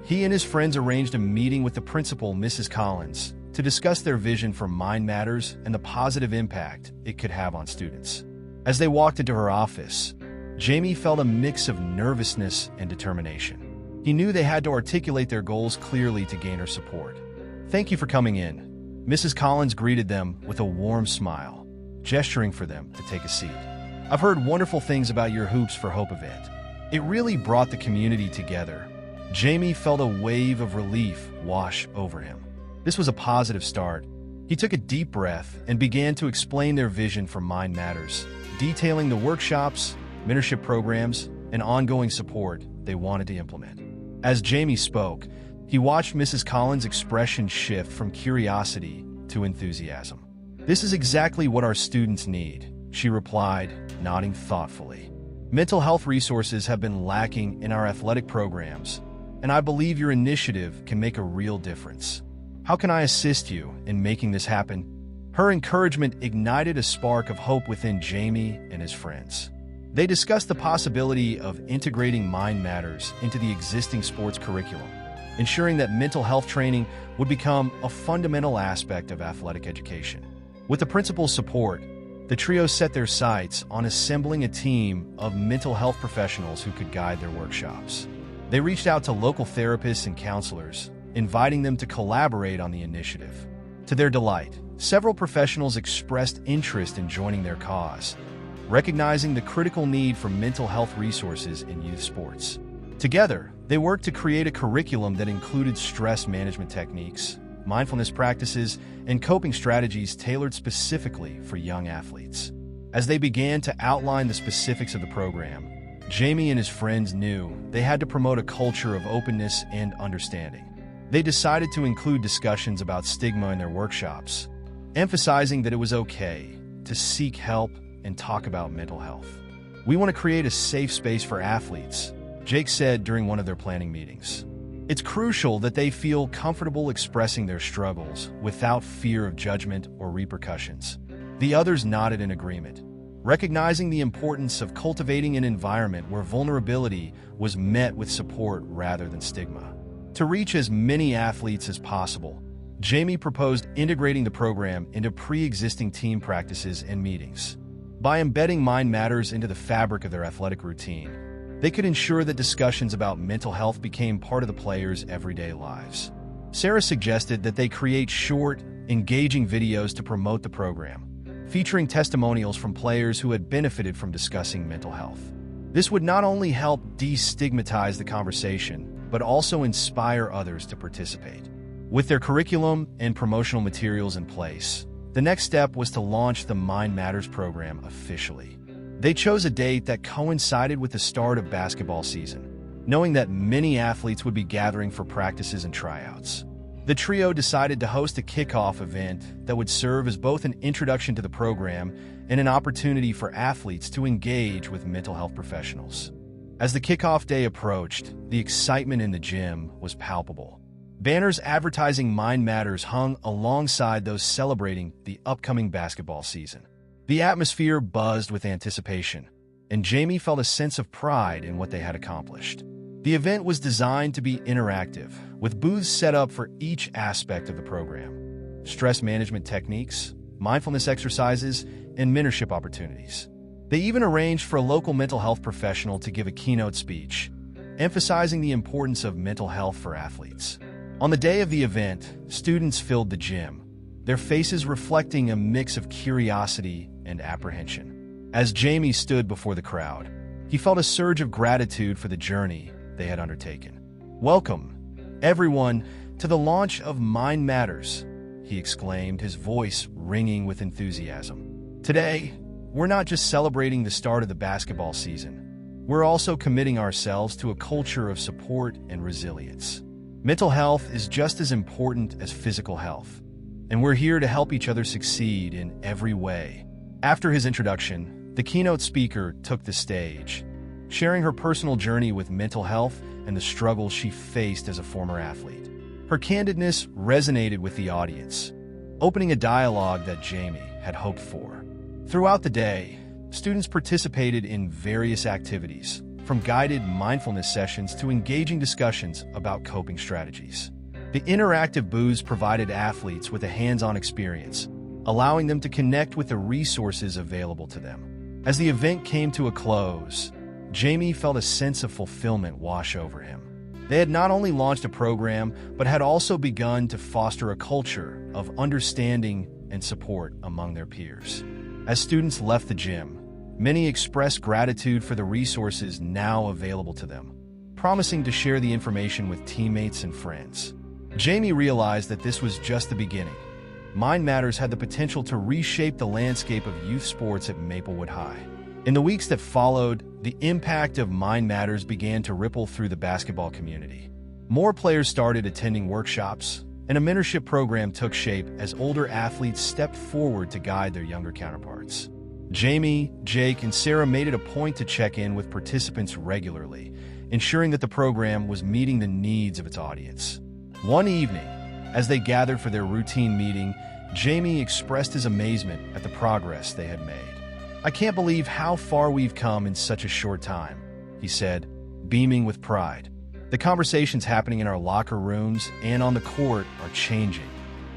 He and his friends arranged a meeting with the principal, Mrs. Collins, to discuss their vision for Mind Matters and the positive impact it could have on students. As they walked into her office, Jamie felt a mix of nervousness and determination. He knew they had to articulate their goals clearly to gain her support. "Thank you for coming in." Mrs. Collins greeted them with a warm smile, gesturing for them to take a seat. "I've heard wonderful things about your Hoops for Hope event. It really brought the community together." Jamie felt a wave of relief wash over him. This was a positive start. He took a deep breath and began to explain their vision for Mind Matters, detailing the workshops, mentorship programs, and ongoing support they wanted to implement. As Jamie spoke, he watched Mrs. Collins' expression shift from curiosity to enthusiasm. "This is exactly what our students need," she replied, nodding thoughtfully. "Mental health resources have been lacking in our athletic programs, and I believe your initiative can make a real difference. How can I assist you in making this happen?" Her encouragement ignited a spark of hope within Jamie and his friends. They discussed the possibility of integrating Mind Matters into the existing sports curriculum, ensuring that mental health training would become a fundamental aspect of athletic education. With the principal's support, the trio set their sights on assembling a team of mental health professionals who could guide their workshops. They reached out to local therapists and counselors, inviting them to collaborate on the initiative. To their delight, several professionals expressed interest in joining their cause, recognizing the critical need for mental health resources in youth sports. Together, they worked to create a curriculum that included stress management techniques, mindfulness practices, and coping strategies tailored specifically for young athletes. As they began to outline the specifics of the program, Jamie and his friends knew they had to promote a culture of openness and understanding. They decided to include discussions about stigma in their workshops, emphasizing that it was okay to seek help and talk about mental health. "We want to create a safe space for athletes," Jake said during one of their planning meetings. "It's crucial that they feel comfortable expressing their struggles without fear of judgment or repercussions." The others nodded in agreement, recognizing the importance of cultivating an environment where vulnerability was met with support rather than stigma. To reach as many athletes as possible, Jamie proposed integrating the program into pre-existing team practices and meetings. By embedding Mind Matters into the fabric of their athletic routine, they could ensure that discussions about mental health became part of the players' everyday lives. Sarah suggested that they create short, engaging videos to promote the program, featuring testimonials from players who had benefited from discussing mental health. This would not only help destigmatize the conversation, but also inspire others to participate. With their curriculum and promotional materials in place, the next step was to launch the Mind Matters program officially. They chose a date that coincided with the start of basketball season, knowing that many athletes would be gathering for practices and tryouts. The trio decided to host a kickoff event that would serve as both an introduction to the program and an opportunity for athletes to engage with mental health professionals. As the kickoff day approached, the excitement in the gym was palpable. Banners advertising Mind Matters hung alongside those celebrating the upcoming basketball season. The atmosphere buzzed with anticipation, and Jamie felt a sense of pride in what they had accomplished. The event was designed to be interactive, with booths set up for each aspect of the program: stress management techniques, mindfulness exercises, and mentorship opportunities. They even arranged for a local mental health professional to give a keynote speech, emphasizing the importance of mental health for athletes. On the day of the event, students filled the gym, their faces reflecting a mix of curiosity and apprehension. As Jamie stood before the crowd, he felt a surge of gratitude for the journey they had undertaken. "Welcome, everyone, to the launch of Mind Matters," he exclaimed, his voice ringing with enthusiasm. "Today, we're not just celebrating the start of the basketball season. We're also committing ourselves to a culture of support and resilience. Mental health is just as important as physical health, and we're here to help each other succeed in every way." After his introduction, the keynote speaker took the stage, sharing her personal journey with mental health and the struggles she faced as a former athlete. Her candidness resonated with the audience, opening a dialogue that Jamie had hoped for. Throughout the day, students participated in various activities, from guided mindfulness sessions to engaging discussions about coping strategies. The interactive booths provided athletes with a hands-on experience, allowing them to connect with the resources available to them. As the event came to a close, Jamie felt a sense of fulfillment wash over him. They had not only launched a program, but had also begun to foster a culture of understanding and support among their peers. As students left the gym, many expressed gratitude for the resources now available to them, promising to share the information with teammates and friends. Jamie realized that this was just the beginning. Mind Matters had the potential to reshape the landscape of youth sports at Maplewood High. In the weeks that followed, the impact of Mind Matters began to ripple through the basketball community. More players started attending workshops, and a mentorship program took shape as older athletes stepped forward to guide their younger counterparts. Jamie, Jake, and Sarah made it a point to check in with participants regularly, ensuring that the program was meeting the needs of its audience. One evening, as they gathered for their routine meeting, Jamie expressed his amazement at the progress they had made. "I can't believe how far we've come in such a short time," he said, beaming with pride. "The conversations happening in our locker rooms and on the court are changing.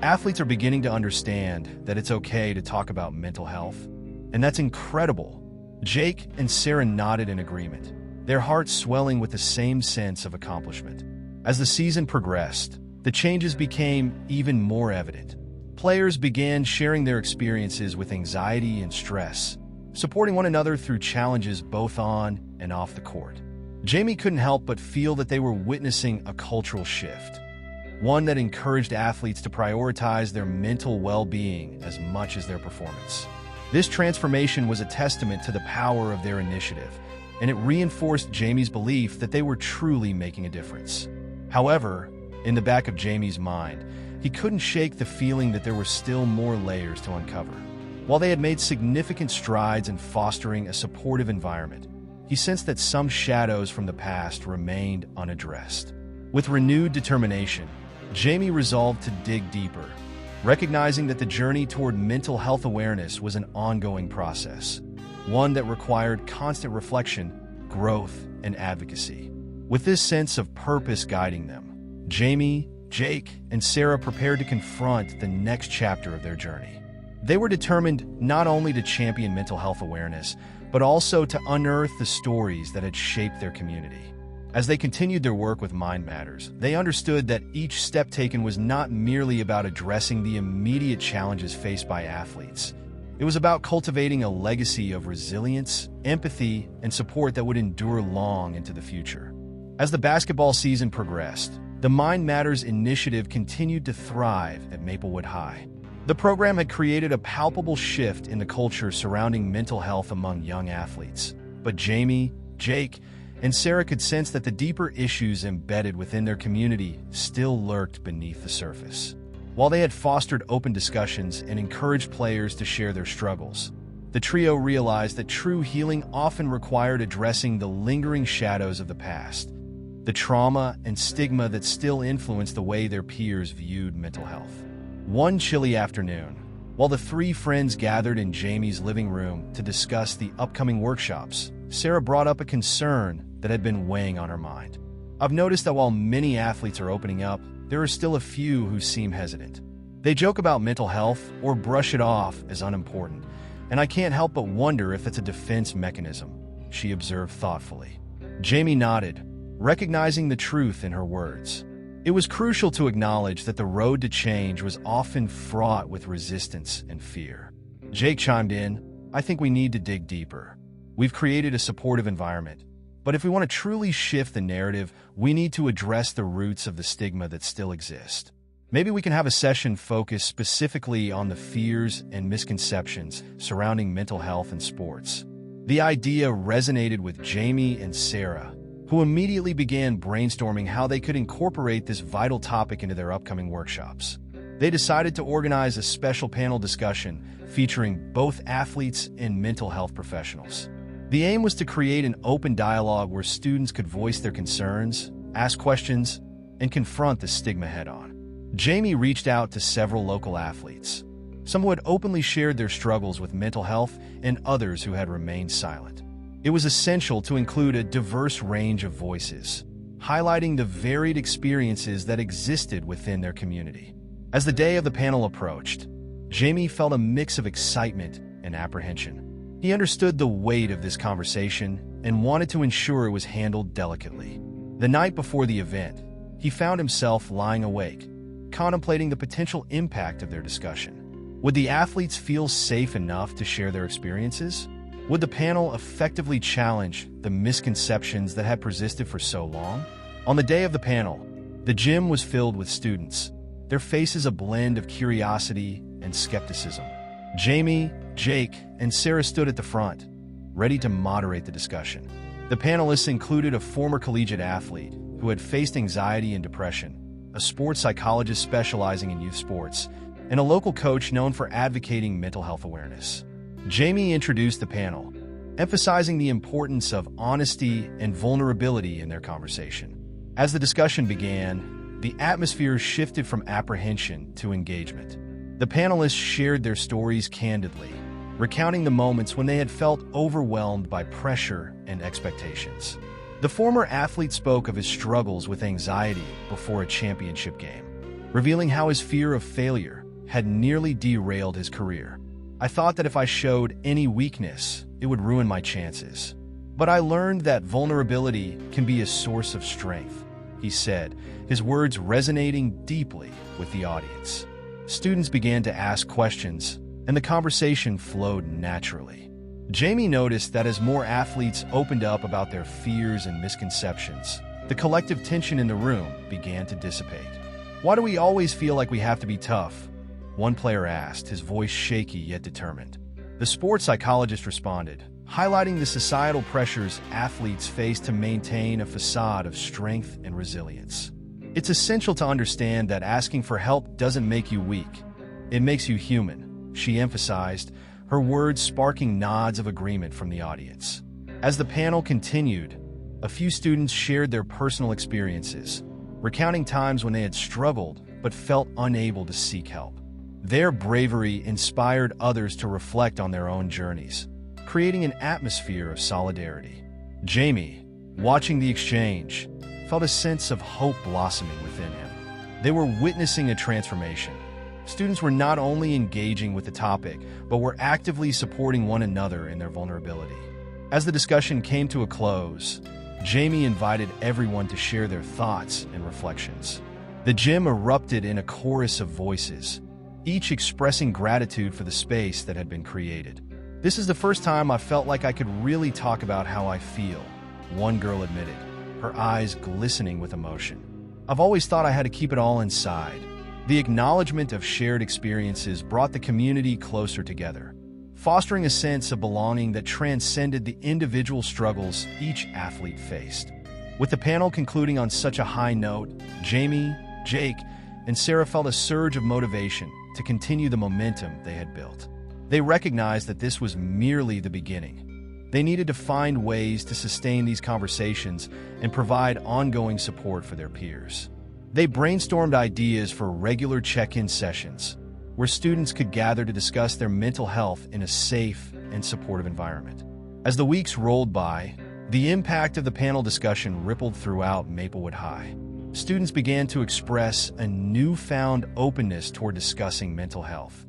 Athletes are beginning to understand that it's okay to talk about mental health, and that's incredible." Jake and Sarah nodded in agreement, their hearts swelling with the same sense of accomplishment. As the season progressed, the changes became even more evident. Players began sharing their experiences with anxiety and stress, supporting one another through challenges both on and off the court. Jamie couldn't help but feel that they were witnessing a cultural shift, one that encouraged athletes to prioritize their mental well-being as much as their performance. This transformation was a testament to the power of their initiative, and it reinforced Jamie's belief that they were truly making a difference. However, in the back of Jamie's mind, he couldn't shake the feeling that there were still more layers to uncover. While they had made significant strides in fostering a supportive environment, he sensed that some shadows from the past remained unaddressed. With renewed determination, Jamie resolved to dig deeper, recognizing that the journey toward mental health awareness was an ongoing process, one that required constant reflection, growth, and advocacy. With this sense of purpose guiding them, Jamie, Jake, and Sarah prepared to confront the next chapter of their journey. They were determined not only to champion mental health awareness, but also to unearth the stories that had shaped their community. As they continued their work with Mind Matters, they understood that each step taken was not merely about addressing the immediate challenges faced by athletes. It was about cultivating a legacy of resilience, empathy, and support that would endure long into the future. As the basketball season progressed, the Mind Matters initiative continued to thrive at Maplewood High. The program had created a palpable shift in the culture surrounding mental health among young athletes. But Jamie, Jake, and Sarah could sense that the deeper issues embedded within their community still lurked beneath the surface. While they had fostered open discussions and encouraged players to share their struggles, the trio realized that true healing often required addressing the lingering shadows of the past, the trauma and stigma that still influenced the way their peers viewed mental health. One chilly afternoon, while the three friends gathered in Jamie's living room to discuss the upcoming workshops, Sarah brought up a concern that had been weighing on her mind. "I've noticed that while many athletes are opening up, there are still a few who seem hesitant. They joke about mental health or brush it off as unimportant, and I can't help but wonder if it's a defense mechanism," she observed thoughtfully. Jamie nodded, recognizing the truth in her words. It was crucial to acknowledge that the road to change was often fraught with resistance and fear. Jake chimed in, "I think we need to dig deeper. We've created a supportive environment, but if we want to truly shift the narrative, we need to address the roots of the stigma that still exist. Maybe we can have a session focused specifically on the fears and misconceptions surrounding mental health in sports." The idea resonated with Jamie and Sarah, who immediately began brainstorming how they could incorporate this vital topic into their upcoming workshops. They decided to organize a special panel discussion featuring both athletes and mental health professionals. The aim was to create an open dialogue where students could voice their concerns, ask questions, and confront the stigma head-on. Jamie reached out to several local athletes, some who had openly shared their struggles with mental health and others who had remained silent. It was essential to include a diverse range of voices, highlighting the varied experiences that existed within their community. As the day of the panel approached, Jamie felt a mix of excitement and apprehension. He understood the weight of this conversation and wanted to ensure it was handled delicately. The night before the event, he found himself lying awake, contemplating the potential impact of their discussion. Would the athletes feel safe enough to share their experiences? Would the panel effectively challenge the misconceptions that had persisted for so long? On the day of the panel, the gym was filled with students, their faces a blend of curiosity and skepticism. Jamie, Jake, and Sarah stood at the front, ready to moderate the discussion. The panelists included a former collegiate athlete who had faced anxiety and depression, a sports psychologist specializing in youth sports, and a local coach known for advocating mental health awareness. Jamie introduced the panel, emphasizing the importance of honesty and vulnerability in their conversation. As the discussion began, the atmosphere shifted from apprehension to engagement. The panelists shared their stories candidly, recounting the moments when they had felt overwhelmed by pressure and expectations. The former athlete spoke of his struggles with anxiety before a championship game, revealing how his fear of failure had nearly derailed his career. "I thought that if I showed any weakness, it would ruin my chances. But I learned that vulnerability can be a source of strength," he said, his words resonating deeply with the audience. Students began to ask questions, and the conversation flowed naturally. Jamie noticed that as more athletes opened up about their fears and misconceptions, the collective tension in the room began to dissipate. "Why do we always feel like we have to be tough?" one player asked, his voice shaky yet determined. The sports psychologist responded, highlighting the societal pressures athletes face to maintain a facade of strength and resilience. "It's essential to understand that asking for help doesn't make you weak. It makes you human," she emphasized, her words sparking nods of agreement from the audience. As the panel continued, a few students shared their personal experiences, recounting times when they had struggled but felt unable to seek help. Their bravery inspired others to reflect on their own journeys, creating an atmosphere of solidarity. Jamie, watching the exchange, felt a sense of hope blossoming within him. They were witnessing a transformation. Students were not only engaging with the topic, but were actively supporting one another in their vulnerability. As the discussion came to a close, Jamie invited everyone to share their thoughts and reflections. The gym erupted in a chorus of voices, each expressing gratitude for the space that had been created. "This is the first time I felt like I could really talk about how I feel," one girl admitted, her eyes glistening with emotion. "I've always thought I had to keep it all inside." The acknowledgement of shared experiences brought the community closer together, fostering a sense of belonging that transcended the individual struggles each athlete faced. With the panel concluding on such a high note, Jamie, Jake, and Sarah felt a surge of motivation to continue the momentum they had built. They recognized that this was merely the beginning. They needed to find ways to sustain these conversations and provide ongoing support for their peers. They brainstormed ideas for regular check-in sessions, where students could gather to discuss their mental health in a safe and supportive environment. As the weeks rolled by, the impact of the panel discussion rippled throughout Maplewood High. Students began to express a newfound openness toward discussing mental health,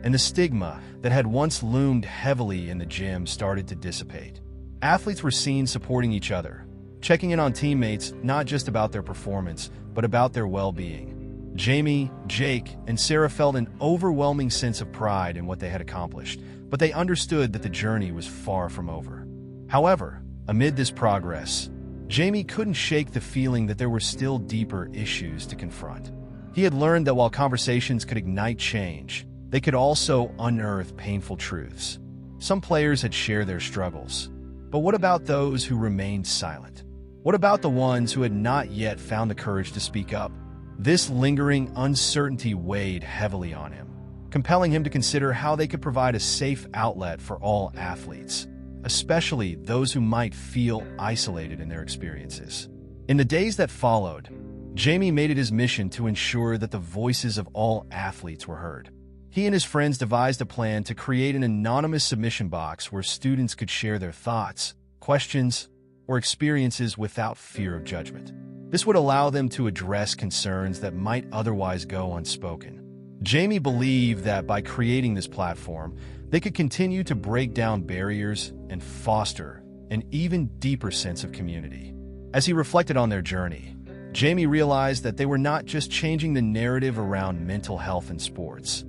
and the stigma that had once loomed heavily in the gym started to dissipate. Athletes were seen supporting each other, checking in on teammates not just about their performance, but about their well-being. Jamie, Jake, and Sarah felt an overwhelming sense of pride in what they had accomplished, but they understood that the journey was far from over. However, amid this progress, Jamie couldn't shake the feeling that there were still deeper issues to confront. He had learned that while conversations could ignite change, they could also unearth painful truths. Some players had shared their struggles, but what about those who remained silent? What about the ones who had not yet found the courage to speak up? This lingering uncertainty weighed heavily on him, compelling him to consider how they could provide a safe outlet for all athletes, especially those who might feel isolated in their experiences. In the days that followed, Jamie made it his mission to ensure that the voices of all athletes were heard. He and his friends devised a plan to create an anonymous submission box where students could share their thoughts, questions, or experiences without fear of judgment. This would allow them to address concerns that might otherwise go unspoken. Jamie believed that by creating this platform, they could continue to break down barriers and foster an even deeper sense of community. As he reflected on their journey, Jamie realized that they were not just changing the narrative around mental health in sports.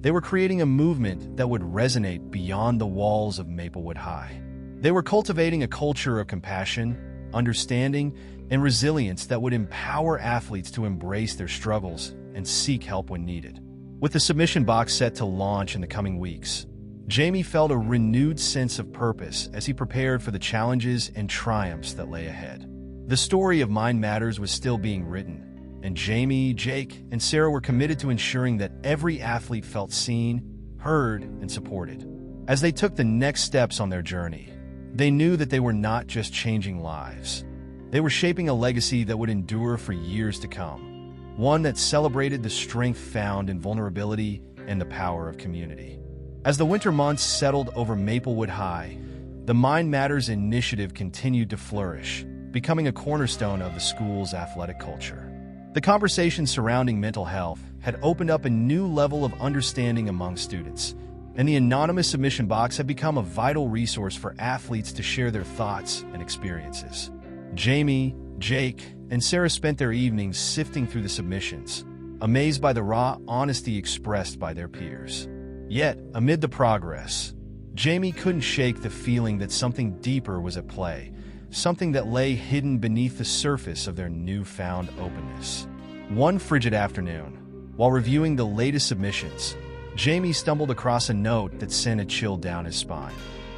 They were creating a movement that would resonate beyond the walls of Maplewood High. They were cultivating a culture of compassion, understanding, and resilience that would empower athletes to embrace their struggles and seek help when needed. With the submission box set to launch in the coming weeks, Jamie felt a renewed sense of purpose as he prepared for the challenges and triumphs that lay ahead. The story of Mind Matters was still being written, and Jamie, Jake, and Sarah were committed to ensuring that every athlete felt seen, heard, and supported. As they took the next steps on their journey, they knew that they were not just changing lives. They were shaping a legacy that would endure for years to come, one that celebrated the strength found in vulnerability and the power of community. As the winter months settled over Maplewood High, the Mind Matters initiative continued to flourish, becoming a cornerstone of the school's athletic culture. The conversation surrounding mental health had opened up a new level of understanding among students, and the anonymous submission box had become a vital resource for athletes to share their thoughts and experiences. Jamie, Jake, and Sarah spent their evenings sifting through the submissions, amazed by the raw honesty expressed by their peers. Yet, amid the progress, Jamie couldn't shake the feeling that something deeper was at play, something that lay hidden beneath the surface of their newfound openness. One frigid afternoon, while reviewing the latest submissions, Jamie stumbled across a note that sent a chill down his spine.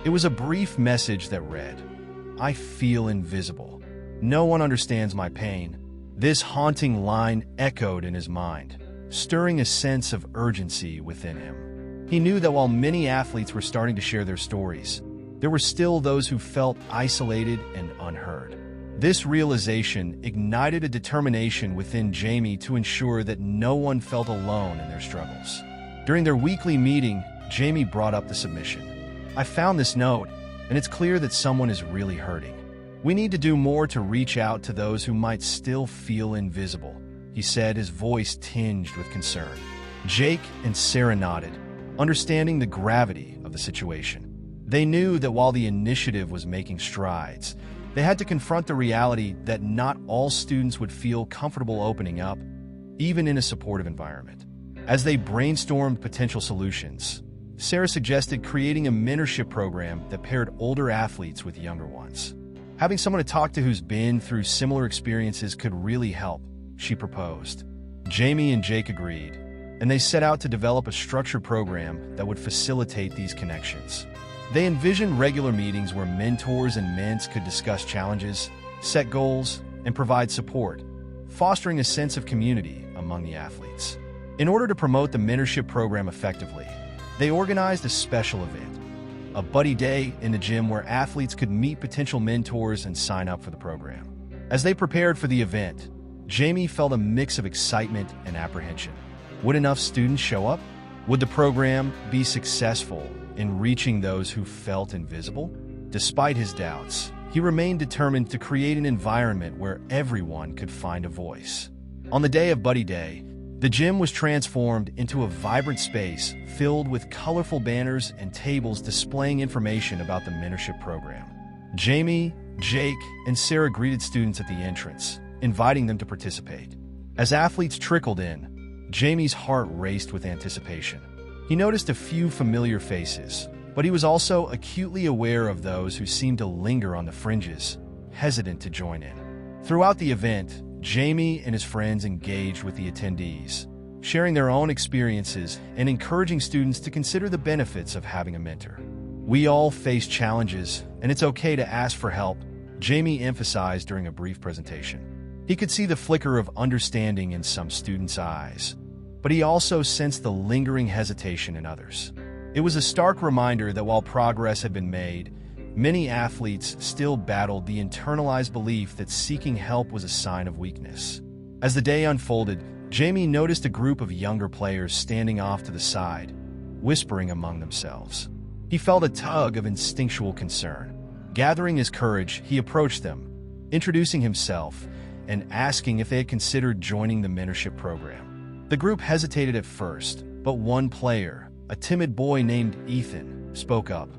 It was a brief message that read, "I feel invisible. No one understands my pain." This haunting line echoed in his mind, stirring a sense of urgency within him. He knew that while many athletes were starting to share their stories, there were still those who felt isolated and unheard. This realization ignited a determination within Jamie to ensure that no one felt alone in their struggles. During their weekly meeting, Jamie brought up the submission. "I found this note, and it's clear that someone is really hurting. We need to do more to reach out to those who might still feel invisible," he said, his voice tinged with concern. Jake and Sarah nodded, understanding the gravity of the situation. They knew that while the initiative was making strides, they had to confront the reality that not all students would feel comfortable opening up, even in a supportive environment. As they brainstormed potential solutions, Sarah suggested creating a mentorship program that paired older athletes with younger ones. Having someone to talk to who's been through similar experiences could really help, she proposed. Jamie and Jake agreed, and they set out to develop a structured program that would facilitate these connections. They envisioned regular meetings where mentors and men's could discuss challenges, set goals, and provide support, fostering a sense of community among the athletes. In order to promote the mentorship program effectively, they organized a special event, a buddy day in the gym where athletes could meet potential mentors and sign up for the program. As they prepared for the event, Jamie felt a mix of excitement and apprehension. Would enough students show up? Would the program be successful in reaching those who felt invisible? Despite his doubts, he remained determined to create an environment where everyone could find a voice. On the day of Buddy Day, the gym was transformed into a vibrant space filled with colorful banners and tables displaying information about the mentorship program. Jamie, Jake, and Sarah greeted students at the entrance, inviting them to participate. As athletes trickled in, Jamie's heart raced with anticipation. He noticed a few familiar faces, but he was also acutely aware of those who seemed to linger on the fringes, hesitant to join in. Throughout the event, Jamie and his friends engaged with the attendees, sharing their own experiences and encouraging students to consider the benefits of having a mentor. "We all face challenges, and it's okay to ask for help," Jamie emphasized during a brief presentation. He could see the flicker of understanding in some students' eyes, but he also sensed the lingering hesitation in others. It was a stark reminder that while progress had been made, many athletes still battled the internalized belief that seeking help was a sign of weakness. As the day unfolded, Jamie noticed a group of younger players standing off to the side, whispering among themselves. He felt a tug of instinctual concern. Gathering his courage, he approached them, introducing himself and asking if they had considered joining the mentorship program. The group hesitated at first, but one player, a timid boy named Ethan, spoke up.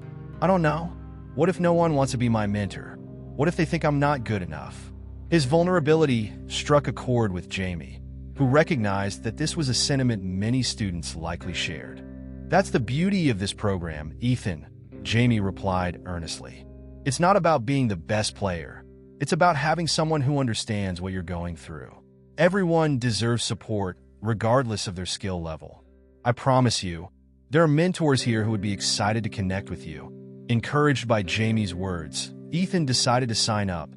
"I don't know. What if no one wants to be my mentor? What if they think I'm not good enough?" His vulnerability struck a chord with Jamie, who recognized that this was a sentiment many students likely shared. "That's the beauty of this program, Ethan," Jamie replied earnestly. "It's not about being the best player. It's about having someone who understands what you're going through. Everyone deserves support, regardless of their skill level. I promise you, there are mentors here who would be excited to connect with you." Encouraged by Jamie's words, Ethan decided to sign up,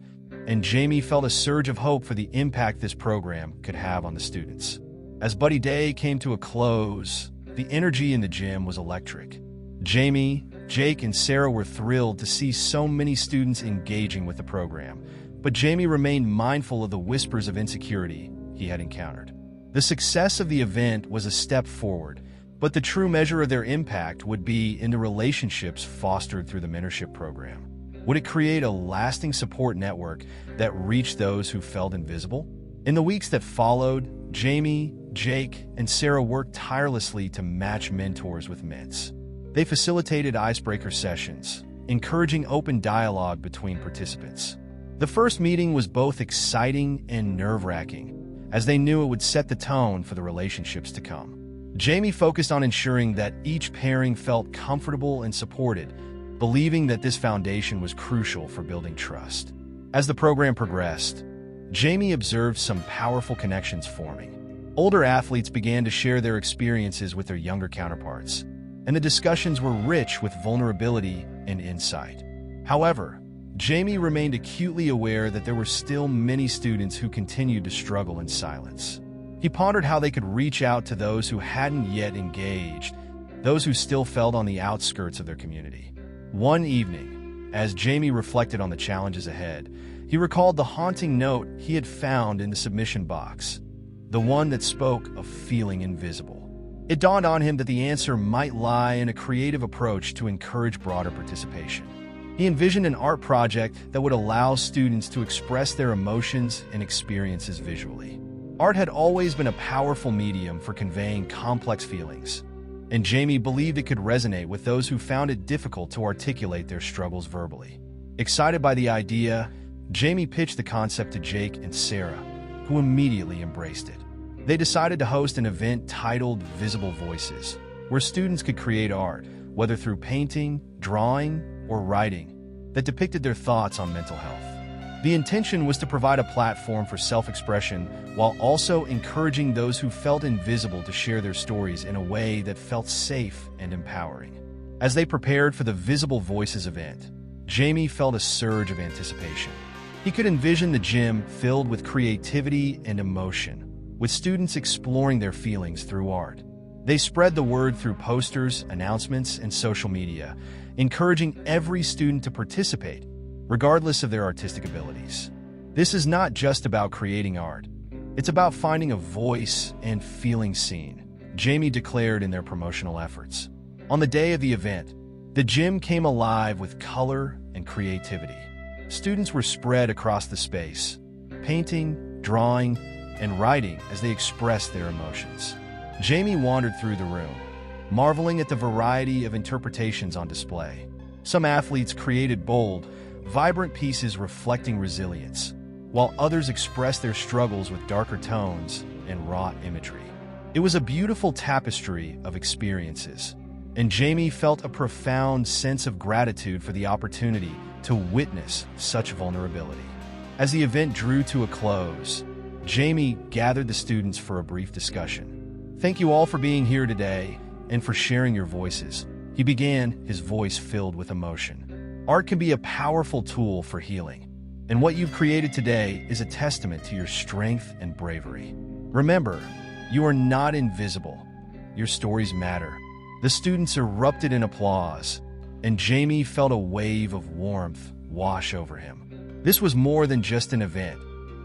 and Jamie felt a surge of hope for the impact this program could have on the students. As Buddy Day came to a close, the energy in the gym was electric. Jamie, Jake, and Sarah were thrilled to see so many students engaging with the program, but Jamie remained mindful of the whispers of insecurity he had encountered. The success of the event was a step forward, but the true measure of their impact would be in the relationships fostered through the mentorship program. Would it create a lasting support network that reached those who felt invisible? In the weeks that followed, Jamie, Jake, and Sarah worked tirelessly to match mentors with ments. They facilitated icebreaker sessions, encouraging open dialogue between participants. The first meeting was both exciting and nerve-wracking, as they knew it would set the tone for the relationships to come. Jamie focused on ensuring that each pairing felt comfortable and supported, believing that this foundation was crucial for building trust. As the program progressed, Jamie observed some powerful connections forming. Older athletes began to share their experiences with their younger counterparts, and the discussions were rich with vulnerability and insight. However, Jamie remained acutely aware that there were still many students who continued to struggle in silence. He pondered how they could reach out to those who hadn't yet engaged, those who still felt on the outskirts of their community. One evening, as Jamie reflected on the challenges ahead, he recalled the haunting note he had found in the submission box, the one that spoke of feeling invisible. It dawned on him that the answer might lie in a creative approach to encourage broader participation. He envisioned an art project that would allow students to express their emotions and experiences visually. Art had always been a powerful medium for conveying complex feelings, and Jamie believed it could resonate with those who found it difficult to articulate their struggles verbally. Excited by the idea, Jamie pitched the concept to Jake and Sarah, who immediately embraced it. They decided to host an event titled Visible Voices, where students could create art, whether through painting, drawing, or writing, that depicted their thoughts on mental health. The intention was to provide a platform for self-expression while also encouraging those who felt invisible to share their stories in a way that felt safe and empowering. As they prepared for the Visible Voices event, Jamie felt a surge of anticipation. He could envision the gym filled with creativity and emotion, with students exploring their feelings through art. They spread the word through posters, announcements, and social media, encouraging every student to participate, regardless of their artistic abilities. This is not just about creating art. It's about finding a voice and feeling seen, Jamie declared in their promotional efforts. On the day of the event, the gym came alive with color and creativity. Students were spread across the space, painting, drawing, and writing as they expressed their emotions. Jamie wandered through the room, marveling at the variety of interpretations on display. Some athletes created bold, vibrant pieces reflecting resilience, while others expressed their struggles with darker tones and raw imagery. It was a beautiful tapestry of experiences, and Jamie felt a profound sense of gratitude for the opportunity to witness such vulnerability. As the event drew to a close, Jamie gathered the students for a brief discussion. "Thank you all for being here today and for sharing your voices," he began, his voice filled with emotion. "Art can be a powerful tool for healing, and what you've created today is a testament to your strength and bravery. Remember, you are not invisible. Your stories matter." The students erupted in applause, and Jamie felt a wave of warmth wash over him. This was more than just an event.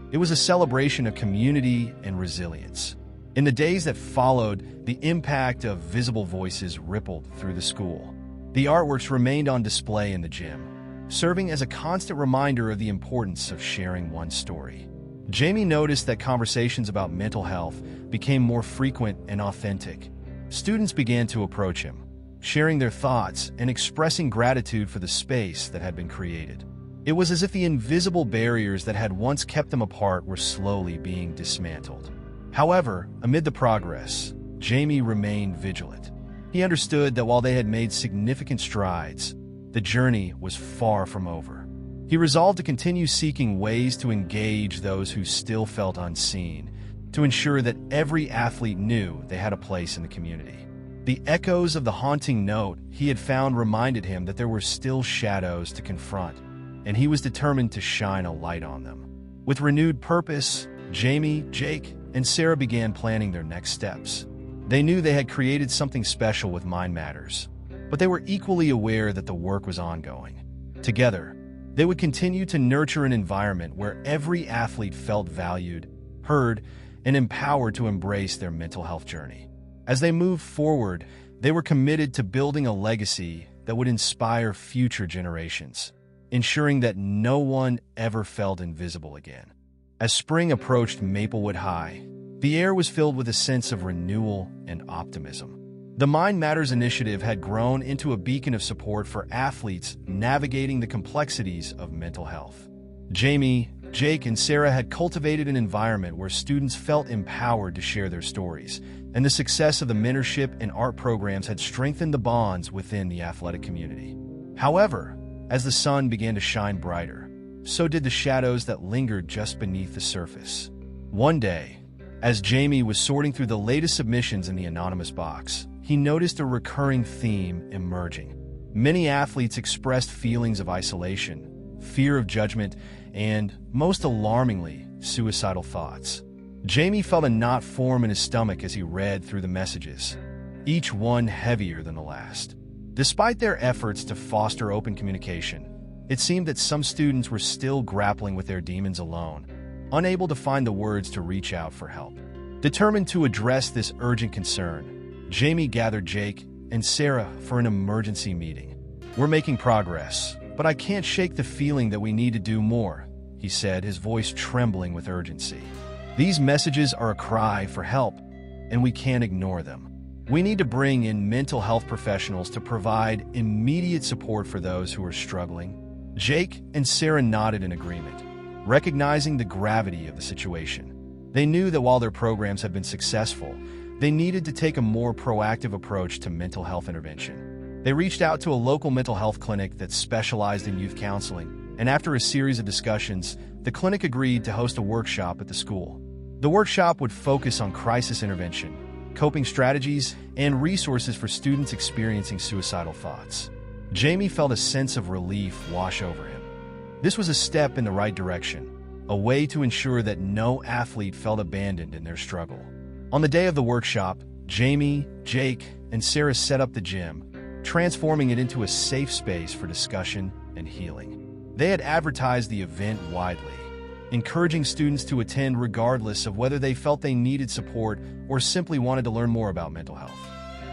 It was a celebration of community and resilience. In the days that followed, the impact of Visible Voices rippled through the school. The artworks remained on display in the gym, serving as a constant reminder of the importance of sharing one's story. Jamie noticed that conversations about mental health became more frequent and authentic. Students began to approach him, sharing their thoughts and expressing gratitude for the space that had been created. It was as if the invisible barriers that had once kept them apart were slowly being dismantled. However, amid the progress, Jamie remained vigilant. He understood that while they had made significant strides, the journey was far from over. He resolved to continue seeking ways to engage those who still felt unseen, to ensure that every athlete knew they had a place in the community. The echoes of the haunting note he had found reminded him that there were still shadows to confront, and he was determined to shine a light on them. With renewed purpose, Jamie, Jake, and Sarah began planning their next steps. They knew they had created something special with Mind Matters, but they were equally aware that the work was ongoing. Together, they would continue to nurture an environment where every athlete felt valued, heard, and empowered to embrace their mental health journey. As they moved forward, they were committed to building a legacy that would inspire future generations, ensuring that no one ever felt invisible again. As spring approached Maplewood High, the air was filled with a sense of renewal and optimism. The Mind Matters initiative had grown into a beacon of support for athletes navigating the complexities of mental health. Jamie, Jake, and Sarah had cultivated an environment where students felt empowered to share their stories, and the success of the mentorship and art programs had strengthened the bonds within the athletic community. However, as the sun began to shine brighter, so did the shadows that lingered just beneath the surface. One day, as Jamie was sorting through the latest submissions in the anonymous box, he noticed a recurring theme emerging. Many athletes expressed feelings of isolation, fear of judgment, and, most alarmingly, suicidal thoughts. Jamie felt a knot form in his stomach as he read through the messages, each one heavier than the last. Despite their efforts to foster open communication, it seemed that some students were still grappling with their demons alone, unable to find the words to reach out for help. Determined to address this urgent concern, Jamie gathered Jake and Sarah for an emergency meeting. "We're making progress, but I can't shake the feeling that we need to do more," he said, his voice trembling with urgency. "These messages are a cry for help, and we can't ignore them. We need to bring in mental health professionals to provide immediate support for those who are struggling." Jake and Sarah nodded in agreement, recognizing the gravity of the situation. They knew that while their programs had been successful, they needed to take a more proactive approach to mental health intervention. They reached out to a local mental health clinic that specialized in youth counseling, and after a series of discussions, the clinic agreed to host a workshop at the school. The workshop would focus on crisis intervention, coping strategies, and resources for students experiencing suicidal thoughts. Jamie felt a sense of relief wash over him. This was a step in the right direction, a way to ensure that no athlete felt abandoned in their struggle. On the day of the workshop, Jamie, Jake, and Sarah set up the gym, transforming it into a safe space for discussion and healing. They had advertised the event widely, encouraging students to attend regardless of whether they felt they needed support or simply wanted to learn more about mental health.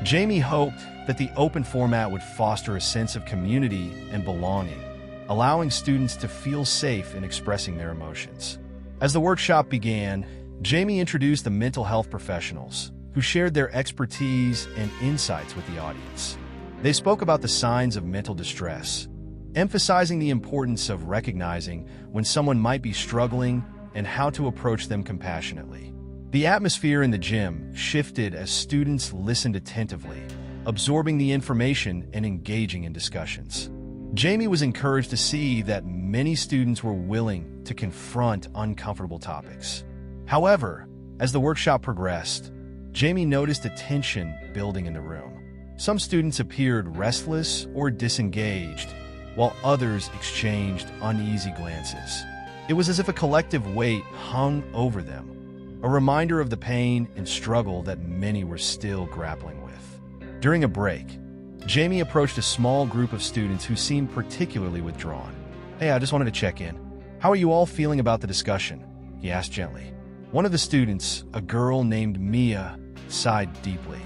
Jamie hoped that the open format would foster a sense of community and belonging, allowing students to feel safe in expressing their emotions. As the workshop began, Jamie introduced the mental health professionals, who shared their expertise and insights with the audience. They spoke about the signs of mental distress, emphasizing the importance of recognizing when someone might be struggling and how to approach them compassionately. The atmosphere in the gym shifted as students listened attentively, absorbing the information and engaging in discussions. Jamie was encouraged to see that many students were willing to confront uncomfortable topics. However, as the workshop progressed, Jamie noticed a tension building in the room. Some students appeared restless or disengaged, while others exchanged uneasy glances. It was as if a collective weight hung over them, a reminder of the pain and struggle that many were still grappling with. During a break, Jamie approached a small group of students who seemed particularly withdrawn. "Hey, I just wanted to check in. How are you all feeling about the discussion?" he asked gently. One of the students, a girl named Mia, sighed deeply.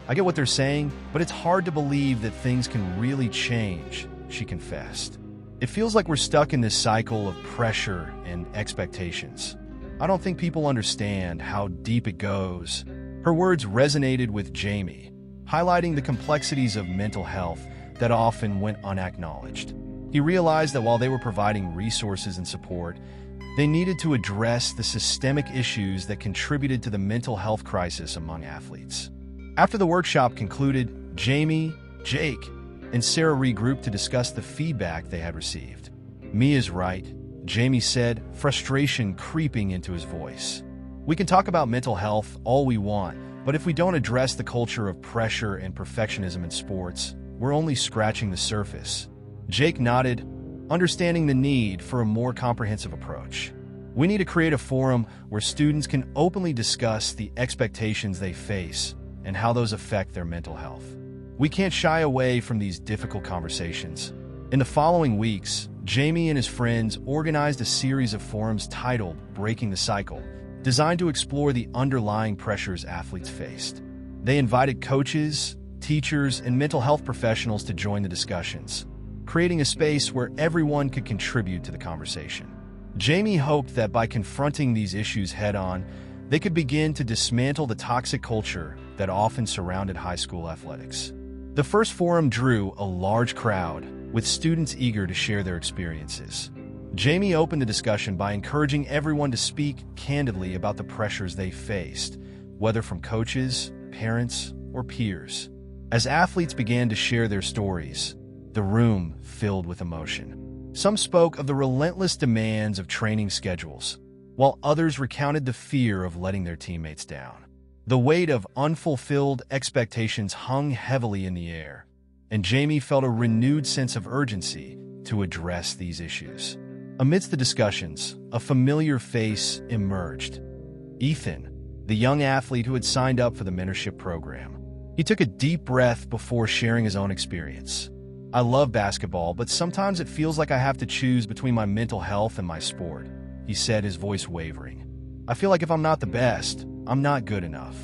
"I get what they're saying, but it's hard to believe that things can really change," she confessed. It feels like we're stuck in this cycle of pressure and expectations. I don't think people understand how deep it goes. Her words resonated with Jamie, highlighting the complexities of mental health that often went unacknowledged. He realized that while they were providing resources and support, they needed to address the systemic issues that contributed to the mental health crisis among athletes. After the workshop concluded, Jamie, Jake, and Sarah regrouped to discuss the feedback they had received. "Mia's right," Jamie said, frustration creeping into his voice. "We can talk about mental health all we want, but if we don't address the culture of pressure and perfectionism in sports, we're only scratching the surface." Jake nodded, understanding the need for a more comprehensive approach. "We need to create a forum where students can openly discuss the expectations they face and how those affect their mental health. We can't shy away from these difficult conversations." In the following weeks, Jamie and his friends organized a series of forums titled Breaking the Cycle, designed to explore the underlying pressures athletes faced. They invited coaches, teachers, and mental health professionals to join the discussions, creating a space where everyone could contribute to the conversation. Jamie hoped that by confronting these issues head-on, they could begin to dismantle the toxic culture that often surrounded high school athletics. The first forum drew a large crowd, with students eager to share their experiences. Jamie opened the discussion by encouraging everyone to speak candidly about the pressures they faced, whether from coaches, parents, or peers. As athletes began to share their stories, the room filled with emotion. Some spoke of the relentless demands of training schedules, while others recounted the fear of letting their teammates down. The weight of unfulfilled expectations hung heavily in the air, and Jamie felt a renewed sense of urgency to address these issues. Amidst the discussions, a familiar face emerged. Ethan, the young athlete who had signed up for the mentorship program. He took a deep breath before sharing his own experience. "I love basketball, but sometimes it feels like I have to choose between my mental health and my sport," he said, his voice wavering. "I feel like if I'm not the best, I'm not good enough.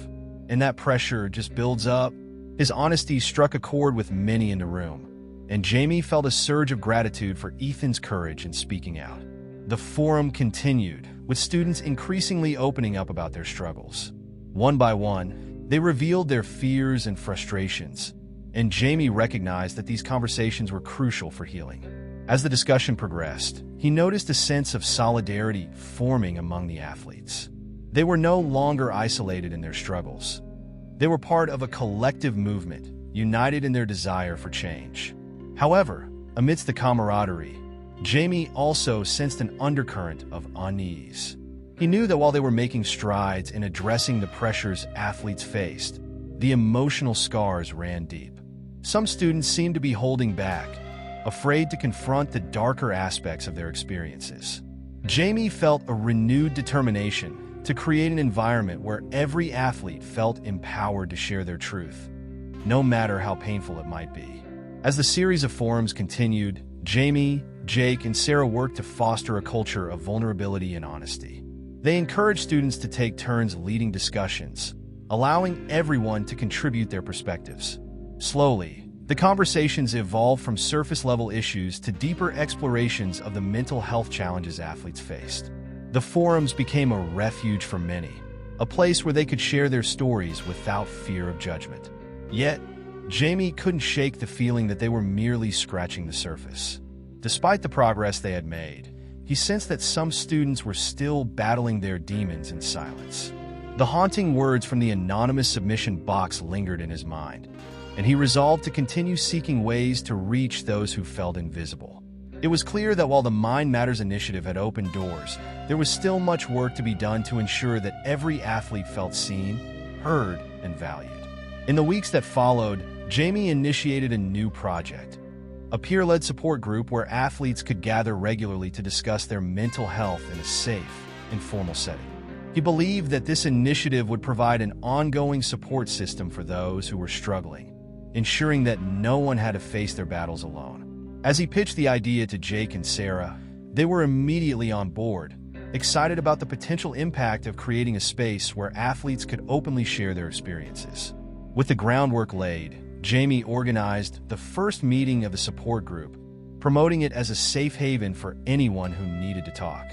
And that pressure just builds up." His honesty struck a chord with many in the room, and Jamie felt a surge of gratitude for Ethan's courage in speaking out. The forum continued, with students increasingly opening up about their struggles. One by one, they revealed their fears and frustrations, and Jamie recognized that these conversations were crucial for healing. As the discussion progressed, he noticed a sense of solidarity forming among the athletes. They were no longer isolated in their struggles. They were part of a collective movement, united in their desire for change. However, amidst the camaraderie, Jamie also sensed an undercurrent of unease. He knew that while they were making strides in addressing the pressures athletes faced, the emotional scars ran deep. Some students seemed to be holding back, afraid to confront the darker aspects of their experiences. Jamie felt a renewed determination to create an environment where every athlete felt empowered to share their truth, no matter how painful it might be. As the series of forums continued, Jamie, Jake, and Sarah worked to foster a culture of vulnerability and honesty. They encouraged students to take turns leading discussions, allowing everyone to contribute their perspectives. Slowly, the conversations evolved from surface-level issues to deeper explorations of the mental health challenges athletes faced. The forums became a refuge for many, a place where they could share their stories without fear of judgment. Yet, Jamie couldn't shake the feeling that they were merely scratching the surface. Despite the progress they had made, he sensed that some students were still battling their demons in silence. The haunting words from the anonymous submission box lingered in his mind, and he resolved to continue seeking ways to reach those who felt invisible. It was clear that while the Mind Matters initiative had opened doors, there was still much work to be done to ensure that every athlete felt seen, heard, and valued. In the weeks that followed, Jamie initiated a new project, a peer-led support group where athletes could gather regularly to discuss their mental health in a safe, informal setting. He believed that this initiative would provide an ongoing support system for those who were struggling, ensuring that no one had to face their battles alone. As he pitched the idea to Jake and Sarah, they were immediately on board, excited about the potential impact of creating a space where athletes could openly share their experiences. With the groundwork laid, Jamie organized the first meeting of the support group, promoting it as a safe haven for anyone who needed to talk.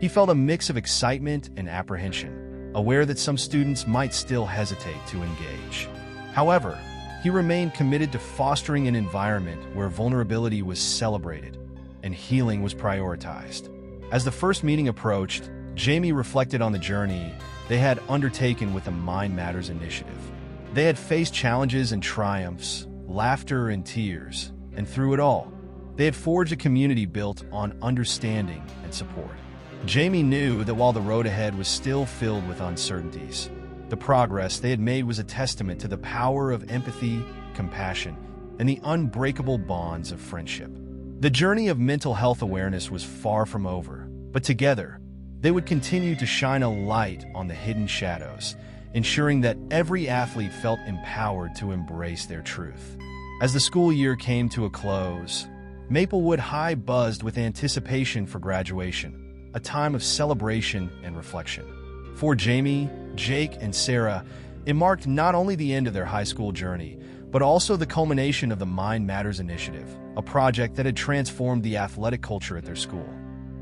He felt a mix of excitement and apprehension, aware that some students might still hesitate to engage. However, he remained committed to fostering an environment where vulnerability was celebrated and healing was prioritized. As the first meeting approached, Jamie reflected on the journey they had undertaken with the Mind Matters initiative. They had faced challenges and triumphs, laughter and tears, and through it all, they had forged a community built on understanding and support. Jamie knew that while the road ahead was still filled with uncertainties, the progress they had made was a testament to the power of empathy, compassion, and the unbreakable bonds of friendship. The journey of mental health awareness was far from over, but together, they would continue to shine a light on the hidden shadows, ensuring that every athlete felt empowered to embrace their truth. As the school year came to a close, Maplewood High buzzed with anticipation for graduation, a time of celebration and reflection. For Jamie, Jake, and Sarah, it marked not only the end of their high school journey, but also the culmination of the Mind Matters initiative, a project that had transformed the athletic culture at their school.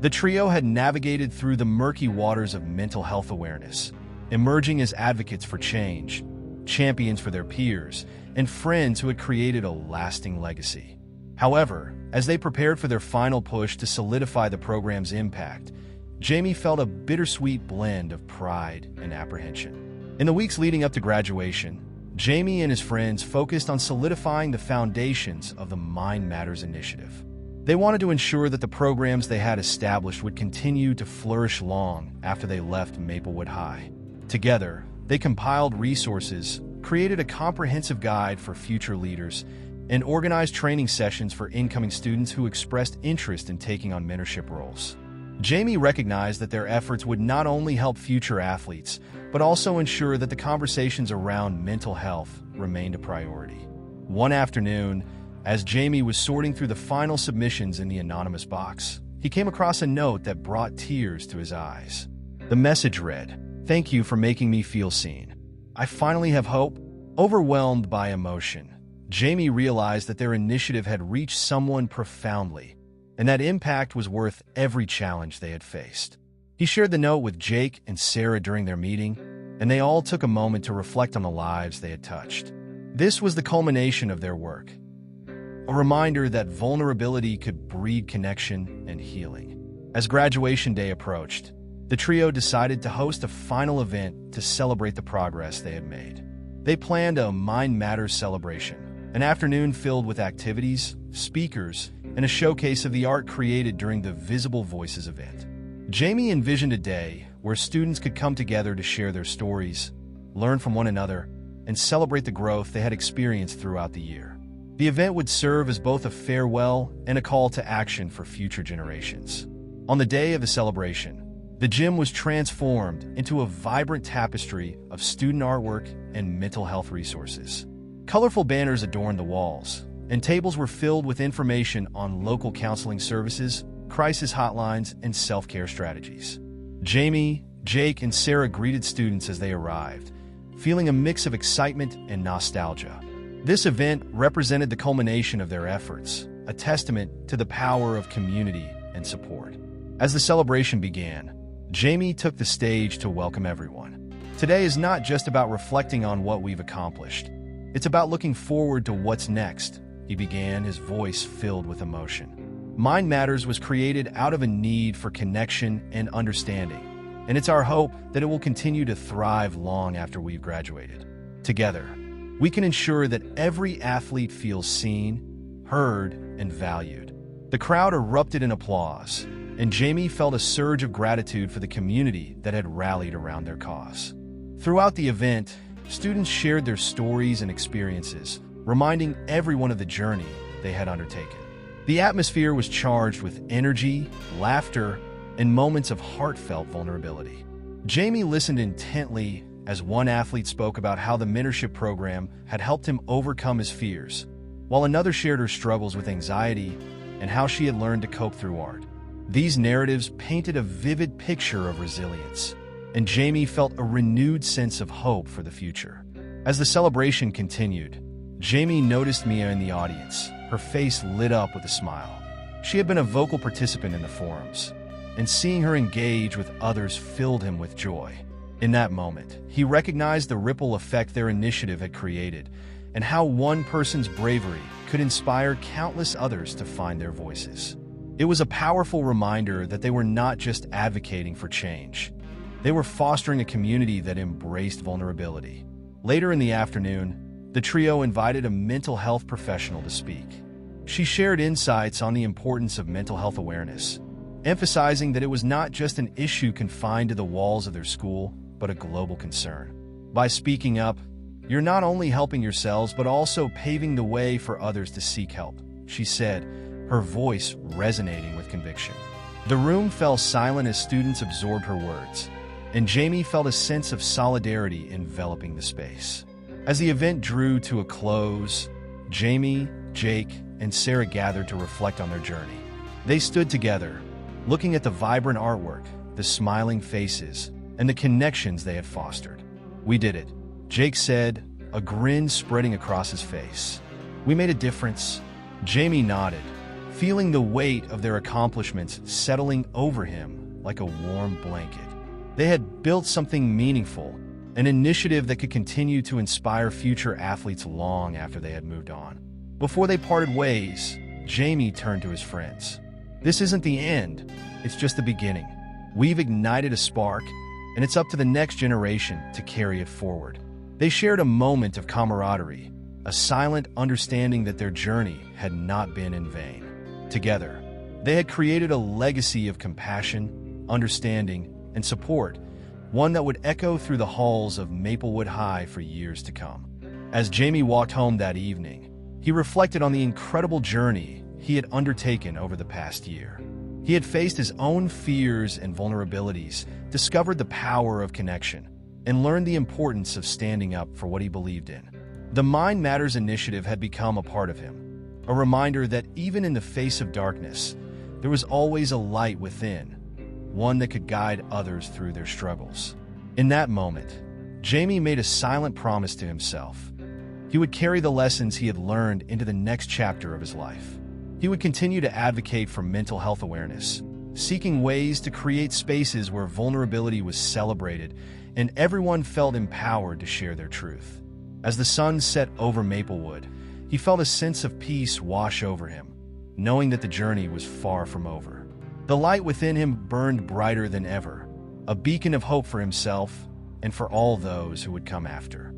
The trio had navigated through the murky waters of mental health awareness, emerging as advocates for change, champions for their peers, and friends who had created a lasting legacy. However, as they prepared for their final push to solidify the program's impact, Jamie felt a bittersweet blend of pride and apprehension. In the weeks leading up to graduation, Jamie and his friends focused on solidifying the foundations of the Mind Matters initiative. They wanted to ensure that the programs they had established would continue to flourish long after they left Maplewood High. Together, they compiled resources, created a comprehensive guide for future leaders, and organized training sessions for incoming students who expressed interest in taking on mentorship roles. Jamie recognized that their efforts would not only help future athletes, but also ensure that the conversations around mental health remained a priority. One afternoon, as Jamie was sorting through the final submissions in the anonymous box, he came across a note that brought tears to his eyes. The message read, "Thank you for making me feel seen. I finally have hope." Overwhelmed by emotion, Jamie realized that their initiative had reached someone profoundly, and that impact was worth every challenge they had faced. He shared the note with Jake and Sarah during their meeting, and they all took a moment to reflect on the lives they had touched. This was the culmination of their work, a reminder that vulnerability could breed connection and healing. As graduation day approached, the trio decided to host a final event to celebrate the progress they had made. They planned a Mind Matters celebration, an afternoon filled with activities, speakers, and a showcase of the art created during the Visible Voices event. Jamie envisioned a day where students could come together to share their stories, learn from one another, and celebrate the growth they had experienced throughout the year. The event would serve as both a farewell and a call to action for future generations. On the day of the celebration, the gym was transformed into a vibrant tapestry of student artwork and mental health resources. Colorful banners adorned the walls, and tables were filled with information on local counseling services, crisis hotlines, and self-care strategies. Jamie, Jake, and Sarah greeted students as they arrived, feeling a mix of excitement and nostalgia. This event represented the culmination of their efforts, a testament to the power of community and support. As the celebration began, Jamie took the stage to welcome everyone. Today is not just about reflecting on what we've accomplished. It's about looking forward to what's next, he began, his voice filled with emotion. Mind Matters was created out of a need for connection and understanding, and it's our hope that it will continue to thrive long after we've graduated. Together, we can ensure that every athlete feels seen, heard, and valued. The crowd erupted in applause, and Jamie felt a surge of gratitude for the community that had rallied around their cause. Throughout the event, students shared their stories and experiences, reminding everyone of the journey they had undertaken. The atmosphere was charged with energy, laughter, and moments of heartfelt vulnerability. Jamie listened intently as one athlete spoke about how the mentorship program had helped him overcome his fears, while another shared her struggles with anxiety and how she had learned to cope through art. These narratives painted a vivid picture of resilience, and Jamie felt a renewed sense of hope for the future. As the celebration continued, Jamie noticed Mia in the audience, her face lit up with a smile. She had been a vocal participant in the forums, and seeing her engage with others filled him with joy. In that moment, he recognized the ripple effect their initiative had created, and how one person's bravery could inspire countless others to find their voices. It was a powerful reminder that they were not just advocating for change. They were fostering a community that embraced vulnerability. Later in the afternoon, the trio invited a mental health professional to speak. She shared insights on the importance of mental health awareness, emphasizing that it was not just an issue confined to the walls of their school, but a global concern. By speaking up, you're not only helping yourselves, but also paving the way for others to seek help, she said, her voice resonating with conviction. The room fell silent as students absorbed her words, and Jamie felt a sense of solidarity enveloping the space. As the event drew to a close, Jamie, Jake, and Sarah gathered to reflect on their journey. They stood together, looking at the vibrant artwork, the smiling faces, and the connections they had fostered. "We did it," Jake said, a grin spreading across his face. "We made a difference." Jamie nodded, feeling the weight of their accomplishments settling over him like a warm blanket. They had built something meaningful, an initiative that could continue to inspire future athletes long after they had moved on. Before they parted ways, Jamie turned to his friends. "This isn't the end, it's just the beginning. We've ignited a spark, and it's up to the next generation to carry it forward." They shared a moment of camaraderie, a silent understanding that their journey had not been in vain. Together, they had created a legacy of compassion, understanding, and support, one that would echo through the halls of Maplewood High for years to come. As Jamie walked home that evening, he reflected on the incredible journey he had undertaken over the past year. He had faced his own fears and vulnerabilities, discovered the power of connection, and learned the importance of standing up for what he believed in. The Mind Matters initiative had become a part of him, a reminder that even in the face of darkness, there was always a light within, one that could guide others through their struggles. In that moment, Jamie made a silent promise to himself. He would carry the lessons he had learned into the next chapter of his life. He would continue to advocate for mental health awareness, seeking ways to create spaces where vulnerability was celebrated and everyone felt empowered to share their truth. As the sun set over Maplewood, he felt a sense of peace wash over him, knowing that the journey was far from over. The light within him burned brighter than ever, a beacon of hope for himself and for all those who would come after.